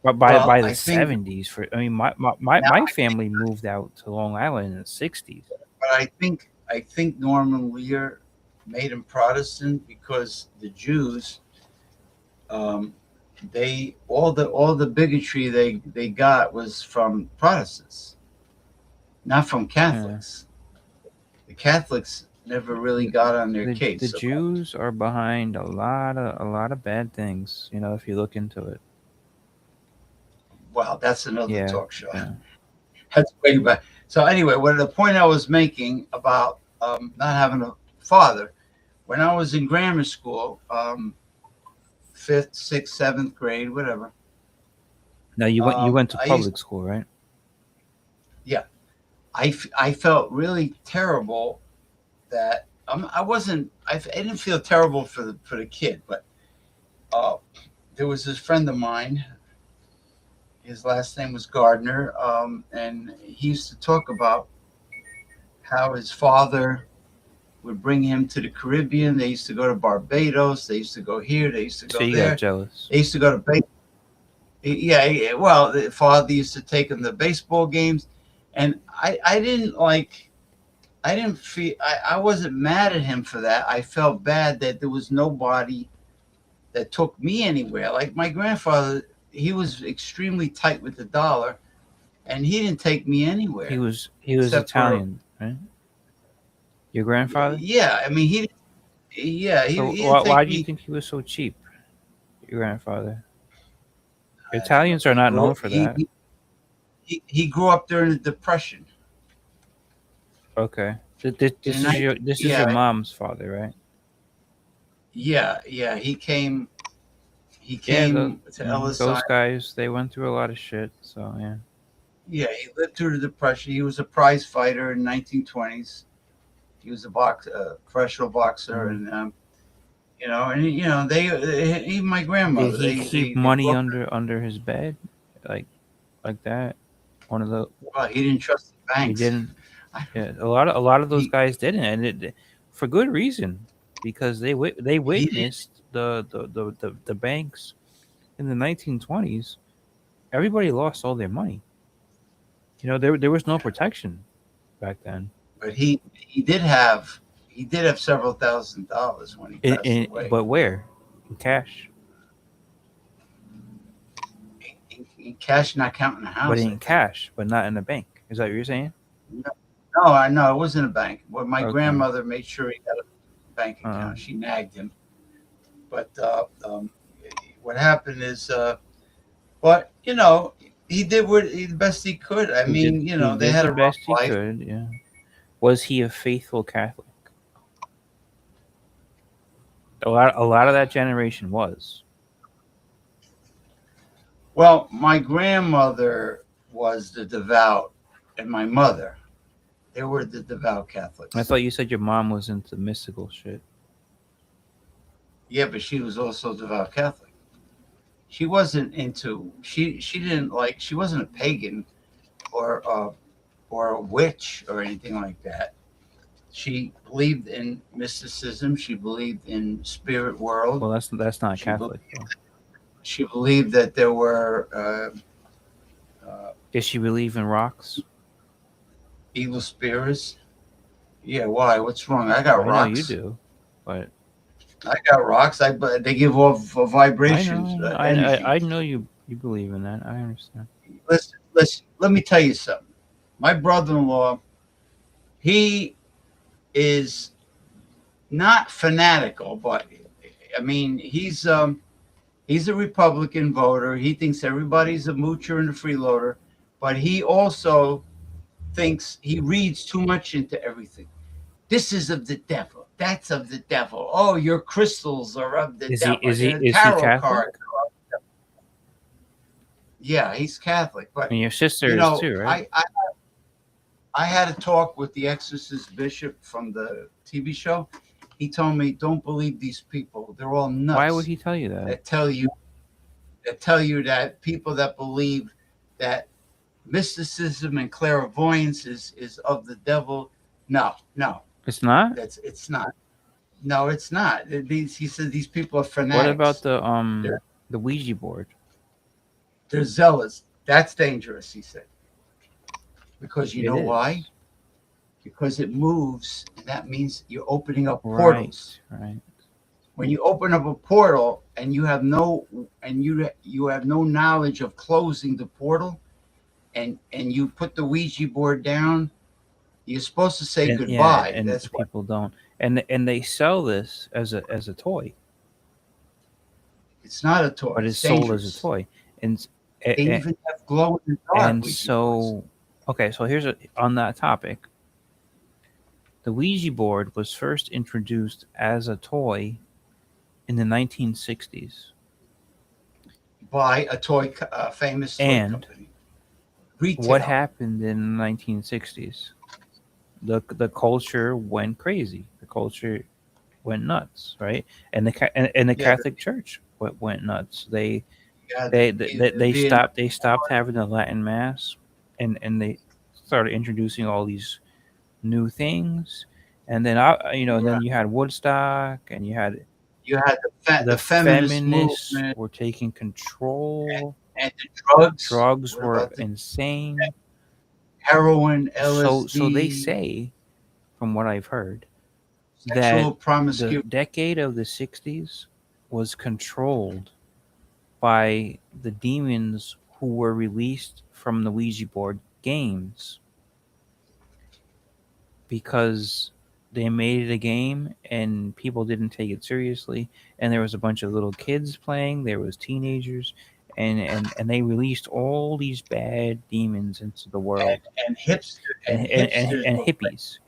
But Well, by the I think '70s, for I mean, my now, family moved out to Long Island in the '60s. but I think Norman Lear made him Protestant because the Jews, um, they all the bigotry they got was from Protestants, not from Yeah. Catholics. The Catholics never really got on their case. The So, Jews are behind a lot of bad things. You know, if you look into it. wow, that's another Yeah. talk show. Yeah. That's way back. So anyway, what the point I was making about not having a father, when I was in grammar school, fifth, sixth, seventh grade, whatever. Now you went to I used, public school, right? yeah, I felt really terrible that I wasn't. I didn't feel terrible for the kid, but uh, there was this friend of mine. His last name was Gardner, and he used to talk about how his father would bring him to the Caribbean. They used to go to Barbados. They used to go here. They used to So go you got there. jealous. They used to go to yeah. Well, the father used to take him to baseball games, and I didn't like. I didn't feel. I wasn't mad at him for that. I felt bad that there was nobody that took me anywhere. Like my grandfather, he was extremely tight with the dollar, and he didn't take me anywhere He was except for Italian, right? Your grandfather. yeah. I mean, So he didn't why take do you me. think he was so cheap? Your grandfather. I don't know. Italians are not known for that. He grew up during the Depression. Okay. And I, This is your yeah, mom's father, right? yeah. He Yeah, came to Ellis those Island. guys, they went through a lot of shit. So yeah. Yeah, he lived through the Depression. He was a prize fighter in 1920s. He was a professional boxer, Mm. and even my Did grandmother, he keep they money grew up. under his bed, like like that? One of the Well, he didn't trust the he banks. didn't. Yeah, a lot of those He guys didn't, and for good reason, because they he didn't. witnessed the banks in the 1920s. Everybody lost all their money. You know, there was no protection back then. But he did have several $1,000s when he passed away. But where? In cash. In cash, not counting the But house, I in think. cash, but not in the bank. Is that what you're saying? No, no, I know it wasn't a bank. Well, my Okay. grandmother made sure he got a bank Uh, account. She nagged him, but what happened is, but he did the best he could. I mean, he they did had the a rough best he life. could. Yeah. Was he a faithful Catholic? A lot of that generation was. Well, my grandmother was the devout, and my mother, they were the devout I Catholics. thought you said your mom was into mystical shit. Yeah, but she was also devout Catholic. She wasn't into. She didn't like. She wasn't a pagan or a witch or anything like that. She believed in mysticism. She believed in spirit world. Well, that's not She be- Catholic though. she believed that there were Does she believe in rocks? evil spirits. Yeah, why? What's wrong? I got I know you rocks. do, but I got rocks. But they give off I vibrations, know energy. I know you believe in that. I understand. Listen. Let me tell you something. My brother-in-law, he is not fanatical, but I mean, he's a Republican voter. He thinks everybody's a moocher and a freeloader, but he also thinks he reads too much into everything. This is of the devil. That's of the devil. Oh, your crystals are of the devil. Your Is he tarot Catholic? cards. Yeah, he's Catholic, but And your sister is too, right? I had a talk with the Exorcist bishop from the TV show. He told me, "Don't believe these people. They're all nuts." Why would he tell you that? That tell you that people that believe that mysticism and clairvoyance is of the devil. No, It's not. it's not. No, it's not. He said these people are What fanatics. about They're- the Ouija board? They're zealous. That's dangerous, he said. Because you It know why? is. Because it moves, and that means you're opening up portals. Right, right. When you open up a portal and you have no knowledge of closing the portal, and you put the Ouija board down, you're supposed to say And yeah, goodbye. and That's what. people don't. And they sell this as a toy, It's not a toy. but it's It's sold as a dangerous. toy. And They even have glow in the dark and Ouija boards. so okay, so here's on that topic. The Ouija board was first introduced as a toy in the 1960s. By a famous toy And company. what Retail. happened in the 1960s? The culture went crazy. The culture went nuts, right? And the Yeah, Catholic Church went nuts. you had the Vietnam They stopped War. having the Latin Mass, and they started introducing all these new things. And then and Right. then you had Woodstock, and you had You had the the feminist feminists movement were taking control. and the drugs. Drugs What were about the insane. heroin, So they LSD, say, from what I've heard, that sexual the promiscuity? decade of the 60s was controlled by the demons who were released from the Ouija board games, because they made it a game and people didn't take it seriously, and there was a bunch of little kids playing, there was teenagers, and they released all these bad demons into the world, And hipsters and hippies.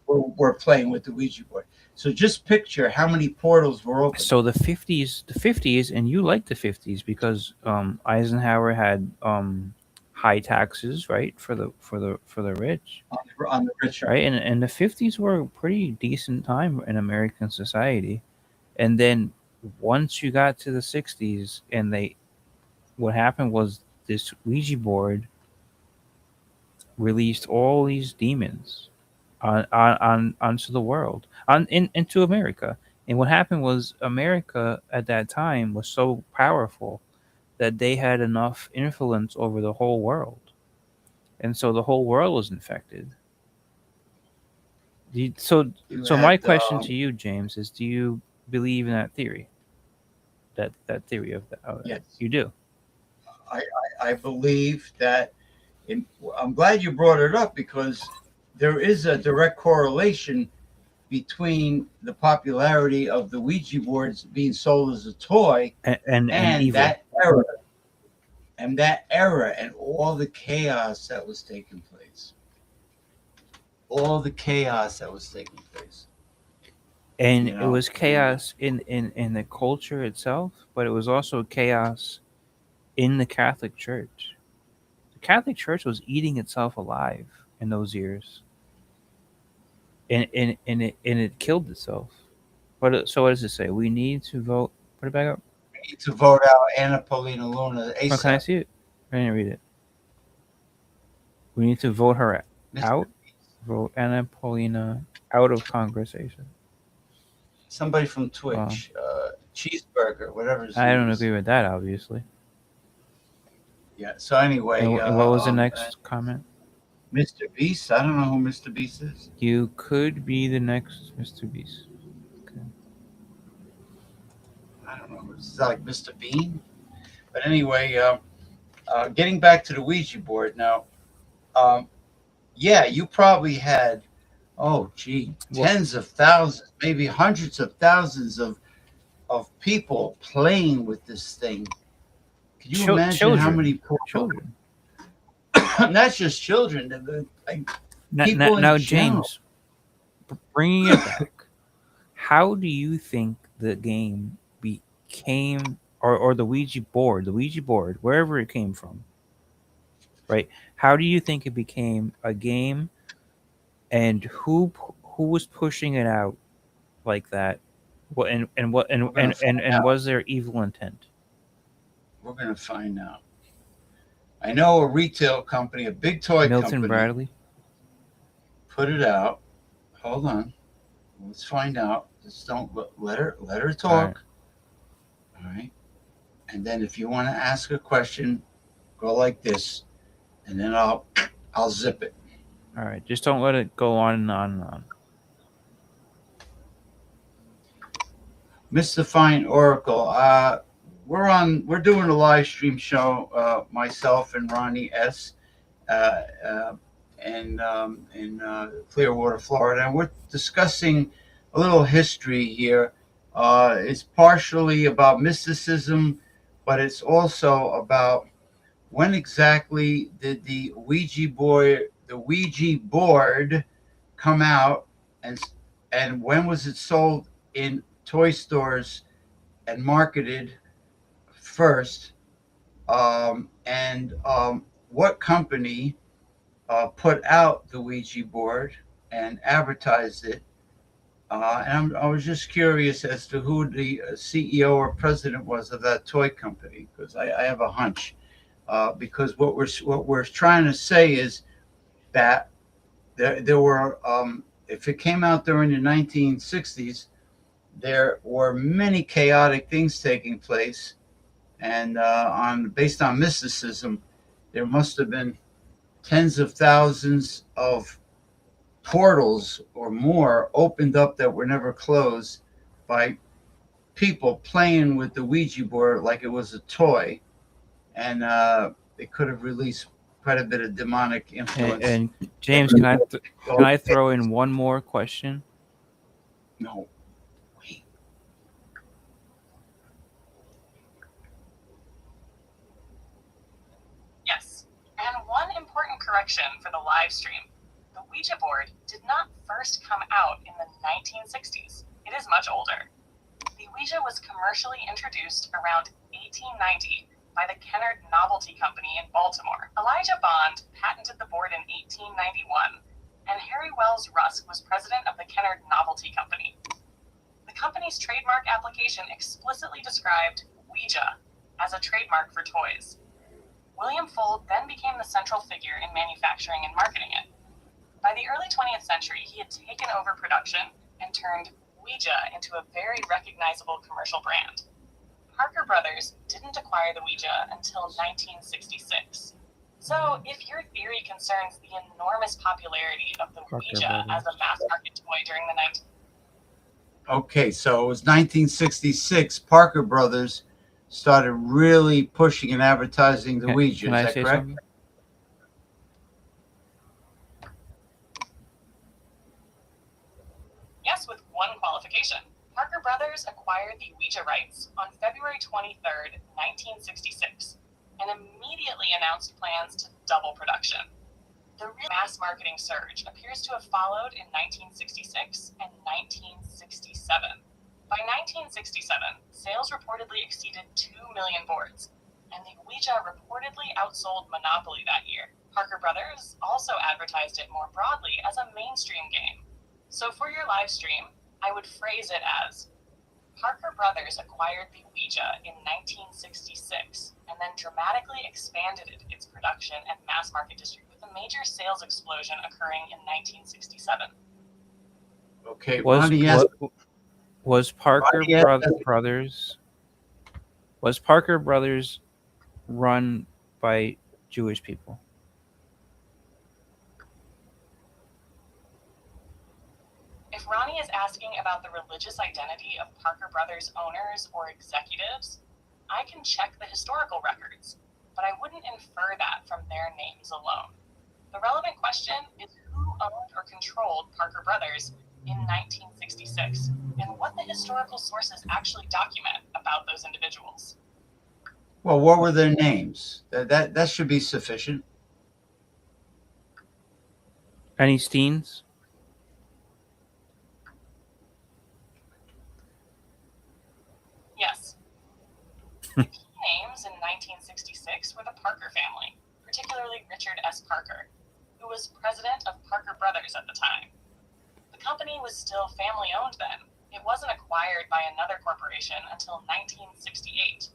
were playing with the Ouija board. So just picture how many portals were open. So the 50s, and you like the 50s because Eisenhower had high taxes, right, for the rich, On the rich right, and the 50s were a pretty decent time in American society. And then once you got to the 60s, and they what happened was this Ouija board released all these demons onto the world, into America. And what happened was America at that time was so powerful that they had enough influence over the whole world, and so the whole world was infected. You So my had question to you, James, is: do you believe in that theory? That theory of that? yes. You do. I believe that. I'm glad you brought it up because there is a direct correlation between the popularity of the Ouija boards being sold as a toy And and evil. that era and all the chaos that was taking place. All the chaos that was taking place. And You it know, was chaos in the culture itself, but it was also chaos in the Catholic Church. The Catholic Church was eating itself alive in those years, and it killed itself. So what does it say? We need to vote. Put it back up. we need to vote out Anna Paulina Luna Oh, can I ASAP. see it? I didn't read it. We need to vote her Mr. out. Vote Anna Paulina out of conversation. Somebody from Well, Twitch, Cheeseburger, whatever his I name don't is. agree with that, obviously. Yeah. So anyway, And what was the next comment? Mr. Beast. I don't know who Mr. Beast is. You could be the next Mr. Beast. Okay. I don't know. It's like Mr. Bean. But anyway, getting back to the Ouija board now. Um, yeah, you probably had, oh gee, Well, tens of thousands, maybe hundreds of thousands of people playing with this thing. Could you imagine how many children. not just children, like people in Now, general. James, bringing it back, how do you think the game became, or the Ouija board, wherever it came from, right? How do you think it became a game, and who was pushing it out like that? What and what We're gonna find and out. was there evil intent? We're gonna find out. I know a retail company, a big toy Milton company, Bradley. put it out. Hold on. Let's find out. Just don't let her All right. talk. All right. and then if you want to ask a question, go like this, and then I'll zip it. All right, just don't let it go on and on and on. Mr. Fine Oracle, we're doing a live stream show, myself and Ronnie S. Uh, uh, in Clearwater, Florida, and we're discussing a little history here. It's partially about mysticism, but it's also about when exactly did the Ouija board come out, and when was it sold in toy stores and marketed first, and what company put out the Ouija board and advertised it. I was just curious as to who the CEO or president was of that toy company, because I have a hunch. Because what we're trying to say is that there were, if it came out during the 1960s, there were many chaotic things taking place, and based on mysticism, there must have been tens of thousands of portals or more opened up that were never closed by people playing with the Ouija board like it was a toy, and it could have released quite a bit of demonic influence. And James, can I throw in one more question? No, wait. Yes, and one important correction for the live stream. The Ouija board did not first come out in the 1960s. It is much older. The Ouija was commercially introduced around 1890 by the Kennard Novelty Company in Baltimore. Elijah Bond patented the board in 1891, and Harry Wells Rusk was president of the Kennard Novelty Company. The company's trademark application explicitly described Ouija as a trademark for toys. William Fuld then became the central figure in manufacturing and marketing it. By the early 20th century, he had taken over production and turned Ouija into a very recognizable commercial brand. Parker Brothers didn't acquire the Ouija until 1966. So, if your theory concerns the enormous popularity of the Ouija as a mass market toy during the 19th. Okay, so it was 1966. Parker Brothers started really pushing and advertising the Ouija. Can Is I that say correct? something? Yes, with one qualification. Parker Brothers acquired the Ouija rights on February 23rd, 1966, and immediately announced plans to double production. The real mass marketing surge appears to have followed in 1966 and 1967. By 1967, sales reportedly exceeded 2 million boards, and the Ouija reportedly outsold Monopoly that year. Parker Brothers also advertised it more broadly as a mainstream game. So for your live stream, I would phrase it as, Parker Brothers acquired the Ouija in 1966 and then dramatically expanded its production and mass market distribution, with a major sales explosion occurring in 1967. Okay, Was Parker Brothers run by Jewish people? If Ronnie is asking about the religious identity of Parker Brothers owners or executives, I can check the historical records, but I wouldn't infer that from their names alone. The relevant question is who owned or controlled Parker Brothers in 1966, and what the historical sources actually document about those individuals. Well, what were their names? That should be sufficient. Any Steens? Yes. The key names in 1966 were the Parker family, particularly Richard S. Parker, who was president of Parker Brothers at the time. The company was still family-owned then. It wasn't acquired by another corporation until 1968.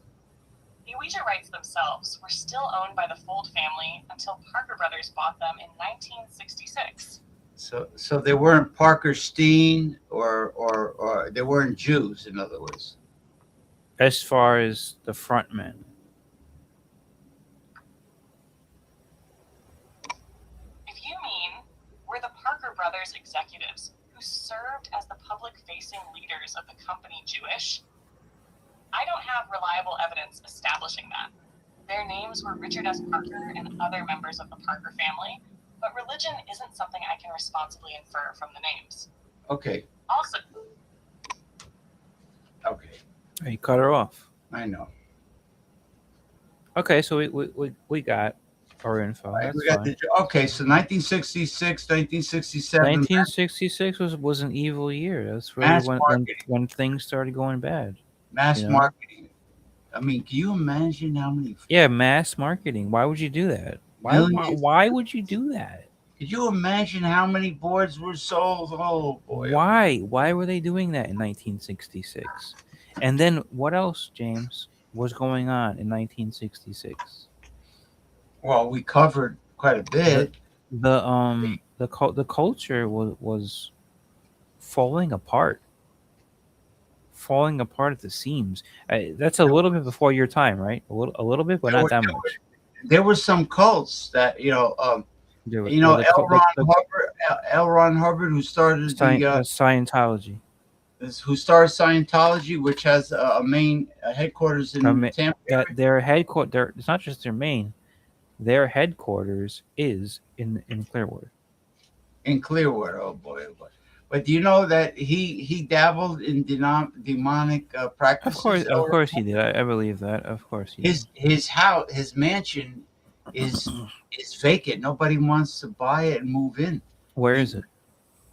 The Ouija rights themselves were still owned by the Fuld family until Parker Brothers bought them in 1966. So they weren't Parker Steen or they weren't Jews, in other words. as far as the frontman. If you mean were the Parker Brothers executives who served as the public-facing leaders of the company Jewish, I don't have reliable evidence establishing that. Their names were Richard S. Parker and other members of the Parker family, but religion isn't something I can responsibly infer from the names. Okay. Also, Okay. He cut her off. I know. Okay, so we got our info. Right, That's we got fine. okay, so 1966, 1967. 1966 was an evil year. That's really Mass marketing. when things started going bad. Mass you know? marketing. I mean, can you imagine how many? Yeah, mass marketing. Why would you do that? Why would you do that? Could you imagine how many boards were sold? Oh boy. Why? Why were they doing that in 1966? And then what else, James, was going on in 1966? Well, we covered quite a bit. The culture was falling apart. Falling apart at the seams. That's a little bit before your time, right? A little bit, but not that much. There were some cults that L. Ron Hubbard, who started Scientology. Who started Scientology, which has a main headquarters in Tampa. Their headquarters. It's not just their main. Their headquarters is in Clearwater. In Clearwater, oh boy, oh boy. But do you know that he dabbled in demonic practices? Of course he did. I believe that. Of course he did. His house, his mansion, is vacant. Nobody wants to buy it and move in. Where is it?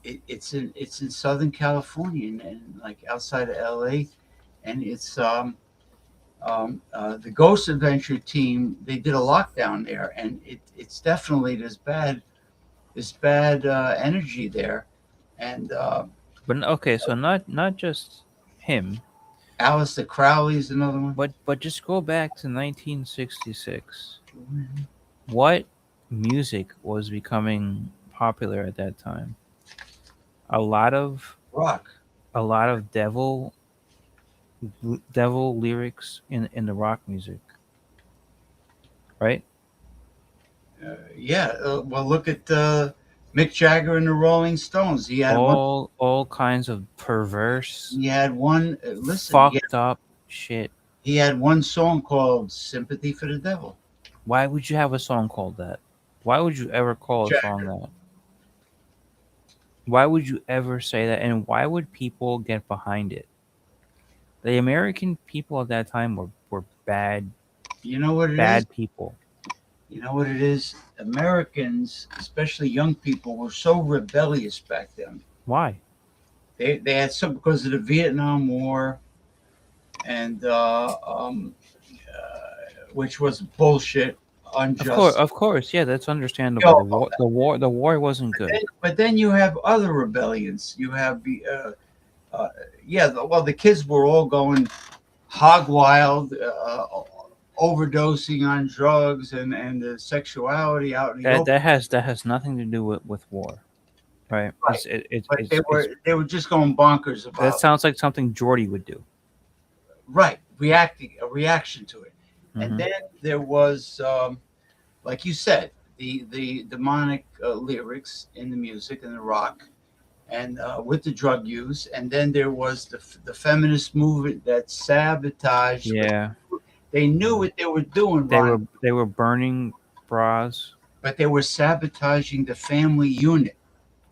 It's in Southern California and like outside of LA, and it's the Ghost Adventure team. They did a lockdown there, and it's definitely this bad energy there. And but okay, so not just him. Aleister Crowley's another one. But just go back to 1966. What music was becoming popular at that time? A lot of rock. A lot of devil lyrics in the rock music. Right? Well, look at Mick Jagger and the Rolling Stones. He had all kinds of perverse. He had one fucked up shit. He had one song called "Sympathy for the Devil." Why would you have a song called that? Why would you ever call a song that? Why would you ever say that? And why would people get behind it? The American people at that time were bad. You know what it bad is? People. You know what it is? Americans, especially young people, were so rebellious back then. Why? They had some because of the Vietnam War, and which was bullshit, unjust. Of course, yeah, that's understandable. The war wasn't good. But then you have other rebellions. You have the kids were all going hog wild. Overdosing on drugs and the sexuality out in the open. That has nothing to do with war, right? They were just going bonkers about. That sounds like something Jordy would do. Right, a reaction to it, and then there was, like you said, the demonic lyrics in the music and the rock, and with the drug use, and then there was the feminist movement that sabotaged. Yeah. They knew what they were doing. They were burning bras, but they were sabotaging the family unit.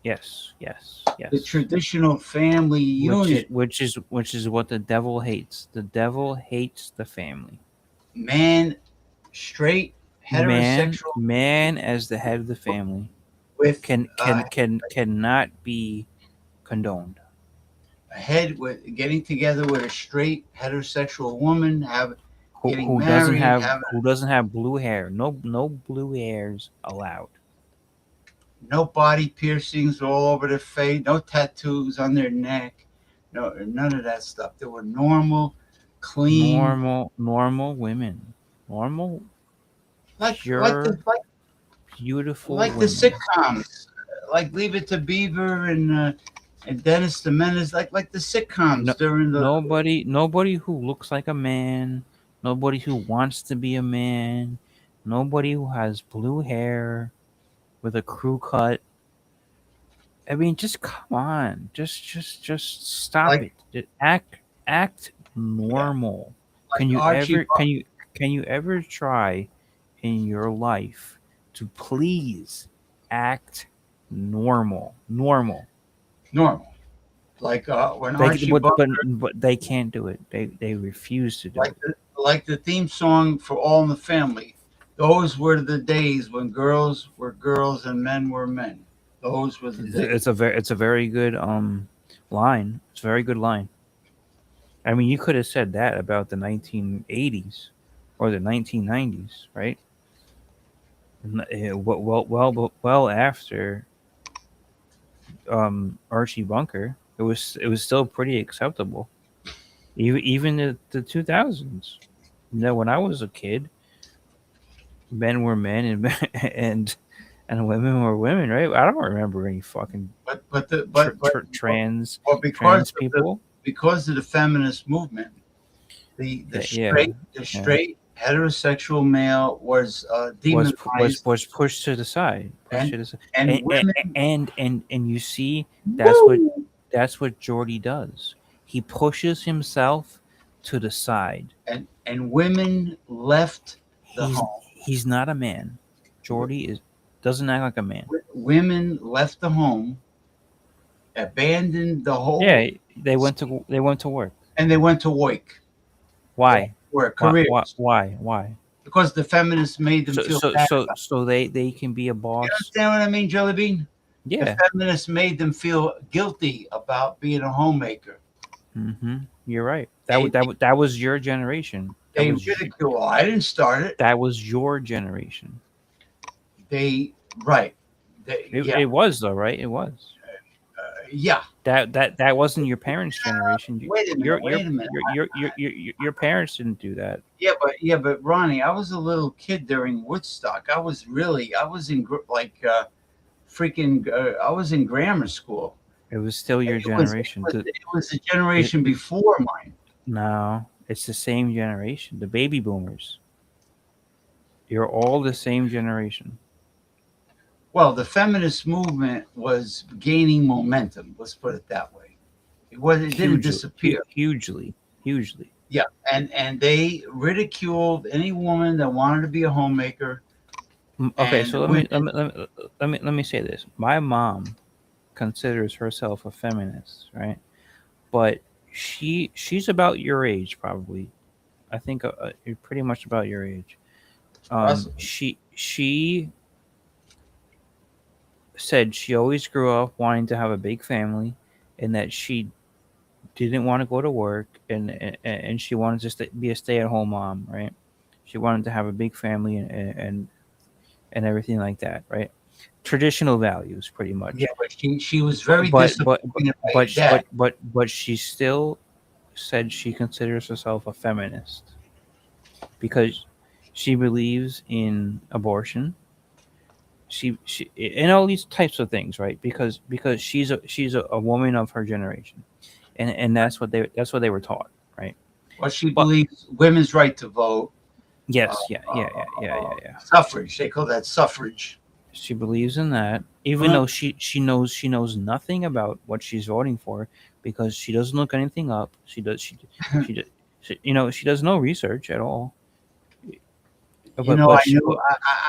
Yes. The traditional family unit, which is what the devil hates. The devil hates the family. Man, straight heterosexual man as the head of the family cannot be condoned. A head with getting together with a straight heterosexual woman, who doesn't have blue hair. No blue hairs allowed. No body piercings all over their face. No tattoos on their neck. No, none of that stuff. They were normal, clean, normal women. Normal, pure, beautiful. Like women. The sitcoms, like Leave It to Beaver and And Dennis the Menace, like the sitcoms No, during the nobody who looks like a man, nobody who wants to be a man, nobody who has blue hair with a crew cut. I mean, just come on, just stop like it. Act yeah, normal. like Can you Archie ever can you ever try in your life to please act normal? Normal. Normal. Like when They Archie Bunker, but they can't do it. They refuse to do like it. the theme song for All in the Family. Those were the days when girls were girls and men were men. Those were the days. It's a very good line. It's a very good line. I mean, you could have said that about the 1980s or the 1990s, right? Well after Archie Bunker, it was still pretty acceptable. Even the 2000s. You know, when I was a kid, men were men and women were women, right? I don't remember any fucking But the trans but trans people. because of the feminist movement, Yeah, yeah, the yeah. straight heterosexual male was demonized, Was pushed to the side, pushed and to the side, and women and you see woo, that's what Jordy does. He pushes himself to the side. and women left the home. He's not a man. Jordy is doesn't act like a man. Women left the home, abandoned the whole, Yeah, they went to work. and they went to work, Why? careers, Why? because the feminists made them feel bad. So they can be a You boss. understand what I mean, Jelly Bean? The Yeah. feminists made them feel guilty about being a homemaker. You're right. They, That was your generation. they ridicule. I didn't start it. That was your generation. They right. Yeah, It was though, right? It was. yeah. That wasn't your parents' generation. Wait a minute. Wait a minute. Your parents didn't do that. But Ronnie, I was a little kid during Woodstock. I was in freaking. I was in grammar school. It was still your generation. It was the generation before mine. No, it's the same generation. The baby boomers. You're all the same generation. Well, the feminist movement was gaining momentum. Let's put it that way. It didn't disappear. Hugely. Yeah, and they ridiculed any woman that wanted to be a homemaker. Okay, And so let me say this. My mom considers herself a feminist, right? But she's about your age, probably. I think you're pretty much about your age. Awesome. She said she always grew up wanting to have a big family, and that she didn't want to go to work, and she wanted to be a stay-at-home mom, right? She wanted to have a big family and everything like that, right? Traditional values, pretty much. Yeah, but she was very disappointed by that. But she still said she considers herself a feminist because she believes in abortion. She and all these types of things, right? Because she's a woman of her generation, and that's what they were taught, right? Well, she But believes women's right to vote. yes, yeah. Suffrage. They call that suffrage. She believes in that, even though she knows nothing about what she's voting for because she doesn't look anything up. She she does no research at all. You know, But she,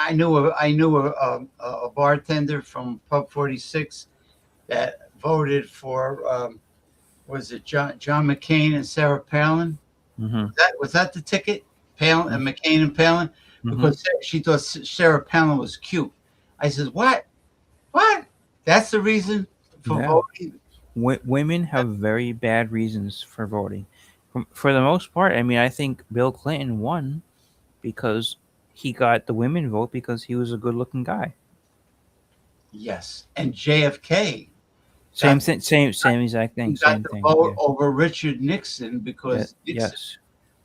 I knew a bartender from Pub 46 that voted for was it John McCain and Sarah Palin? mhm, Was that the ticket? Palin and McCain and Palin, because she thought Sarah Palin was cute. I said, what? What? That's the reason for yeah. voting? Women have very bad reasons for voting. For the most part, I mean, I think Bill Clinton won because he got the women vote because he was a good-looking guy. Yes. And JFK Same got, thing, same exact thing, got same the thing. vote Yeah. over Richard Nixon because Nixon.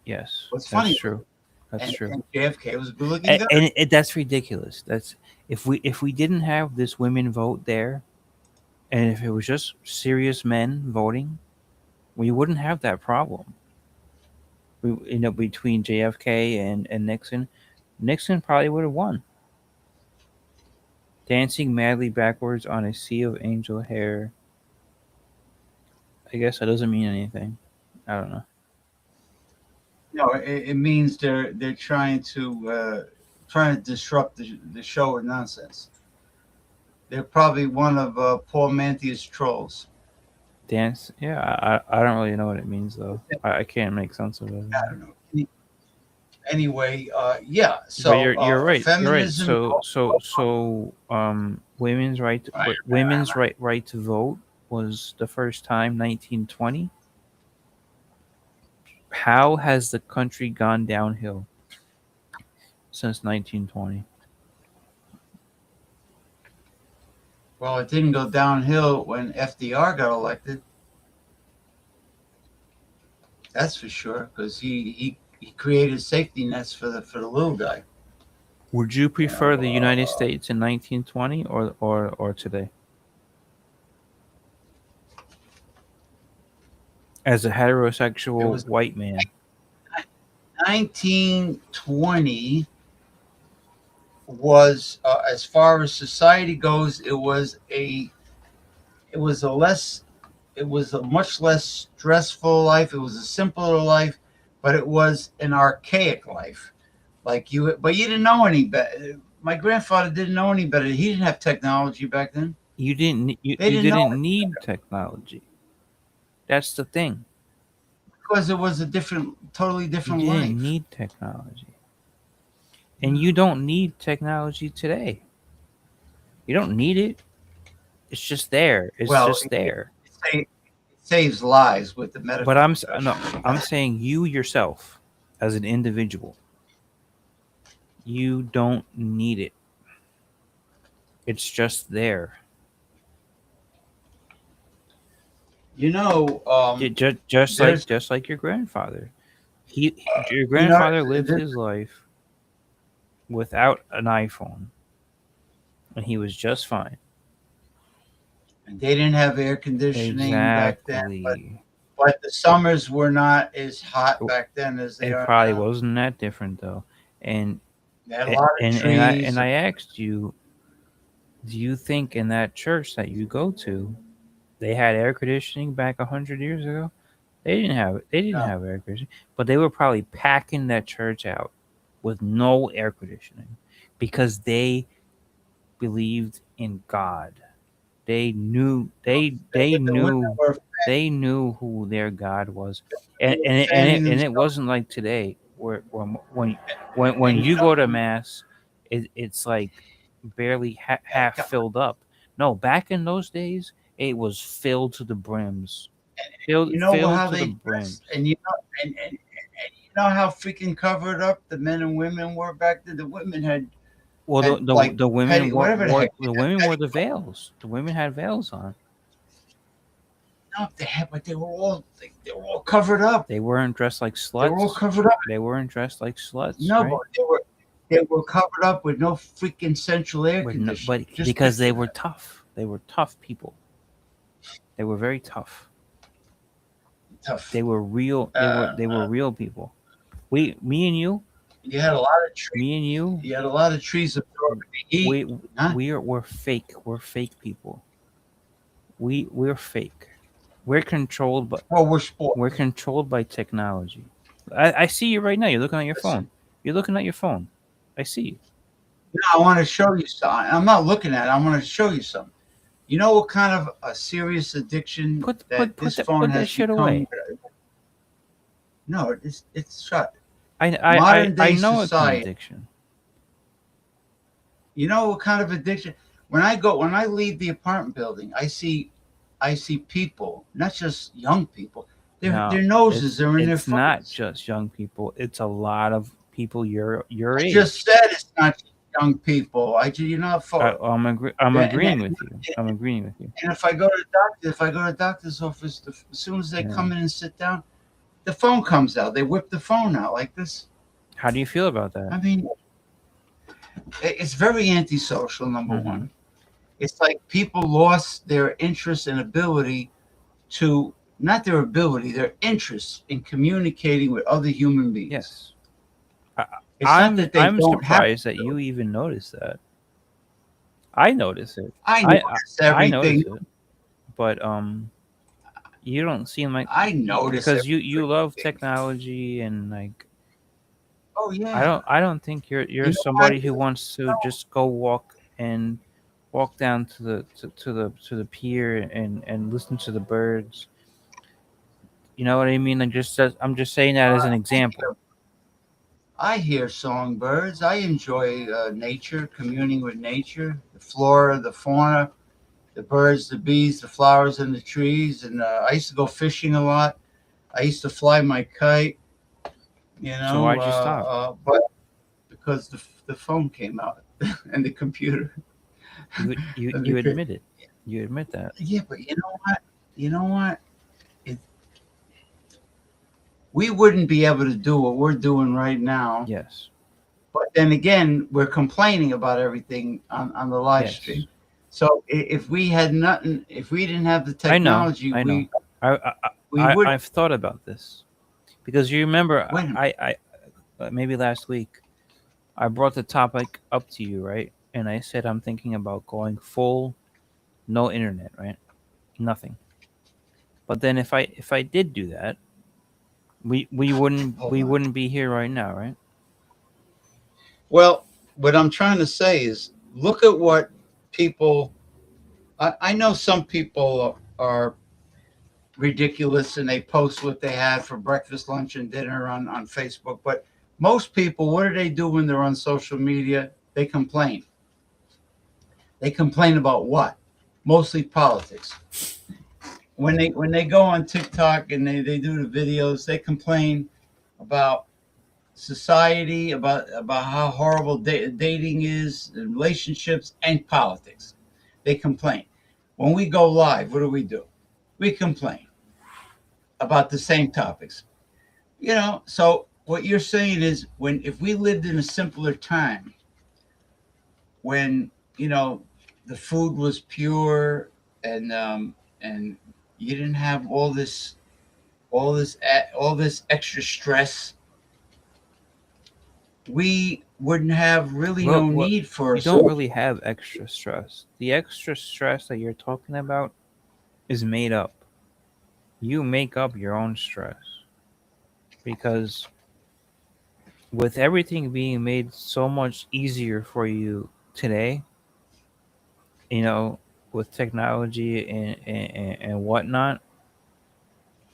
Yes, What's that's funny? true. That's true. And JFK was a good-looking guy. And that's ridiculous. That's if we didn't have this women vote there, And if it was just serious men voting, we wouldn't have that problem. Between JFK and Nixon, Nixon probably would have won. Dancing madly backwards on a sea of angel hair. I guess that doesn't mean anything. I don't know. No, it means they're trying to disrupt the show with nonsense. They're probably one of Paul Mantia's trolls. Dance? Yeah, I don't really know what it means though. I can't make sense of it. I don't know. Anyway, yeah. But So you're right. You're right. feminism. Women's right to vote was the first time 1920. How has the country gone downhill since 1920? Well, it didn't go downhill when FDR got elected. That's for sure, because he created safety nets for the little guy. Would you prefer the United States in 1920 or today? As a heterosexual white man. 1920 was, as far as society goes, it was a much less stressful life. It was a simpler life, but it was an archaic life. But you didn't know any better. My grandfather didn't know any better. He didn't have technology back then. You didn't need technology. That's the thing. Because it was a totally different life. You didn't need technology. And you don't need technology today. You don't need it. It's just there. It's just there. It saves lives with the medical. But I'm saying you yourself as an individual. You don't need it. It's just there. Just like your grandfather. Your grandfather lived his life without an iPhone, and he was just fine. And they didn't have air conditioning back then, but the summers were not as hot back then as they are now. It probably wasn't that different though. And they had a lot of trees. And I asked you, do you think in that church that you go to, they had air conditioning back 100 years ago? They didn't have it. They didn't have air conditioning, but they were probably packing that church out with no air conditioning because they believed in God. They knew who their God was, and it wasn't like today where when you go to mass, it's like barely half filled up. No, back in those days, it was filled to the brims. Filled to the brims. And you know how freaking covered up the men and women were back then. The women had. Well, the women wore the veils. The women had veils on. No, but they were all covered up. They weren't dressed like sluts. They were all covered up. They weren't dressed like sluts. No, right? But they were covered up with no freaking central air conditioning. But because they were tough. They were tough people. They were very tough. They were real. They were real people. Me and you. You had a lot of trees. Me and you. You had a lot of trees absorbing the heat. We're fake. We're fake people. We're fake. We're controlled by. Well, we're sport. We're controlled by technology. I see you right now. You're looking at your phone. You're looking at your phone. I see you. No, I want to show you something. I'm not looking at it. I want to show you something. You know what kind of a serious addiction this phone has become? Away. No, it's shut. I know it's an addiction. You know what kind of addiction? When I leave the apartment building, I see people, not just young people. Their noses are in their phones. It's not just young people. It's a lot of people your age. I just said it's not young people. I'm agreeing with you. I'm agreeing with you. And if I go to the doctor's office, as soon as they come in and sit down, the phone comes out. They whip the phone out like this. How do you feel about that? I mean, it's very antisocial, number one. It's like people lost their interest and ability to, not their ability, their interest in communicating with other human beings. Yes. I, It's not that they I'm don't have surprised that you even noticed that. I notice it. I I notice I everything. notice it, but you don't seem like, I notice because every you freaking love thing. technology, and like Oh yeah. I don't think you're You know what I somebody do? who wants to just go walk down to the pier and listen to the birds. You know what I mean? I'm just saying that as an I example. hear, I hear songbirds. I enjoy nature, communing with nature, the flora, the fauna, the birds, the bees, the flowers, and the trees. And I used to go fishing a lot. I used to fly my kite, So why'd you stop? but because the phone came out and the computer. And You the, admit it. You admit that. yeah, but you know what? You know what? It, we wouldn't be able to do what we're doing right now. Yes. But then again, we're complaining about everything on the live Yes. stream. So if we had nothing, if we didn't have the I know. technology, I know. I we would. I've thought about this because you remember Wait a minute. maybe last week I brought the topic up to you, right? And I said I'm thinking about going full no internet, right? Nothing. But then if I did do that, Hold we on. wouldn't be here right now, right? Well, what I'm trying to say is, look at what people. I know some people are ridiculous and they post what they had for breakfast, lunch, and dinner on Facebook. But most people, what do they do when they're on social media? They complain. They complain about what? Mostly politics. When they go on TikTok and they do the videos, they complain about society, about how horrible dating is, and relationships, and politics. They complain. When we go live, what do? We complain about the same topics. So what you're saying is, when if we lived in a simpler time, when the food was pure, and you didn't have all this extra stress, we wouldn't have really Well, no need for you a don't social really life. have extra stress. The extra stress that you're talking about is made up. You make up your own stress because with everything being made so much easier for you today, you know, with technology and whatnot,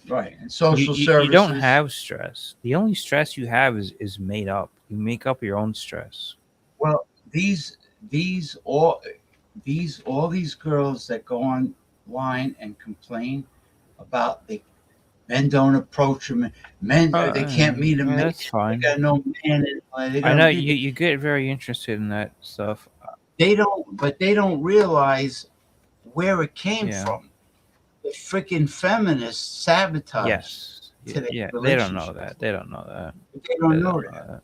Right, and social you don't services. have stress. The only stress you have is made up. You make up your own stress. Well, these all these girls that go online and complain about the men don't approach them, men they can't meet a Yeah, man, that's they fine. got no man, and they I got know you they get very interested in that stuff. don't realize where it came Yeah. from. The freaking feminists sabotaged Yes. today's Yeah. They don't know relationships. that. They don't know that. They They don't know don't know that. that.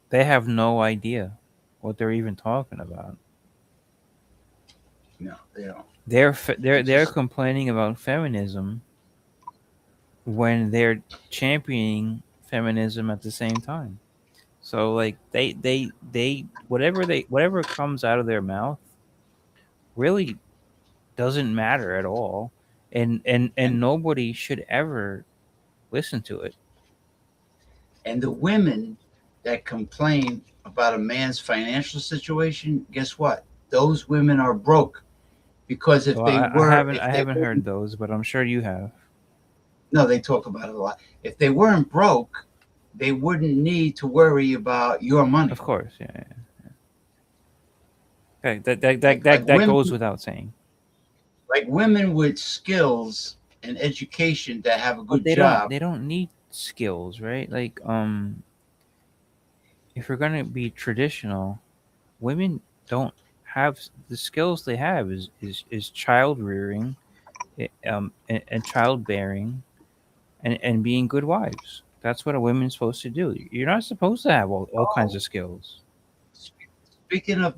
They have no idea what they're even talking about. No, they don't. They They're just complaining about feminism when they're championing feminism at the same time. So like they whatever comes out of their mouth really doesn't matter at all, and and nobody should ever listen to it. and the women that complain about a man's financial situation, guess what? Those women are broke, because Well, I if they haven't heard weren't, those, but I'm sure you have. no, they talk about it a lot. If they weren't broke, they wouldn't need to worry about your Of money. course, yeah. Okay, Like like that women goes without saying. like women with skills and education that have a But good job. they don't need skills, right? Like if we're gonna be traditional, women don't have the skills they have is child rearing, and childbearing, and being good wives. That's what a woman's supposed to do. You're not supposed to have all kinds Oh, of skills. Speaking of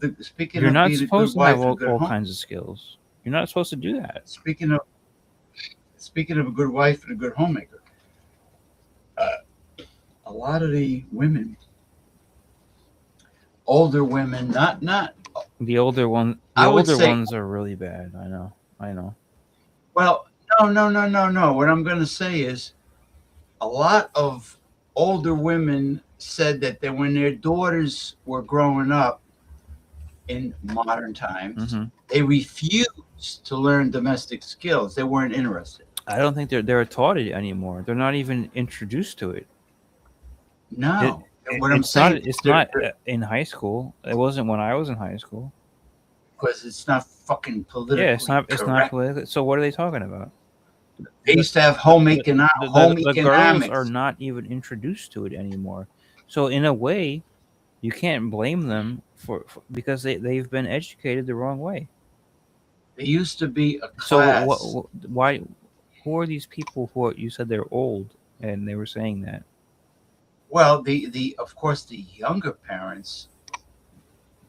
You're not being a good supposed to have wife and a good all home. kinds of skills. You're not supposed to do that. Speaking of a good wife and a good homemaker, a lot of the women, older women, not The older I would say, ones are really bad. I know. well, no. What I'm going to say is a lot of older women said that when their daughters were growing up in modern times, Hmm. they refused to learn domestic skills. They weren't interested. I don't think they're taught it anymore. They're not even introduced to it. It, No. it What I'm it's not saying is it's not in high school. It wasn't when I was in high school. because it's not fucking Yeah, politically it's not correct. political. So what are they talking about? They The used to have home the girls are economics. not even introduced to it anymore. So in a way, you can't blame them because they've been educated the wrong way. There used to be a So class. why who are these people you said they're old and they were saying that? Well, the of course the younger parents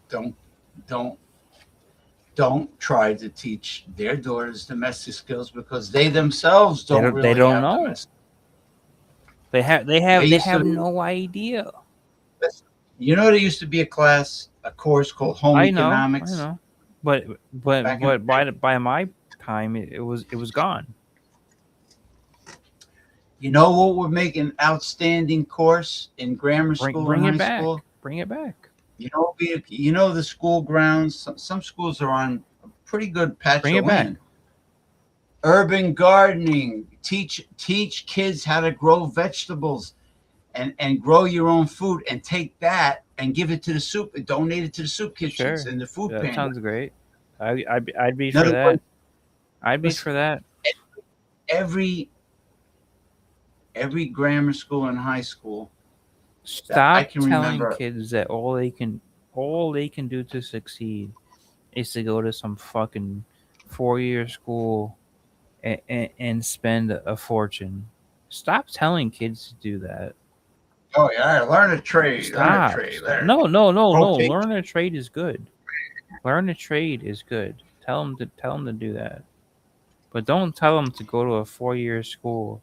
don't don't don't try to teach their daughters domestic skills because they themselves don't They really don't have know. domestic. They They used have to, no idea. there used to be a course called home I economics know. But back in the day. by my time it was gone. You know what would make an outstanding course in grammar school and Bring it high back. school? Bring it back. The school grounds. Some schools are on a pretty good patch Bring of it back. land. Urban gardening. Teach kids how to grow vegetables and grow your own food and take that and give it to the soup and donate it to the soup kitchens Sure. and the food That pantry. sounds great. I'd be In for other that. words, I'd be listen, for that. every grammar school and high school that I Stop can telling remember. kids that all they can do to succeed is to go to some fucking 4-year school and spend a fortune. Stop telling kids to do that. Oh yeah, learn a trade. Stop. Learn No. propane. Learn a trade is good. Learn a trade is good. Tell them to do that. But don't tell them to go to a 4-year school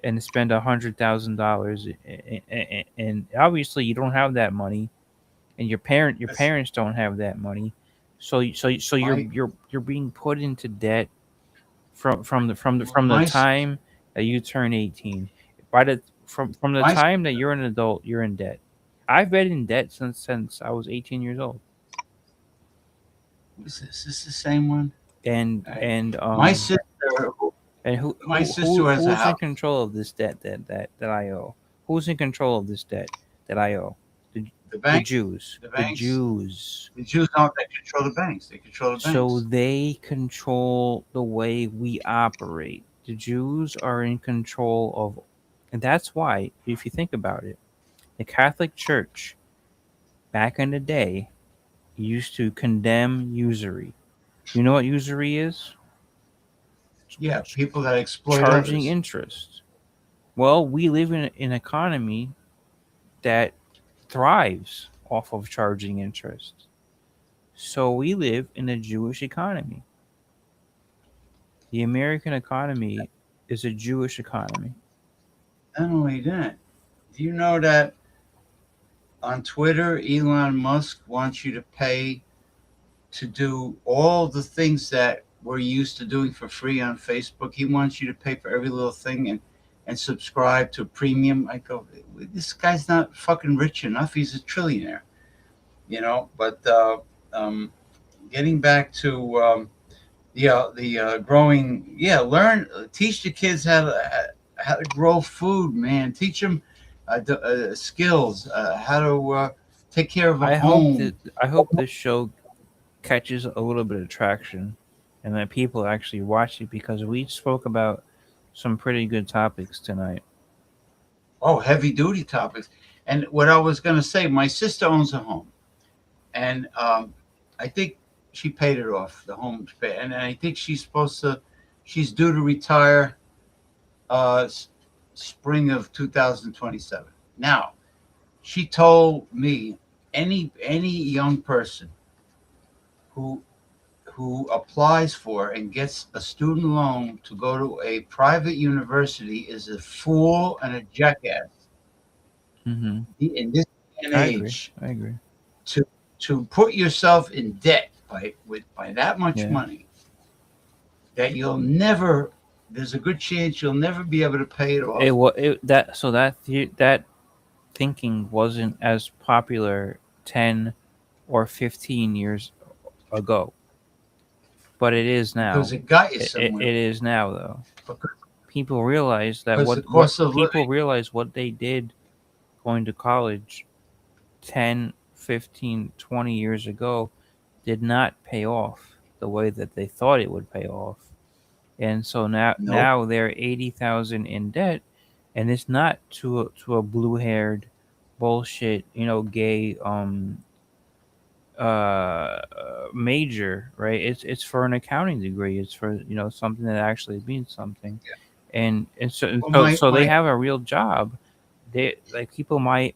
and spend $100,000. And obviously you don't have that money, and your Listen, parents don't have that money. So my you're being put into debt from the my time that you turn 18. From the my time that you're an adult, you're in debt. I've been in debt since I was 18 years old. is this the same one? And Right. and My um sister, and my sister has a who's in house. control of this debt that I owe? Who's in control of this debt that I owe? The The banks, Jews. the The banks, Jews. the Jews don't. They control the banks. They control the So banks. they control the way we operate. The Jews are in control of, and that's why, if you think about it, the Catholic Church back in the day used to condemn usury. You know what usury is? Yeah, people that exploit Charging others. interest. Well, we live in an economy that thrives off of charging interest. So we live in a Jewish economy. The American economy is a Jewish economy. Not only that, do you know that on Twitter, Elon Musk wants you to pay to do all the things that we're used to doing for free on Facebook? He wants you to pay for every little thing and subscribe to premium. I go, this guy's not fucking rich enough. He's a trillionaire, But getting back to the growing, teach the kids how to grow food, man. Teach them skills, how to take care of a home. I hope this show catches a little bit of traction and that people actually watch it because we spoke about some pretty good topics tonight. Oh, heavy duty topics. And what I was going to say, my sister owns a home, and I think she paid it off. The home's paid, and I think she's due to retire spring of 2027. Now, she told me any young person who applies for and gets a student loan to go to a private university is a fool and a jackass Mm-hmm. in this day and I agree. age. I agree. To put yourself in debt by that much Yeah. money that you'll never, there's a good chance you'll never be able to pay it off. That thinking wasn't as popular 10 or 15 years ago, but it is Because now. it got you It somewhere. is now though. Because People realize that the cost of people living, realize what they did going to college 10, 15, 20 years ago did not pay off the way that they thought it would pay off. And so nope. now they're 80,000 in debt, and it's not to a blue-haired bullshit, gay major, right? It's for an accounting degree. It's for, something that actually means something. Well, So they have a real job. They like people my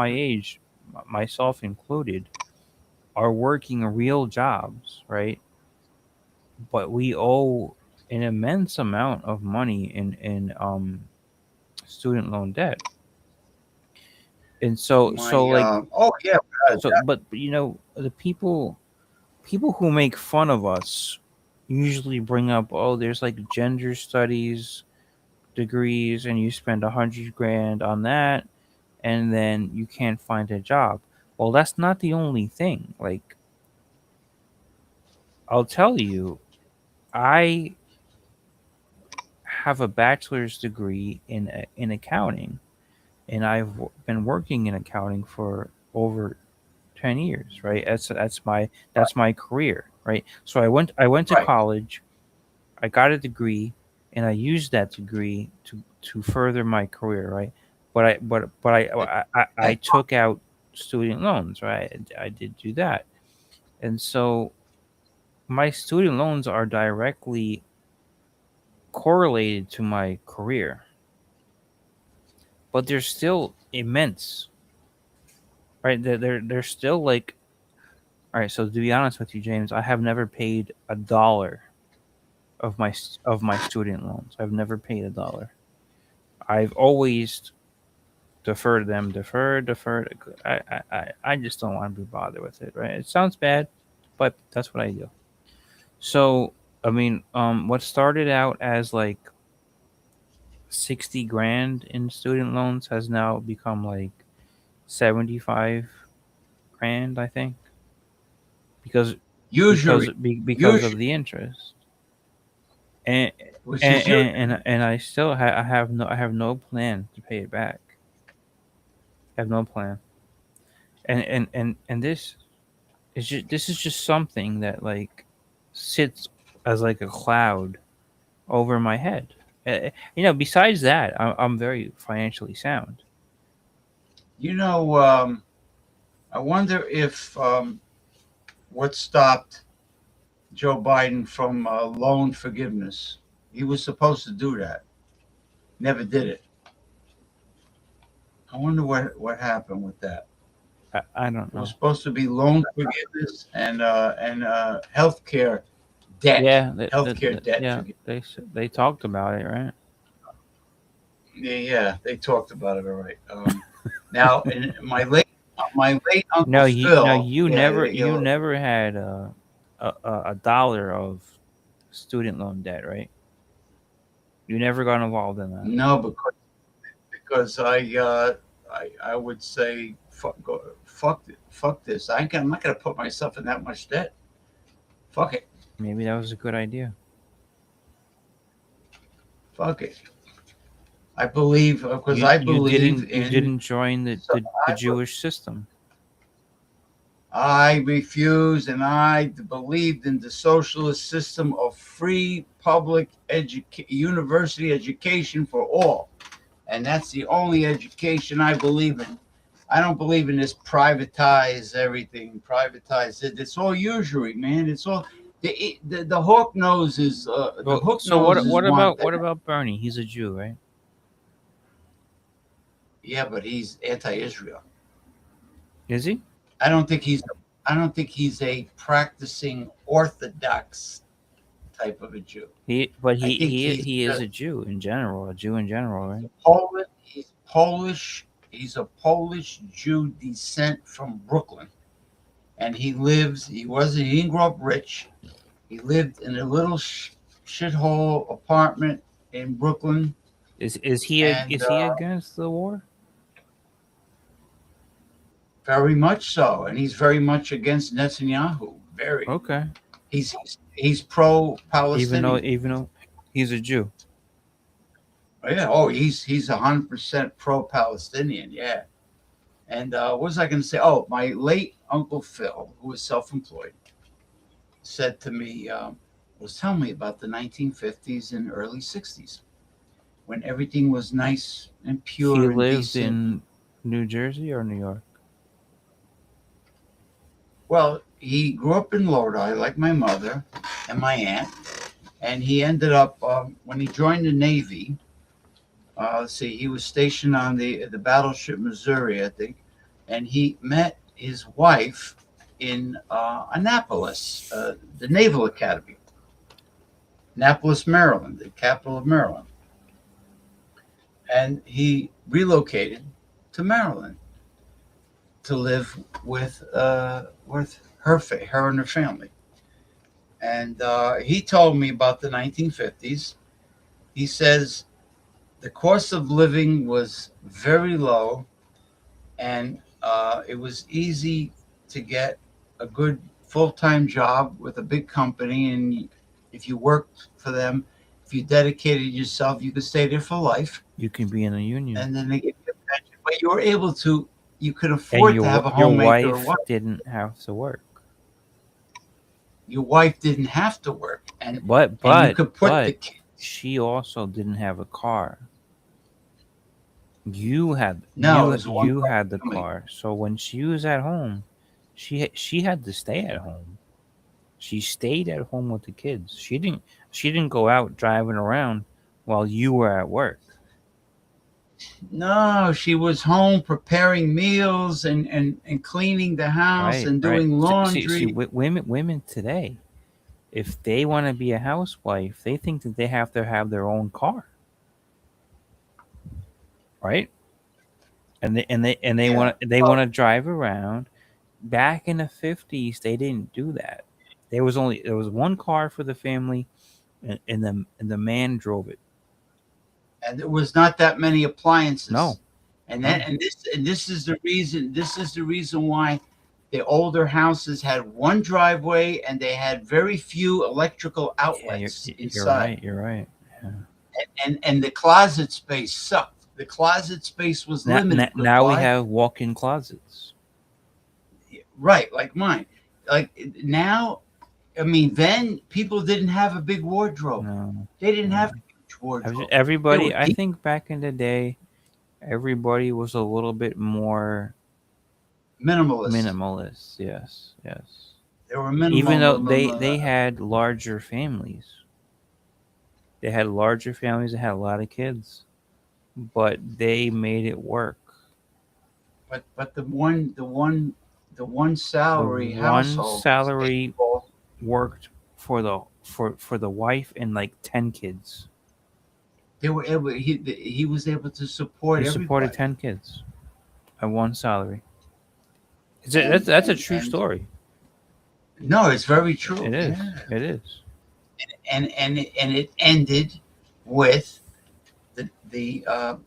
age, myself included, are working real jobs, right? But we owe an immense amount of money in student loan debt. And so my like oh yeah, but the people who make fun of us usually bring up, oh, there's like gender studies degrees and you spend 100 grand on that and then you can't find a job. Well, that's not the only thing. Like, I'll tell you, I have a bachelor's degree in accounting, and been working in accounting for over 10 years. Right, that's my career. Right, so I went to right. college, I got a degree, and I used that degree to further my career. Right, I took out student loans. Right, I did do that, and so my student loans are directly correlated to my career, but they're still immense, right? They're still like, all right. So to be honest with you, James, I have never paid a dollar of my student loans. I've never paid a dollar. I've always deferred them, deferred. I just don't want to be bothered with it, right? It sounds bad, but that's what I do. So I mean, what started out as like 60 grand in student loans has now become like 75 grand, I think, because Usury, because of usury, the interest. And which is usury. I still I have no plan to pay it back. I have no plan. And this is just something that like sits as like a cloud over my head. Besides that, I'm very financially sound. You know, I wonder if what stopped Joe Biden from loan forgiveness. He was supposed to do that, never did it. I wonder what happened with that. I don't It was know. supposed to be loan forgiveness and healthcare debt, Yeah, healthcare debt yeah, forgiveness. they talked about it, right? Yeah, they talked about it. All right. Now, in my late uncle No, Phil, yeah, you never had a dollar of student loan debt, right? You never got involved in that. no, because I would say fuck this. I'm not gonna put myself in that much debt. Fuck it, Maybe that was a good idea. fuck it. I believe because I believe You in. didn't join So the Jewish system. I refused, and I believed in the socialist system of free public university education for all, and that's the only education I believe in. I don't believe in this privatize everything, privatize it. It's all usury, man. It's all the hawk noses. The Well, hook so noses want that. what about Bernie? He's a Jew, right? Yeah, but he's anti-Israel. Is he? I don't think he's. I don't think he's a practicing Orthodox type of a Jew. But I think he's he is just a Jew in general, right? Poland. He's Polish. He's a Polish Jew descent from Brooklyn, and he lives. He wasn't. He didn't grow up rich. He lived in a little shithole apartment in Brooklyn, and Is he against the war? very much so. And he's very much against Netanyahu. Very. Okay. He's pro-Palestinian. Even though he's a Jew. Yeah. Oh, he's 100% pro-Palestinian. Yeah. And what was I going to say? Oh, my late Uncle Phil, who was self-employed, said to me, was telling me about the 1950s and early 60s when everything was nice and pure He and lived decent. in New Jersey or New York? Well, he grew up in Lodi, like my mother and my aunt, and he ended up when he joined the Navy. Let's see, he was stationed on the battleship Missouri, I think, and he met his wife in Annapolis, the Naval Academy, Annapolis, Maryland, the capital of Maryland, and he relocated to Maryland to live with her and her family. And he told me about the 1950s. He says the cost of living was very low, and it was easy to get a good full-time job with a big company. And if you worked for them, if you dedicated yourself, you could stay there for life. You can be in a union. And then they get you a pension. But you were able to, you could afford to have a homemaker. Your wife didn't have to work. Your wife didn't have to work. And you could put she also didn't have a car. You had the car. So when she was at home, she had to stay at home. She stayed at home with the kids. She didn't go out driving around while you were at work. No, she was home preparing meals and cleaning the house and doing laundry. See, women today, if they want to be a housewife, they think that they have to have their own car, right? And they want to drive around. Back in the 50s, they didn't do that. There was one car for the family, and the man drove it. And there was not that many appliances. No. And this is the reason. This is the reason why the older houses had one driveway and they had very few electrical outlets inside. You're right. Yeah. And the closet space sucked. The closet space was limited. Now we have walk-in closets. Right, like mine. Like now, I mean, then people didn't have a big wardrobe. No. They didn't have a huge wardrobe. Everybody, I think back in the day, everybody was a little bit more minimalist. Yes. They were minimal. Even though they had larger families. They had larger families. They had a lot of kids, but they made it work. But the one salary household. One salary worked for the wife and like 10 kids. They were able. He was able to support. He supported 10 kids at one salary. That's a true story. No, it's very true. It is. Yeah. It is. And it ended with the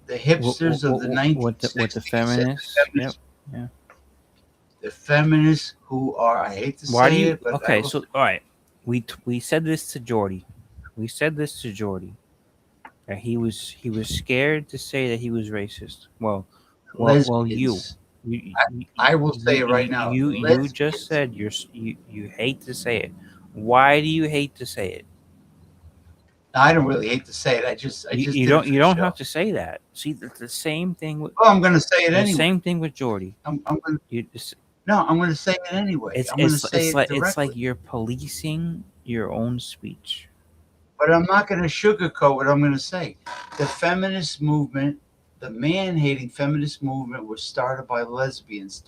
hipsters of the 1960s. With the feminists. Yep. Yeah. The feminists who are, I hate to say it, but okay, so all right, we said this to Jordy. That he was scared to say that he was racist. Well, you. I will say it right now. You just said you hate to say it. Why do you hate to say it? I don't really hate to say it. I just you don't have to say that. See, the same thing with. Well, I'm going to say it anyway. Same thing with Jordy. I'm going to say it anyway. It's like you're policing your own speech. But I'm not going to sugarcoat what I'm going to say. The feminist movement, the man-hating feminist movement, was started by lesbians.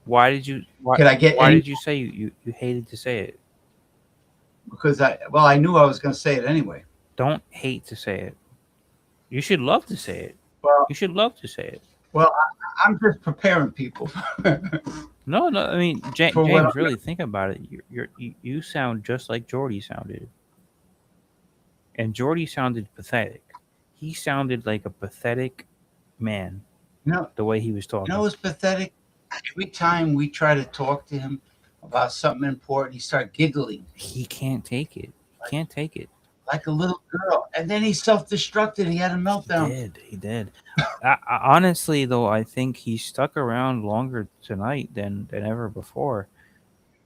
Why did you? Could I get Why any? did you say you hated to say it? Because I knew I was going to say it anyway. Don't hate to say it. You should love to say it. Well, You should love to say it. well, I'm just preparing people No, no. I mean, for what James, I'm. really think about it. You sound just like Jordy sounded, and Jordy sounded pathetic. He sounded like a pathetic man You know, the way he was you know talking. what's pathetic? Every time we try to talk to him about something important, he starts giggling He can't take it. He can't take it. like a little girl, and then he self-destructed. He had a He meltdown. did. He did. Honestly, though, I think he stuck around longer tonight than ever before.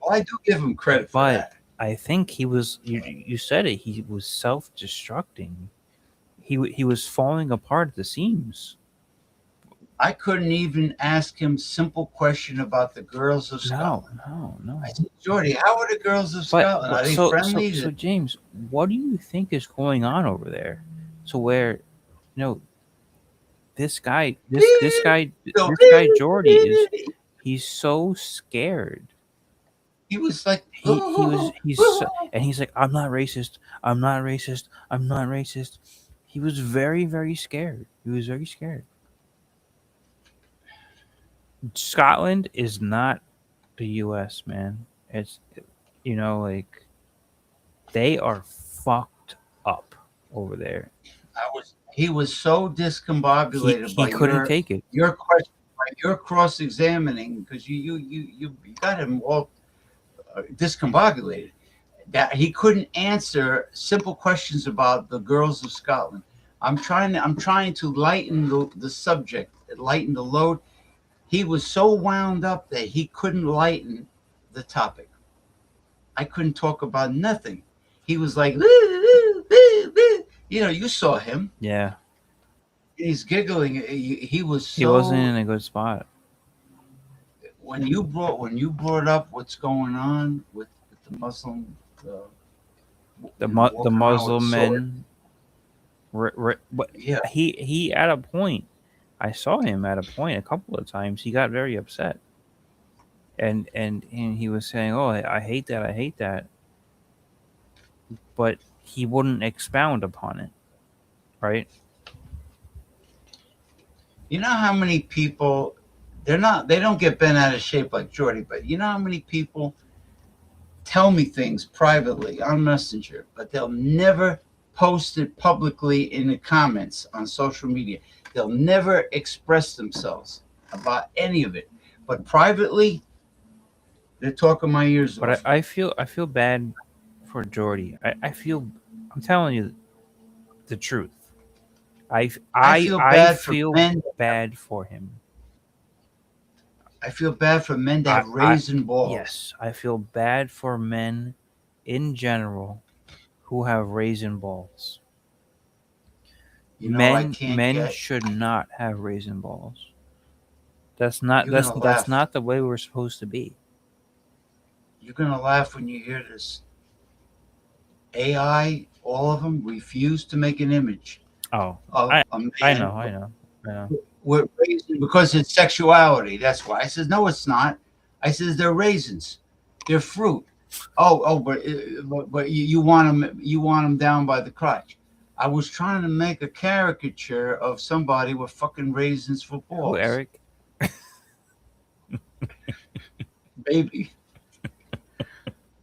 Well, I do give him credit for But that. I think he was. You said it. He was self-destructing. He was falling apart at the seams. I couldn't even ask him simple question about the girls of No, Scotland. no. I said, Jordy, how are the girls of Scotland? Are they friendly? So James, what do you think is going on over there? So where, this guy, this guy Jordy is, he's so scared. He was like, And he's like, I'm not racist. I'm not racist. I'm not racist. He was very, very scared. He was very scared. Scotland is not the U.S., man. It's, like, they are fucked up over there. he was so discombobulated He by couldn't take it. your question, by your cross-examining, because you got him all discombobulated, that he couldn't answer simple questions about the girls of Scotland. I'm trying to lighten the subject, lighten the load. He was so wound up that he couldn't lighten the topic. I couldn't talk about nothing. He was like, you saw him. Yeah. He's giggling. He was so. He wasn't in a good spot. When you brought up what's going on with the Muslim, The walking around with Muslim sword. men. But Yeah, he at a point, I saw him at a point a couple of times. He got very upset, and he was saying, "Oh, I hate that. I hate that," but he wouldn't expound upon it, right? you know how many people they don't get bent out of shape like Jordy, but you know how many people tell me things privately on Messenger, but they'll never post it publicly in the comments on social media. They'll never express themselves about any of it, but privately, they're talking my ears But off. I feel bad for Jordy. I'm telling you the truth. I feel I bad for feel men. bad for him. I feel bad for men that have raisin balls. Yes, I feel bad for men in general who have raisin balls. I can't Men get. should not have raisin balls. That's not You're gonna that's laugh. not the way we're supposed to be. You're gonna laugh when you hear this. AI, all of them refuse to make an image Oh, of I a man. I know. With raisins because it's sexuality. That's why. I says no, it's not. I says they're raisins, they're fruit. But you want them down by the crotch. I was trying to make a caricature of somebody with fucking raisins for balls, Who, Eric? baby.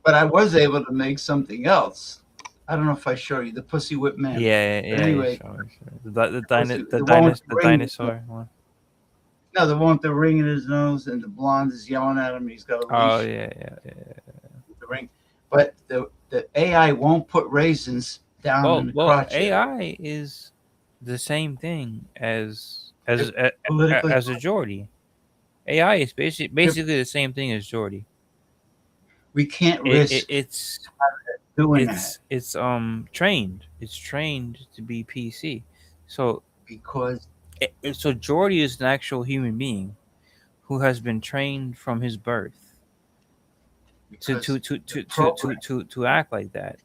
But I was able to make something else. I don't know if I show you the pussy whip man. Yeah. Anyway, Sure. The one with the ring. dinosaur one. No, the one with the ring in his nose and the blonde is yelling at him. He's got a leash. Oh yeah. With the ring. But the AI won't put raisins down in the crotch. AI is the same thing as Politically a Jordy. AI is basically the same thing as Jordy. we can't risk It's doing that it's trained. It's trained to be PC. So because so Jordy is an actual human being who has been trained from his birth to act like that.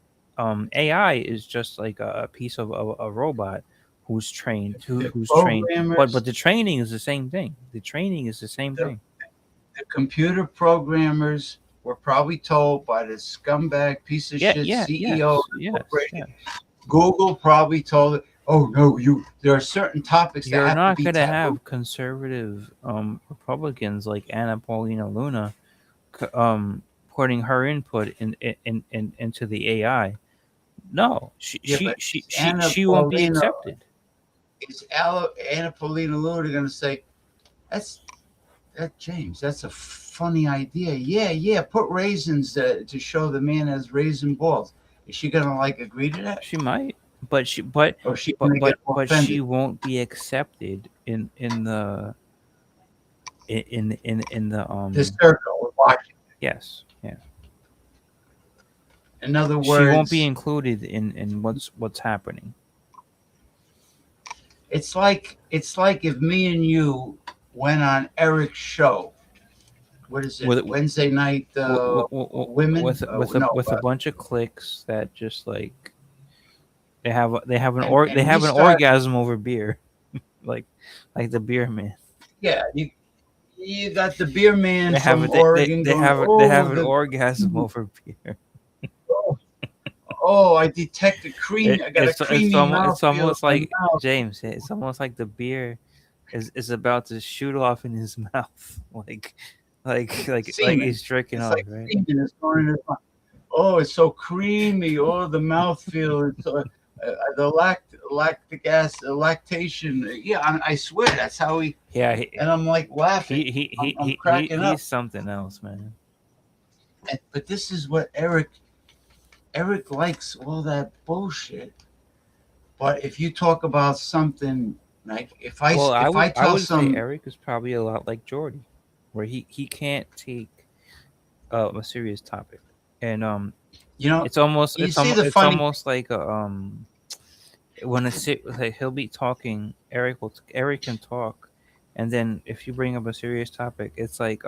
AI is just like a piece of a robot who's trained, who's trained. But the training is the same thing. The training is the same thing. The computer programmers were probably told by the scumbag piece of shit CEO of the yes. corporation. Google probably told it, oh no, there are certain topics that You're have to not be gonna taboo. have conservative Republicans like Anna Paulina Luna putting her input into the AI. No, But Anna she won't be Paulina accepted. Anna Paulina Luna going to say, James, that's a funny idea. Yeah, put raisins to show the man has raisin balls. Is she going to like agree to that? She might, but she Or is she going to get but offended? she won't be accepted in the The circle of Washington. yes. In other She won't be words, included in what's happening. it's like if me and you went on Eric's show. What is it? Wednesday night women with a bunch of clicks that just like they have an orgasm over beer, like the beer man. Yeah, you got the beer man They from have Oregon. they have an orgasm over beer. Oh, I detect a cream. I got a creamy mouth. It's almost like James. It's almost like the beer is about to shoot off in his mouth, like he's drinking off, like right? It's going in his mouth. Oh, it's so creamy. Oh, the mouthfeel. It's the lactic acid, lactation. Yeah, I swear that's how he. Yeah, and I'm like laughing. I'm cracking up. He's something else, man. But this is what Eric likes, all that bullshit. But if you talk about something like I would say Eric is probably a lot like Jordy, where he can't take a serious topic, and it's almost like when like he'll be talking, Eric can talk, and then if you bring up a serious topic, it's like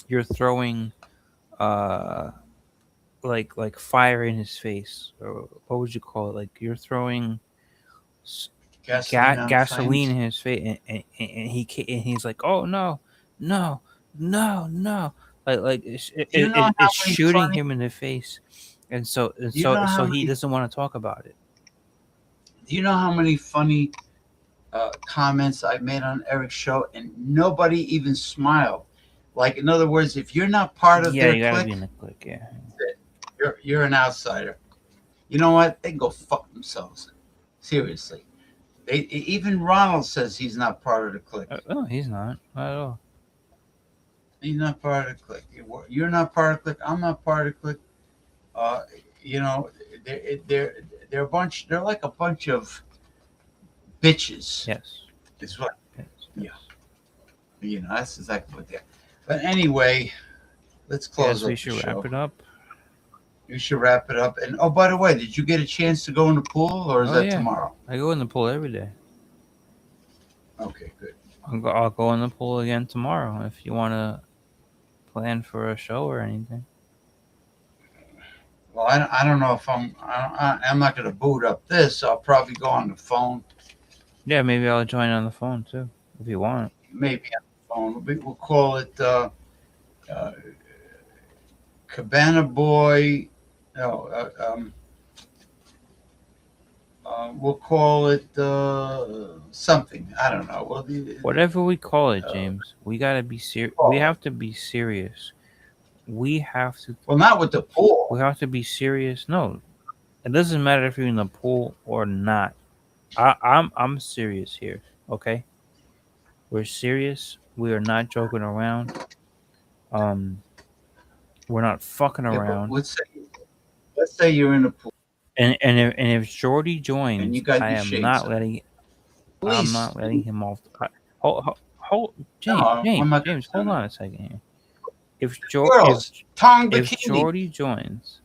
you're throwing like fire in his face, or what would you call it? Like you're throwing gasoline in his face, and he's like, oh no, like it's shooting him in the face, and so he doesn't want to talk about it. Do you know how many funny comments I made on Eric's show, and nobody even smiled? Like, in other words, if you're not part of their you gotta clique, be in the clique, yeah. You're an outsider. You know what? They can go fuck themselves. Seriously. Even Ronald says he's not part of the clique. No, he's not at all. He's not part of the clique. You're not part of the clique. I'm not part of the clique. You know, they're a bunch. They're like a bunch of bitches. Yes. It's what. Yes. Yeah. You know, that's exactly what they're. But anyway, let's close. We should wrap it up. You should wrap it up. And oh, by the way, did you get a chance to go in the pool, or is that tomorrow? I go in the pool every day. Okay, good. I'll go in the pool again tomorrow if you want to plan for a show or anything. Well, I don't know if I'm not going to boot up this. I'll probably go on the phone. Yeah, maybe I'll join on the phone too if you want. Maybe on the phone. We'll call it Cabana Boy. No, we'll call it something. I don't know. Well, whatever we call it, James, we gotta be serious. We have to be serious. We have to. Well, not with the pool. We have to be serious. No, it doesn't matter if you're in the pool or not. I'm serious here. Okay, we're serious. We are not joking around. We're not fucking around. Let's say you're in the pool. And if Jordy joins, I am not letting. I'm not letting him off. Hold, James, hold on a second here. If Jordy joins,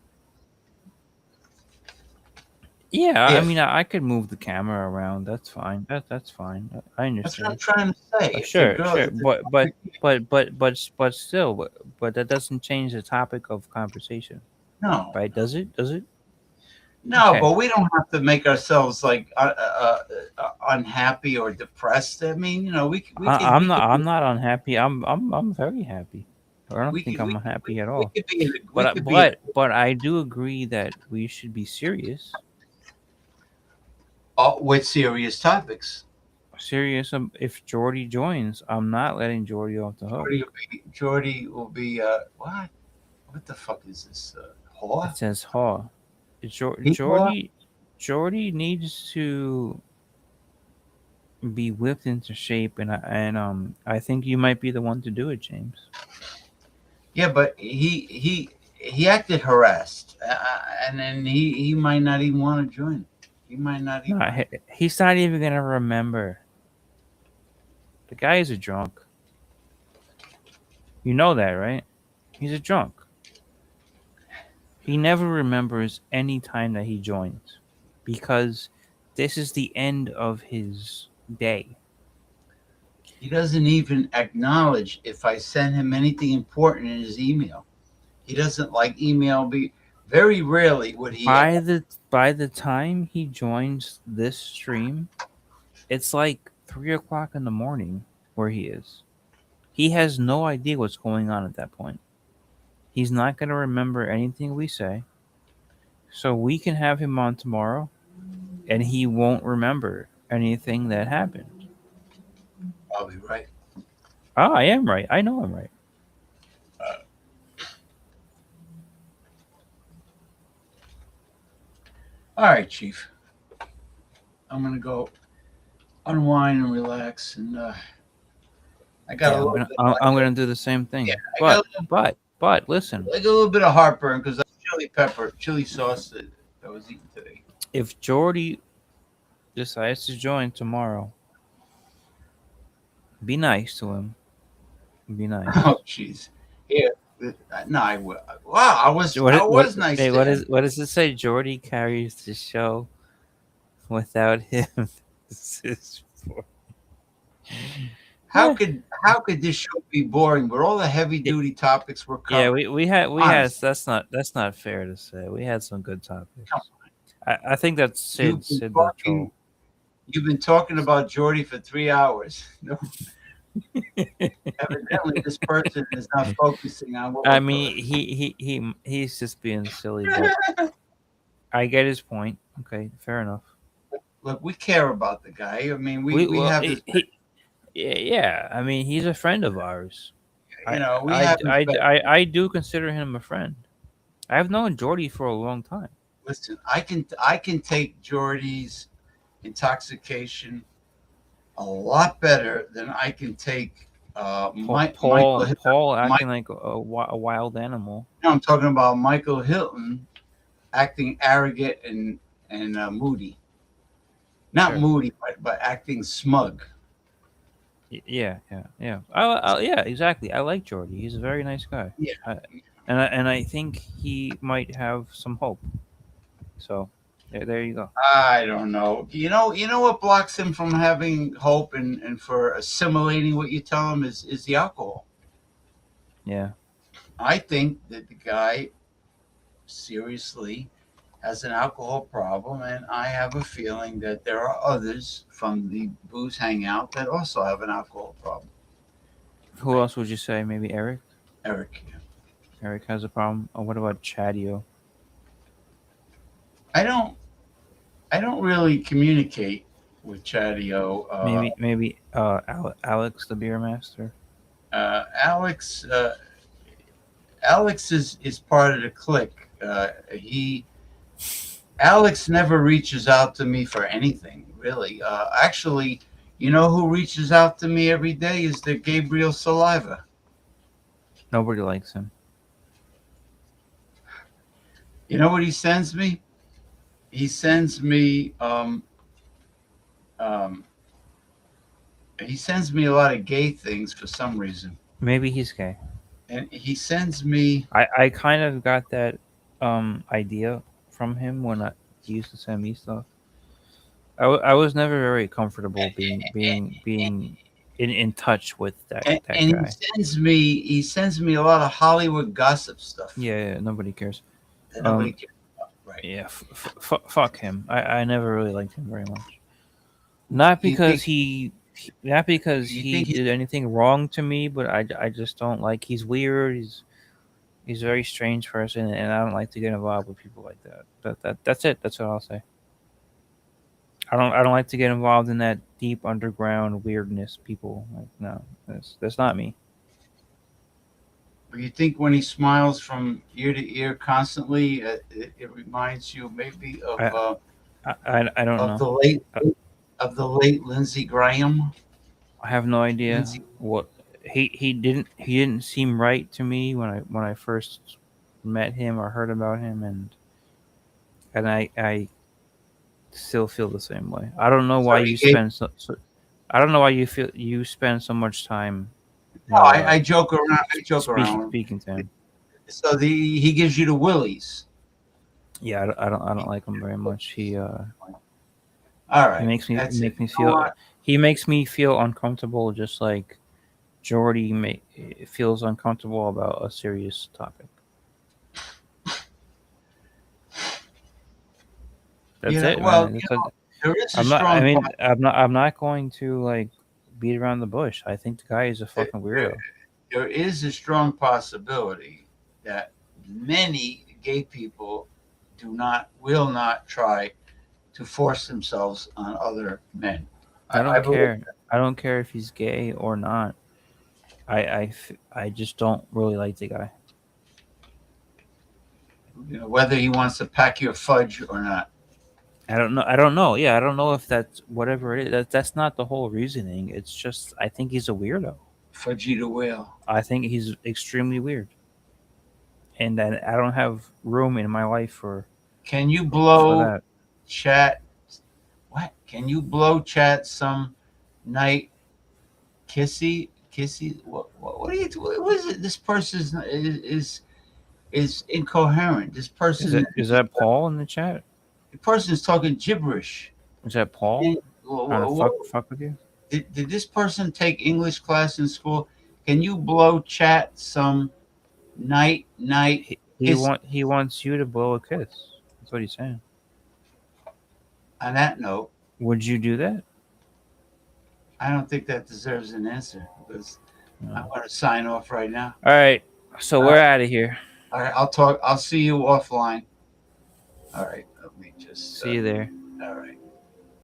yeah, I mean, I could move the camera around. That's fine. That's fine. I understand. That's what I'm trying to say. Sure. But still, but that doesn't change the topic of conversation. No. Right? Does it? No, Okay. but we don't have to make ourselves like unhappy or depressed. I mean, I'm not. I'm not unhappy. I'm very happy. I don't we think could I'm unhappy at all. we could be in we But could be in, but I do agree that we should be serious. with serious topics. Serious. If Jordy joins, I'm not letting Jordy off the hook. Jordy will be what? What the fuck is this? Whore? It says Haw. He whore? Jordy needs to be whipped into shape, I think you might be the one to do it, James. Yeah, but he acted harassed, and then he might not even want to join. He might not No, even. he's not even gonna remember. The guy is a drunk. You know that, right? He's a drunk. He never remembers any time that he joins because this is the end of his day. He doesn't even acknowledge if I send him anything important in his email. He doesn't like email. Be very rarely would he. By the time he joins this stream, it's like 3 o'clock in the morning where he is. He has no idea what's going on at that point. He's not going to remember anything we say. So we can have him on tomorrow and he won't remember anything that happened. Probably right. Oh, I am right. I know I'm right. All right, Chief. I'm gonna go unwind and relax, and I got Yeah, a little bit. I'm gonna do the same thing. Yeah, I got But listen, like a little bit of heartburn because of chili sauce that I was eating today. if Jordy decides to join tomorrow, be nice to him. Be nice. Oh, jeez. Yeah. No, I will. Wow, I was nice Hey, to him. what does it say? Jordy carries the show. Without him, this is for... How could this show be boring? But all the heavy duty topics were Yeah, covered. we had Honestly. that's not fair to say. We had some good topics. Come I think that's You've been Sid the troll. You've been talking about Jordy for 3 hours. No, evidently, this person is not focusing on what. I mean, he's just being silly, but I get his point. Okay, fair enough. Look, we care about the guy. I mean, we have his. Yeah. I mean, he's a friend of ours. We have his back. I do consider him a friend. I've known Jordy for a long time. Listen, I can take Jordy's intoxication a lot better than I can take Paul acting like a wild animal. No, I'm talking about Michael Hilton acting arrogant and moody. Not Sure. moody, but acting smug. Yeah. Yeah, exactly. I like Jordy. He's a very nice guy. Yeah. And I think he might have some hope. So there you go. I don't know. You know what blocks him from having hope and for assimilating what you tell him is the alcohol. Yeah. I think that the guy seriously has an alcohol problem, and I have a feeling that there are others from the booze hangout that also have an alcohol problem. Who else would you say? Maybe Eric? Eric. Yeah. Eric has a problem. Or what about Chadio? I don't really communicate with Chadio. Maybe Alex the beer master. Alex is part of the clique. Alex never reaches out to me for anything, really. Actually, you know who reaches out to me every day is the Gabriel Saliva. Nobody likes him. You know what he sends me? He sends me he sends me a lot of gay things for some reason. Maybe he's gay. And he sends me I kind of got that idea from him when he used to send me stuff. I was never very comfortable being in touch with that guy. He sends me a lot of Hollywood gossip stuff. Yeah, nobody cares. That nobody cares about. Right. Yeah, fuck him. I never really liked him very much. Not You because think not because you he think he's did anything wrong to me, but I just don't like. He's weird. He's a very strange person, and I don't like to get involved with people like that. That's it. That's what I'll say. I don't like to get involved in that deep underground weirdness. People like no, that's not me. you think when he smiles from ear to ear constantly, it reminds you maybe I I don't of know. the late I of the late Lindsey Graham. I have no idea Lindsey, what he didn't seem right to me when I first met him or heard about him, and I still feel the same way. I don't know so why he you gave. spend I don't know why you spend so much time, No, I joke around. I joke speaking around. speaking to him. So he gives you the willies. Yeah, I don't like him very much. All He right, makes me that's it. make me You know feel what? he makes me feel uncomfortable, just like Jordy feels uncomfortable about a serious topic. That's Yeah. it, Well, man. That's a, there is a I'm not. I strong. mean, I'm not going to like beat around the bush. I think the guy is a There, fucking there weirdo. there is a strong possibility that many gay people will not try to force themselves on other men. I I don't believe care. I don't care if he's gay or not. I just don't really like the guy. whether he wants to pack your fudge or not. I don't know. I don't know. Yeah, I don't know if that's whatever it is. That's not the whole reasoning. It's just I think he's a weirdo. Fudgy the whale. I think he's extremely weird, and I don't have room in my life Can you for blow that. chat? What? Can you blow chat some night kissy? What are you? What is it? This person is incoherent. This person Is that Paul in the chat? the person is talking gibberish. Is that And Paul trying to fuck with you? did this person take English class in school? Can you blow chat some night kiss? He wants you to blow a kiss. That's what he's saying. On that note, Would you do that? I don't think that deserves an answer because I'm No. going to sign off right now. All right. So All we're right, out of here. all right. I'll talk. I'll see you offline. All right. Let me just. See you there. All right.